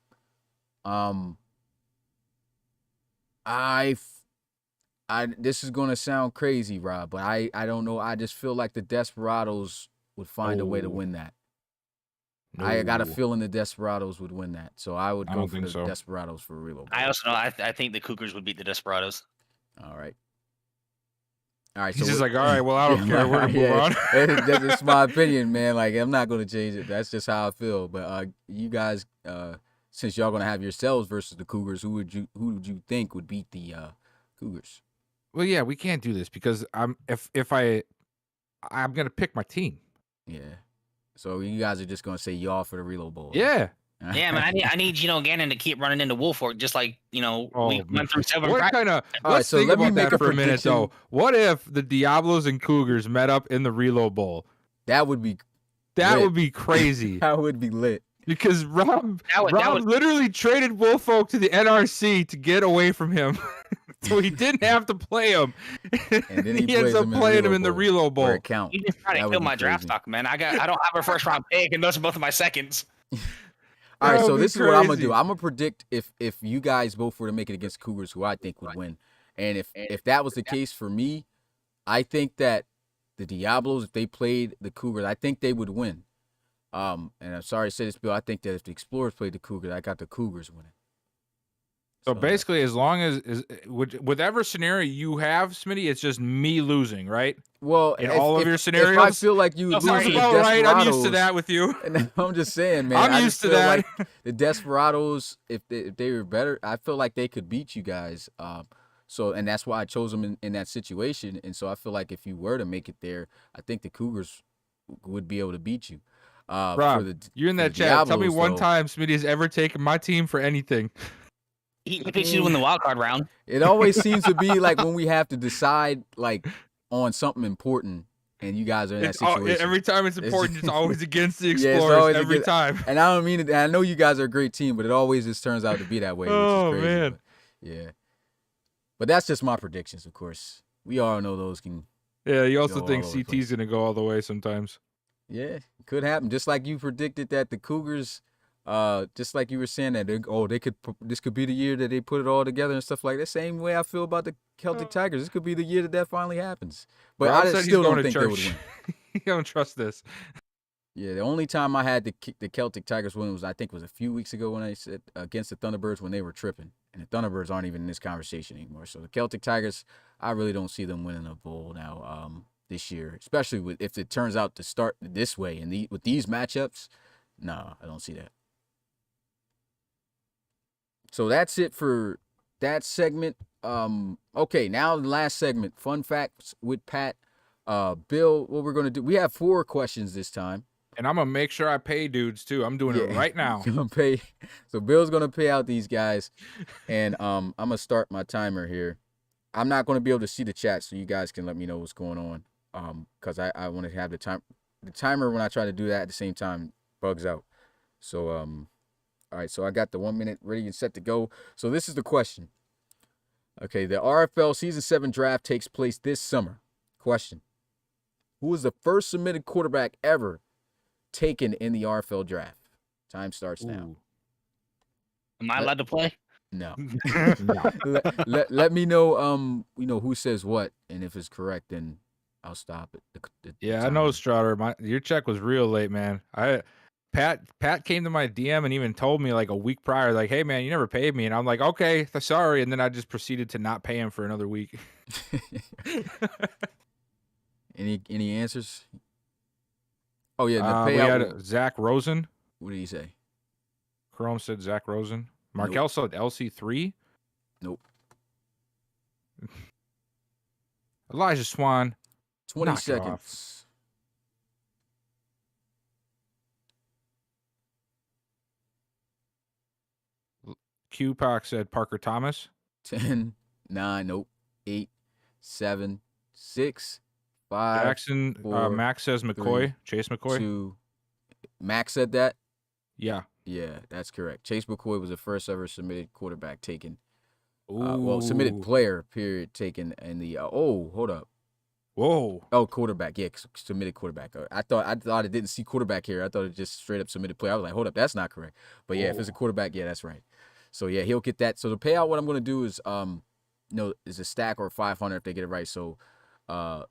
This is gonna sound crazy, Rob, but I don't know. I just feel like the Desperados would find a way to win that. I got a feeling the Desperados would win that, so I would go for the Desperados for Reload Bowl. I also know I think the Cougars would beat the Desperados. All right. He's just like, all right, well, I don't care. We're gonna move on. That's just my opinion, man. Like, I'm not gonna change it. That's just how I feel. But you guys, since y'all gonna have yourselves versus the Cougars, who would you think would beat the Cougars? Well, yeah, we can't do this because I'm gonna pick my team. Yeah. So you guys are just gonna say y'all for the Reload Bowl. Yeah. Yeah, man. I need Gannon to keep running into Woolfolk, just like we went through 7. What kind of? Let's think about that for a minute, though. What if the Diablos and Cougars met up in the Reload Bowl? That would be. That would be crazy. That would be lit. Because Rob literally traded Woolfolk to the NRC to get away from him. So he didn't have to play him. And then he ends up playing him in the Reload Bowl. You just trying to kill my draft stock, man. I don't have a first round pick, and those are both of my seconds. All right, so this is what I'm gonna do. I'm gonna predict if you guys both were to make it against Cougars, who I think would win. And if that was the case for me, I think that the Diablos, if they played the Cougars, I think they would win. And I'm sorry to say this, Bill. I think that if the Explorers played the Cougars, I got the Cougars winning. So basically, as long as whatever scenario you have, Smitty, it's just me losing, right? Well, in all of your scenarios, if I feel like you lose to the Desperados, right. I'm used to that with you. And I'm just saying, man. I'm used to that. Like the Desperados, if they were better, I feel like they could beat you guys. And that's why I chose them in that situation. And so I feel like if you were to make it there, I think the Cougars would be able to beat you. Rob, you're in that chat. Diablos, tell me one time Smitty has ever taken my team for anything. He picks you to win the wild card round. It always seems to be like when we have to decide like on something important, and you guys are in that It's all, situation. every time it's important, it's always against the Yeah, it's Explorers always every against- time. And I don't mean it. I know you guys are a great team, but it always just turns out to be that way, which Oh, is crazy. man. But, yeah. But that's just my predictions, of course. We all know those can. Yeah, you also Go think all over the CT's going to go all the way sometimes. Yeah, it could happen. Just like you predicted that the Cougars, just like you were saying that this could be the year that they put it all together and stuff like that. Same way I feel about the Celtic Tigers. This could be the year that finally happens. But Rob I said still he's don't going to think they would church. win. You don't trust this. Yeah, the only time I had the Celtic Tigers win was, I think, was a few weeks ago when I said against the Thunderbirds when they were tripping. And the Thunderbirds aren't even in this conversation anymore. So the Celtic Tigers, I really don't see them winning a bowl now this year, especially if it turns out to start this way and with these matchups. No, I don't see that. So that's it for that segment. Okay, now the last segment, fun facts with Pat. Bill, what we're going to do, we have 4 questions this time. And I'm going to make sure I pay dudes, too. I'm doing it right now. Gonna pay. So Bill's going to pay out these guys. And I'm going to start my timer here. I'm not going to be able to see the chat, so you guys can let me know what's going on. Because I want to have the timer when I try to do that at the same time bugs out. So, all right, so I got the 1 minute ready and set to go. So this is the question. Okay, the RFL Season 7 draft takes place this summer. Question. Who was the first submitted quarterback ever taken in the RFL draft? Time starts now. Am I allowed to play? No. No. let me know who says what, and if it's correct, then I'll stop it. The Yeah, I know, timer. Strouder. Your check was real late, man. Pat came to my DM and even told me like a week prior, like, "Hey, man, you never paid me," and I'm like, "Okay, sorry," and then I just proceeded to not pay him for another week. Any answers? Oh yeah, the We payout. had Zach Rosen. What did he say? Chrome said Zach Rosen. Markel said LC3. Nope. Elijah Swan. 20 Knock it off. seconds. Q-Pac said Parker Thomas. 10, 9, nope. 8, 7, 6, 5, Jackson. 4, Max says McCoy. 3, Chase McCoy. 2. Max said that? Yeah. Yeah, that's correct. Chase McCoy was the first ever submitted quarterback taken. Ooh. Submitted player, period, taken in the hold up. Whoa. Oh, quarterback. Yeah, submitted quarterback. I thought it didn't see quarterback here. I thought it just straight up submitted player. I was like, hold up, that's not correct. But yeah, if it's a quarterback, yeah, that's right. So yeah, he'll get that. So the payout, what I'm gonna do is is a stack or 500 if they get it right. So I'm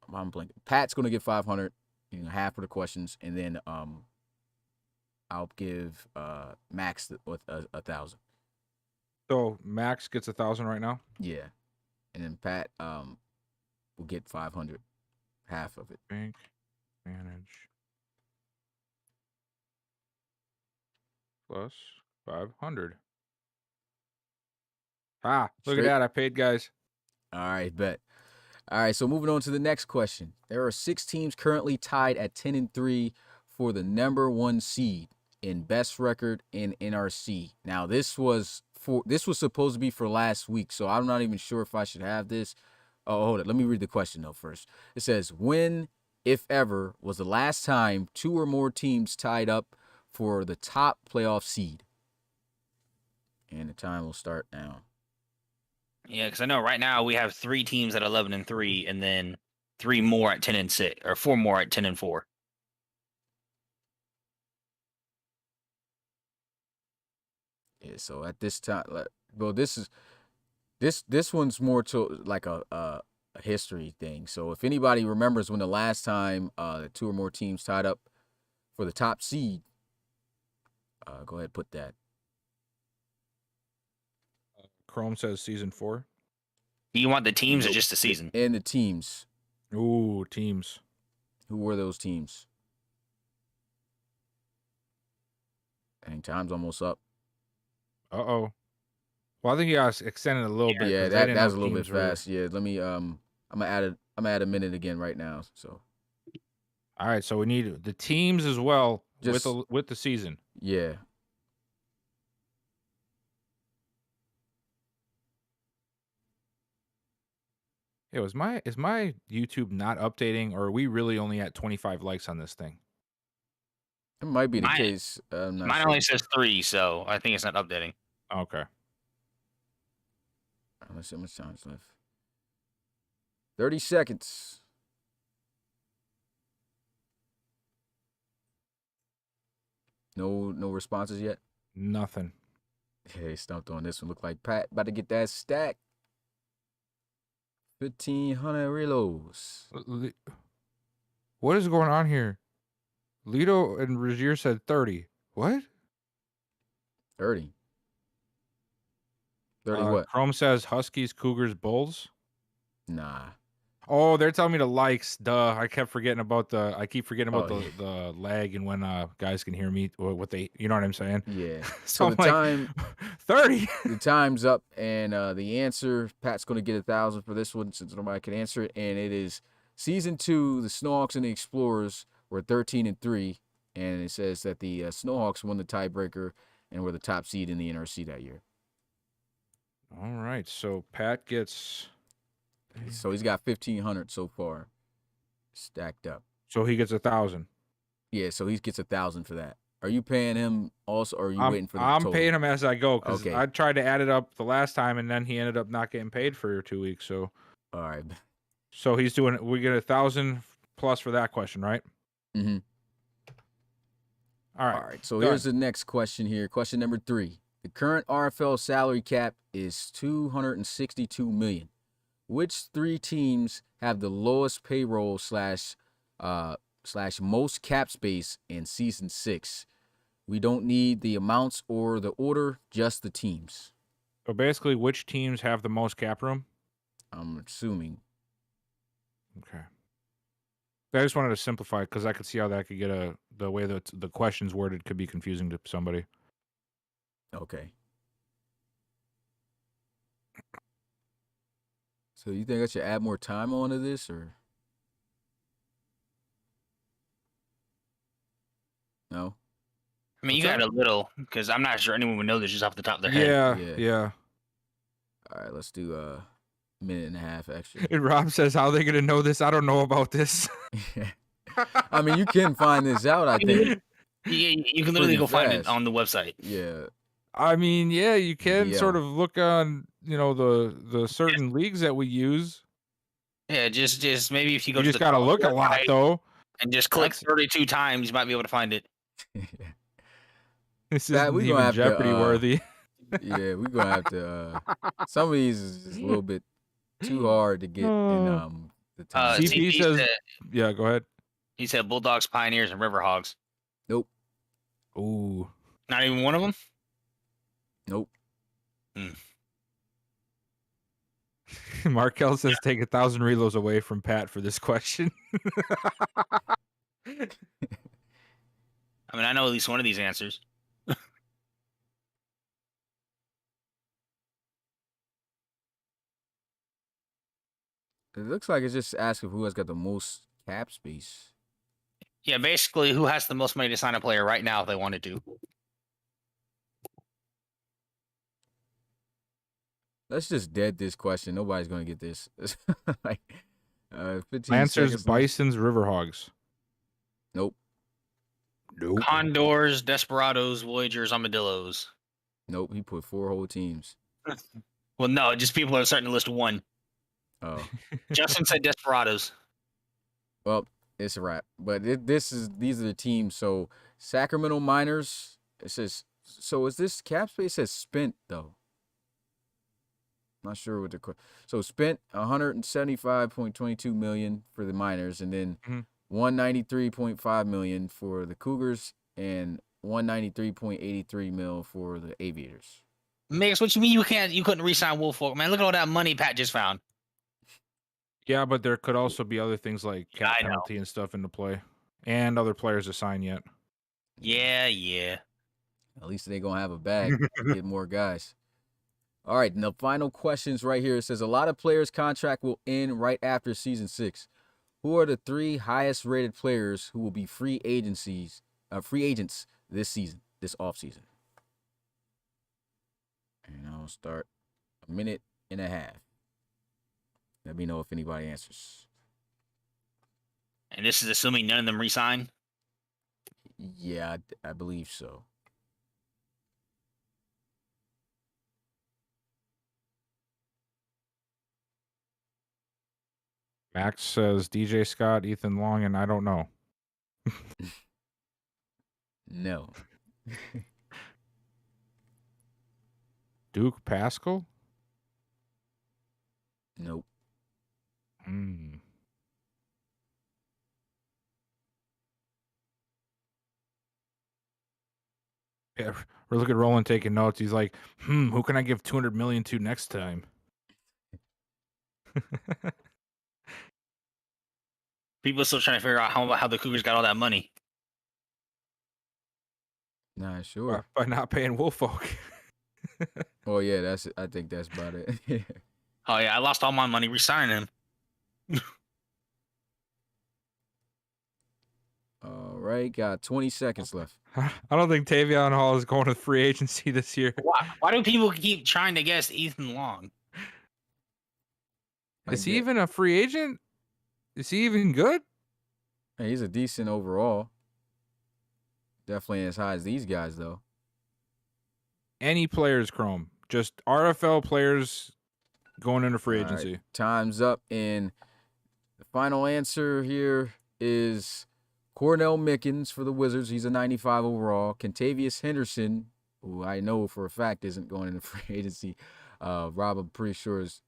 blanking. Pat's gonna get 500, half of the questions, and then I'll give Max with 1,000. So Max gets 1,000 right now. Yeah, and then Pat will get 500, half of it. Bank manage plus 500. Look Straight. at that. I paid guys. All right, bet. All right, so moving on to the next question. There are 6 teams currently tied at 10-3 for the number 1 seed in best record in NRC. Now, this was supposed to be for last week, so I'm not even sure if I should have this. Oh, hold it. Let me read the question though first. It says, when, if ever, was the last time 2 or more teams tied up for the top playoff seed? And the time will start now. Yeah, because I know right now we have 3 teams at 11-3, and then 3 more at 10-6, or 4 more at 10-4. Yeah, so at this time, well, this one's more to like a history thing. So if anybody remembers when the last time 2 or more teams tied up for the top seed, go ahead, put that. Chrome says season 4. Do you want the teams or just the season? And the teams. Ooh, teams. Who were those teams? Dang, time's almost up. Uh-oh. Well, I think you guys extended a little bit. Yeah, 'cause I didn't that's a know little bit teams were- fast. Yeah, let me I'm gonna add a minute again right now. So All right, so we need the teams as well Just- with the season. yeah. Yeah, is my YouTube not updating, or are we really only at 25 likes on this thing? It might be the Mine- case. I'm not Mine sure. only says 3, so I think it's not updating. Okay. Let's see how much time is left. 30 seconds. No responses yet. Nothing. Hey, stumped on this one. Look like Pat about to get that stack. 1,500 reloads. What is going on here? Lito and Razier said 30. What? 30. 30 what? Chrome says Huskies, Cougars, Bulls. Nah. Oh, they're telling me the likes. Duh. I keep forgetting about the yeah. the lag and when guys can hear me or what they, you know what I'm saying? Yeah. So the time 30. the time's up, and the answer, Pat's going to get 1,000 for this one since nobody can answer it, and it is season 2. The Snowhawks and the Explorers were 13-3, and it says that the Snowhawks won the tiebreaker and were the top seed in the NRC that year. All right. So Pat gets. So he's got 1,500 so far stacked up. So he gets 1,000. Yeah, so he gets 1,000 for that. Are you paying him also, or are you waiting for the I'm total? paying him as I go because Okay. I tried to add it up the last time and then he ended up not getting paid for 2 weeks. So All right. so he's doing. We get 1,000 plus for that question, right? Mm-hmm. All right. All right. So Done. here's the next question here. Question number 3. The current RFL salary cap is $262 million. Which 3 teams have the lowest payroll slash most cap space in season 6? We don't need the amounts or the order, just the teams. So basically, which teams have the most cap room? I'm assuming. Okay. I just wanted to simplify because I could see how that could get the way that the question's worded could be confusing to somebody. Okay. So you think I should add more time onto this, or no? I mean, you What's got a little, because I'm not sure anyone would know this just off the top of their head. Yeah. All right, let's do a minute and a half extra. And Rob says, "How are they gonna know this? I don't know about this." I mean, you can find this out, I think. You can literally Pretty go find it fast. on the website. Yeah. I mean, yeah, you can Yeah. sort of look on, the certain leagues that we use. Yeah, just maybe if you go You to just the gotta college look a lot website though. and just click That's- 32 times, you might be able to find it. This Pat, isn't we gonna even have to, Jeopardy worthy. Yeah, we're gonna have to. Some of these is just a little bit too hard to get in the time. CP CP says- said, Yeah, go ahead. he said Bulldogs, Pioneers, and Riverhogs. Nope. Ooh. Not even one of them? Nope. Markel says take 1,000 reloads away from Pat for this question. I mean, I know at least one of these answers. It looks like it's just asking who has got the most cap space. Yeah, basically, who has the most money to sign a player right now if they wanted to? Let's just dead this question. Nobody's gonna get this. Like, 15 Lancers, seconds left. Bisons, Riverhogs. Nope. Nope. Condors, Desperados, Voyagers, Armadillos. Nope. He put 4 whole teams. Well, no, just people that are starting to list one. Oh. Justin said Desperados. Well, it's a wrap. But these are the teams. So Sacramento Miners. It says. So is this cap space? It says spent though. Not sure what the. So spent 175.22 million for the Miners, and then 193.5 million for the Cougars, and 193.83 mil for the Aviators. Mix, what you mean you couldn't re-sign Woolfolk? Man, look at all that money Pat just found. Yeah, but there could also be other things like cap I know. penalty and stuff into play, and other players to sign yet. Yeah. At least they gonna have a bag to get more guys. All right, and the final questions right here. It says a lot of players' contract will end right after season 6. Who are the 3 highest rated players who will be free agents this season, this offseason? And I'll start a minute and a half. Let me know if anybody answers. And this is assuming none of them resign. Yeah, I believe so. Max says DJ Scott, Ethan Long, and I don't know. No. Duke Pascal? Nope. Hmm. Yeah, we're looking at Roland taking notes. He's like, who can I give $200 million to next time? People are still trying to figure out how the Cougars got all that money. Nah, sure. By not paying Woolfolk. Oh yeah, I think that's about it. Oh yeah, I lost all my money resigning him. All right, got 20 seconds left. I don't think Tavion Hall is going to free agency this year. Why do people keep trying to guess Ethan Long? Is he even a free agent? Is he even good? Hey, he's a decent overall. Definitely as high as these guys, though. Any players, Chrome. Just RFL players going into free agency. Right, time's up, and the final answer here is Cornell Mickens for the Wizards. He's a 95 overall. Kentavious Henderson, who I know for a fact isn't going into free agency. Rob, I'm pretty sure is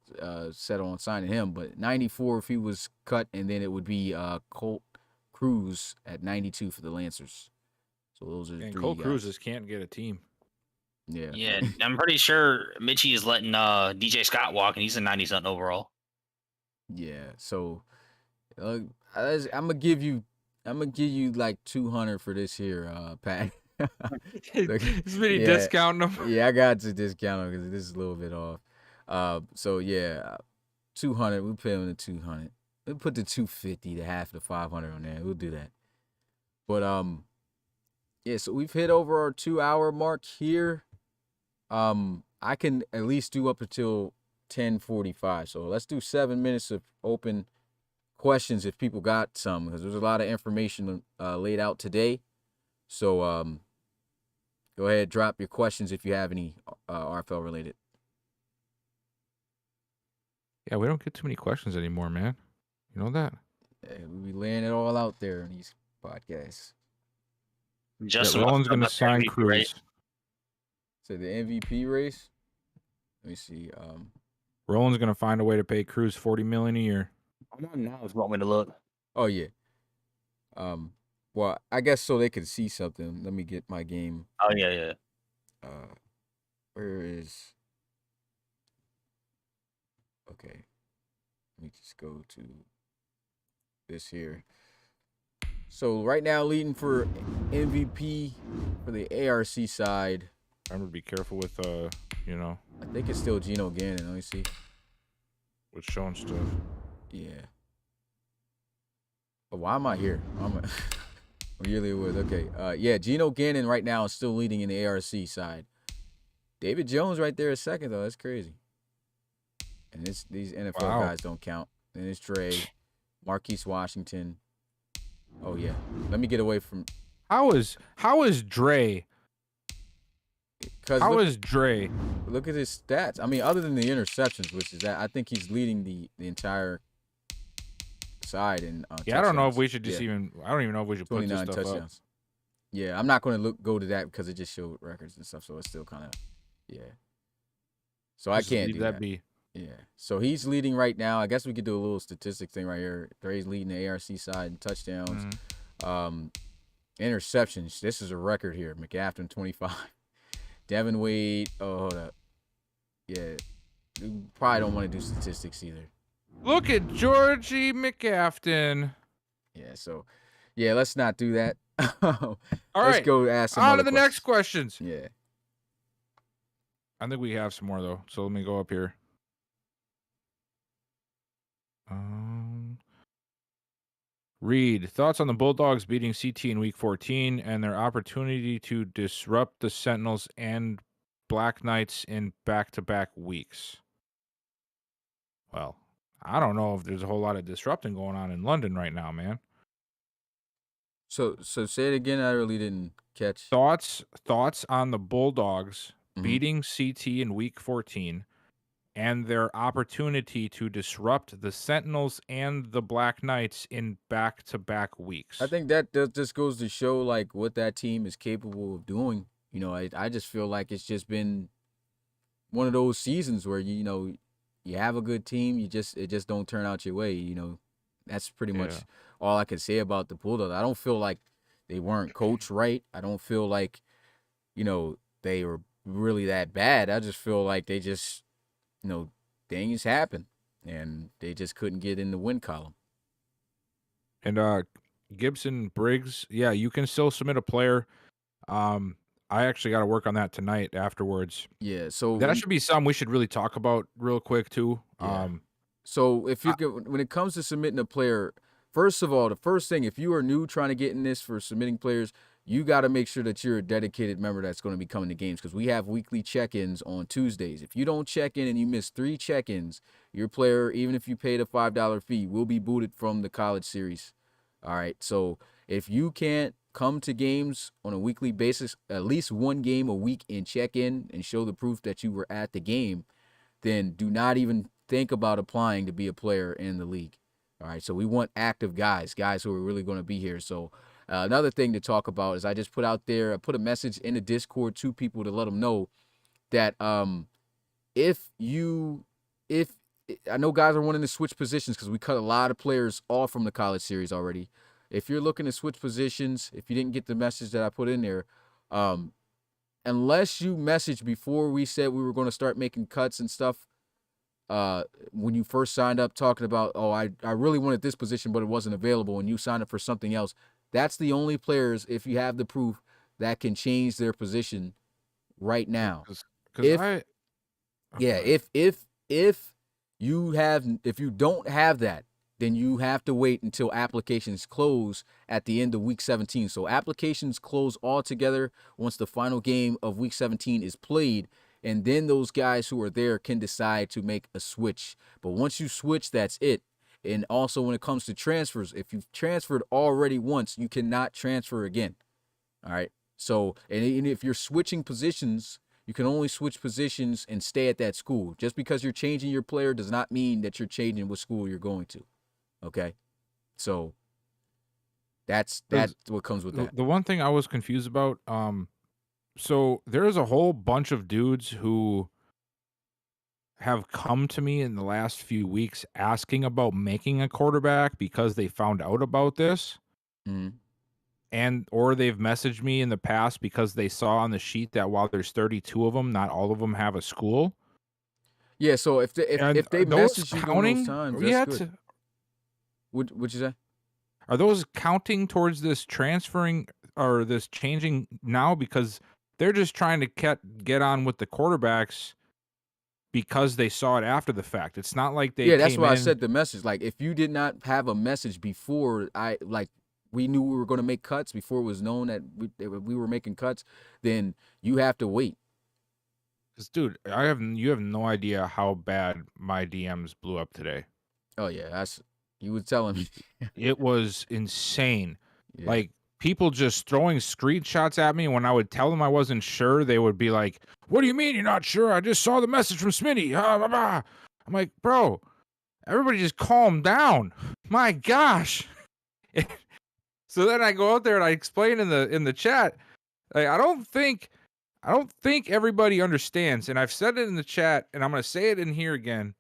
set on signing him, but 94 if he was cut, and then it would be Colt Cruz at 92 for the Lancers. So those are And three Colt guys. Cruz just can't get a team. Yeah. Yeah, I'm pretty sure Mitchie is letting DJ Scott walk, and he's a 90-something overall. Yeah. So I'm gonna give you like 200 for this here, Pat. It's really discounting them. Yeah, I got to discount him because this is a little bit off. So yeah, 200. We'll pay him the 200. We'll put the 250 to half the 500 on there. We'll do that. But yeah. So we've hit over our 2-hour mark here. I can at least do up until 10:45. So let's do 7 minutes of open questions if people got some, because there's a lot of information laid out today. So go ahead, drop your questions if you have any RFL related. Yeah, we don't get too many questions anymore, man. You know that? Yeah, we be laying it all out there in these podcasts. Justin Roland's going to wants to know sign about the MVP Cruz. race. So the MVP race. Let me see. Roland's going to find a way to pay Cruz $40 million a year. I'm on now if you want me to look. Oh yeah. Well, I guess so they could see something. Let me get my game. Oh yeah. Where is? Okay. Let me just go to this here. So right now, leading for MVP for the ARC side. Remember to be careful with, I think it's still Geno Gannon. Let me see. with showing stuff. Yeah. Oh, why am I here? Really was okay. Yeah, Geno Gannon right now is still leading in the ARC side. David Jones right there is second though. That's crazy. And these NFL guys don't count. Then it's Dre, Marquise Washington. Oh yeah. Let me get away from. How is Dre? How is Dre? Look at his stats. I mean, other than the interceptions, which is that I think he's leading the entire side in Yeah, I don't know if we should just even. I don't even know if we should put this 29 stuff touchdowns. up. Yeah, I'm not going to go to that because it just showed records and stuff, so it's still kind of So Just I can't leave do that that. be. Yeah. So he's leading right now. I guess we could do a little statistic thing right here. Dre's leading the ARC side in touchdowns. Interceptions. This is a record here. McAfton 25. Devin Wade. Oh, hold up. Yeah. You probably don't want to do statistics either. Look at Georgie McAfton. Yeah. So, yeah, let's not do that. All let's right. go ask some On other to the next questions. Yeah. I think we have some more though. So let me go up here. Reed, thoughts on the Bulldogs beating CT in Week 14 and their opportunity to disrupt the Sentinels and Black Knights in back-to-back weeks? Well, I don't know if there's a whole lot of disrupting going on in London right now, man. So say it again. I really didn't catch. Thoughts on the Bulldogs Mhm. beating CT in Week 14 and their opportunity to disrupt the Sentinels and the Black Knights in back-to-back weeks. I think that just goes to show like what that team is capable of doing. You know, I just feel like it's just been one of those seasons where you have a good team, it just don't turn out your way. You know, that's pretty much Yeah. all I can say about the Bulldogs. I don't feel like they weren't coached right. I don't feel like they were really that bad. I just feel like they just things happen and they just couldn't get in the win column. And Gibson Briggs, yeah, you can still submit a player. I actually got to work on that tonight afterwards. Yeah, so That should be something we should really talk about real quick too. Yeah. So if when it comes to submitting a player, first of all, the first thing, if you are new trying to get in this for submitting players, you got to make sure that you're a dedicated member that's going to be coming to games, because we have weekly check-ins on Tuesdays. If you don't check in and you miss 3 check-ins, your player, even if you paid a $5 fee, will be booted from the college series. All right. So if you can't come to games on a weekly basis, at least one game a week, and check in and show the proof that you were at the game, then do not even think about applying to be a player in the league. All right, so we want active guys who are really going to be here. So another thing to talk about is I just put a message in the Discord to people to let them know that if I know guys are wanting to switch positions because we cut a lot of players off from the college series already. If you're looking to switch positions, if you didn't get the message that I put in there, unless you messaged before we said we were going to start making cuts and stuff, when you first signed up talking about, oh, I really wanted this position, but it wasn't available, and you signed up for something else, that's the only players, if you have the proof, that can change their position right now. If you don't have that, then you have to wait until applications close at the end of week 17. So applications close altogether once the final game of week 17 is played, and then those guys who are there can decide to make a switch. But once you switch, that's it. And also when it comes to transfers, if you've transferred already once, you cannot transfer again. All right. So, and if you're switching positions, you can only switch positions and stay at that school. Just because you're changing your player does not mean that you're changing what school you're going to. Okay. So that's what comes with that. The one thing I was confused about, so there's a whole bunch of dudes who have come to me in the last few weeks asking about making a quarterback because they found out about this. Mm-hmm. Or they've messaged me in the past because they saw on the sheet that while there's 32 of them, not all of them have a school. Yeah, so if they message you those times, that's good. What'd you say? Are those counting towards this transferring or this changing now, because they're just trying to get on with the quarterbacks because they saw it after the fact? It's not like they that's why I said the message. Like, if you did not have a message before we knew we were going to make cuts, before it was known that we were making cuts, then you have to wait. Because, dude, you have no idea how bad my DMs blew up today. Oh yeah, you were telling me. It was insane. Yeah. Like, people just throwing screenshots at me. When I would tell them I wasn't sure, they would be like, "What do you mean you're not sure? I just saw the message from Smitty." I'm like, bro, everybody just calm down. My gosh. So then I go out there and I explain in the chat, like, I don't think everybody understands. And I've said it in the chat, and I'm going to say it in here again,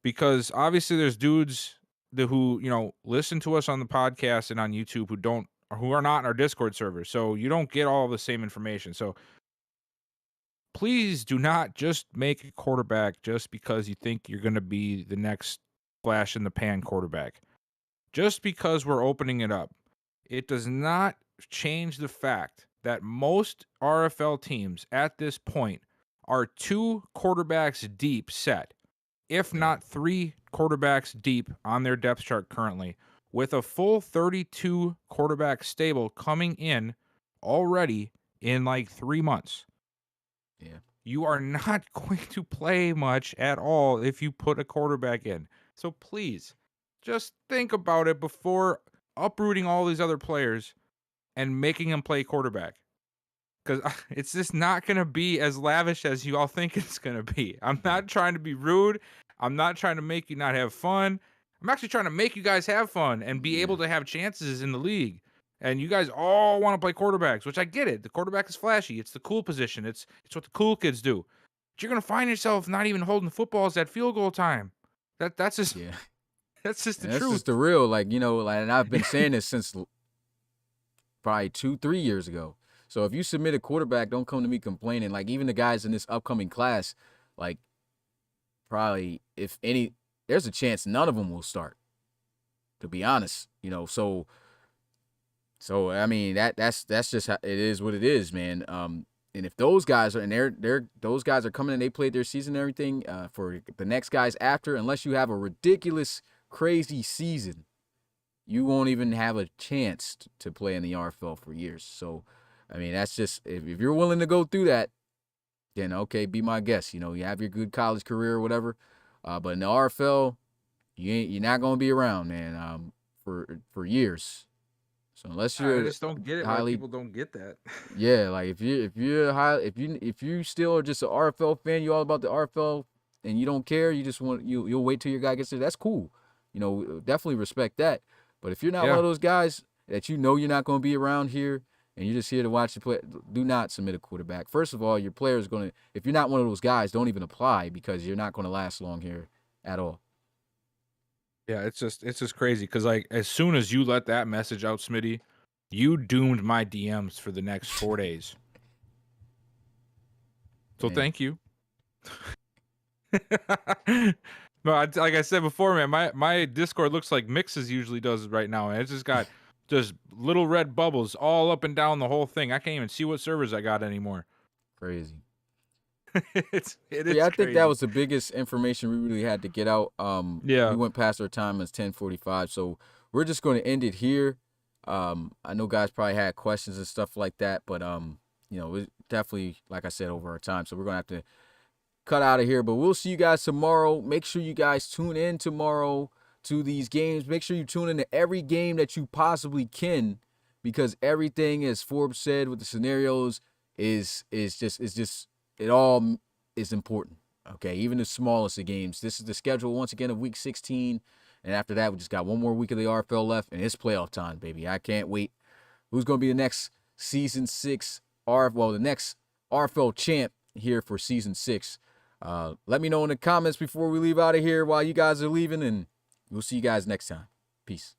because obviously there's dudes who listen to us on the podcast and on YouTube who are not in our Discord server. So you don't get all the same information. So please do not just make a quarterback just because you think you're going to be the next flash in the pan quarterback. Just because we're opening it up, it does not change the fact that most RFL teams at this point are 2 quarterbacks deep set, if not 3 quarterbacks deep on their depth chart currently, with a full 32 quarterback stable coming in already in like 3 months. Yeah. You are not going to play much at all if you put a quarterback in. So please, just think about it before uprooting all these other players and making them play quarterback. Because it's just not going to be as lavish as you all think it's going to be. I'm not trying to be rude. I'm not trying to make you not have fun. I'm actually trying to make you guys have fun and be able to have chances in the league. And you guys all want to play quarterbacks, which I get it. The quarterback is flashy. It's the cool position. It's what the cool kids do. But you're going to find yourself not even holding footballs at field goal time. That's just that's just the truth. That's just the real, like, you know, like, and I've been saying this since probably 2-3 years ago. So if you submit a quarterback, don't come to me complaining. Like, even the guys in this upcoming class, like, probably, if any, there's a chance none of them will start, to be honest. You know, so I mean, that's just how it is what it is, man. And if those guys are, and those guys are coming and they played their season and everything, for the next guys after, unless you have a ridiculous, crazy season, you won't even have a chance to play in the RFL for years. So, I mean, that's just, if you're willing to go through that, then okay, be my guest. You know, you have your good college career or whatever. But in the RFL, you're not gonna be around, man, for years. So unless you're, I just don't get it. Why people don't get that. Yeah, like if you still are just an RFL fan, you all about the RFL, and you don't care, you just want you'll wait till your guy gets there. That's cool. You know, definitely respect that. But if you're not one of those guys that you know you're not going to be around here, and you're just here to watch the play, do not submit a quarterback. First of all, your player is going to, if you're not one of those guys, don't even apply, because you're not going to last long here at all. Yeah, it's just crazy because, like, as soon as you let that message out, Smitty, you doomed my DMs for the next 4 days. So thank you. But like I said before, man, my Discord looks like Mixes usually does right now, and it's just got just little red bubbles all up and down the whole thing. I can't even see what servers I got anymore. Crazy. It is. I think that was the biggest information we really had to get out. We went past our time. It's 10:45, so we're just going to end it here. I know guys probably had questions and stuff like that, but you know, it's definitely, like I said, over our time, so we're gonna have to cut out of here. But we'll see you guys tomorrow. Make sure you guys tune in tomorrow to these games. Make sure you tune into every game that you possibly can, because everything, as Forbes said, with the scenarios is just it all is important. Okay, even the smallest of games. This is the schedule once again of Week 16, and after that, we just got one more week of the RFL left, and it's playoff time, baby. I can't wait. Who's gonna be the next Season 6 the next RFL champ here for Season 6? Let me know in the comments before we leave out of here while you guys are leaving, and we'll see you guys next time. Peace.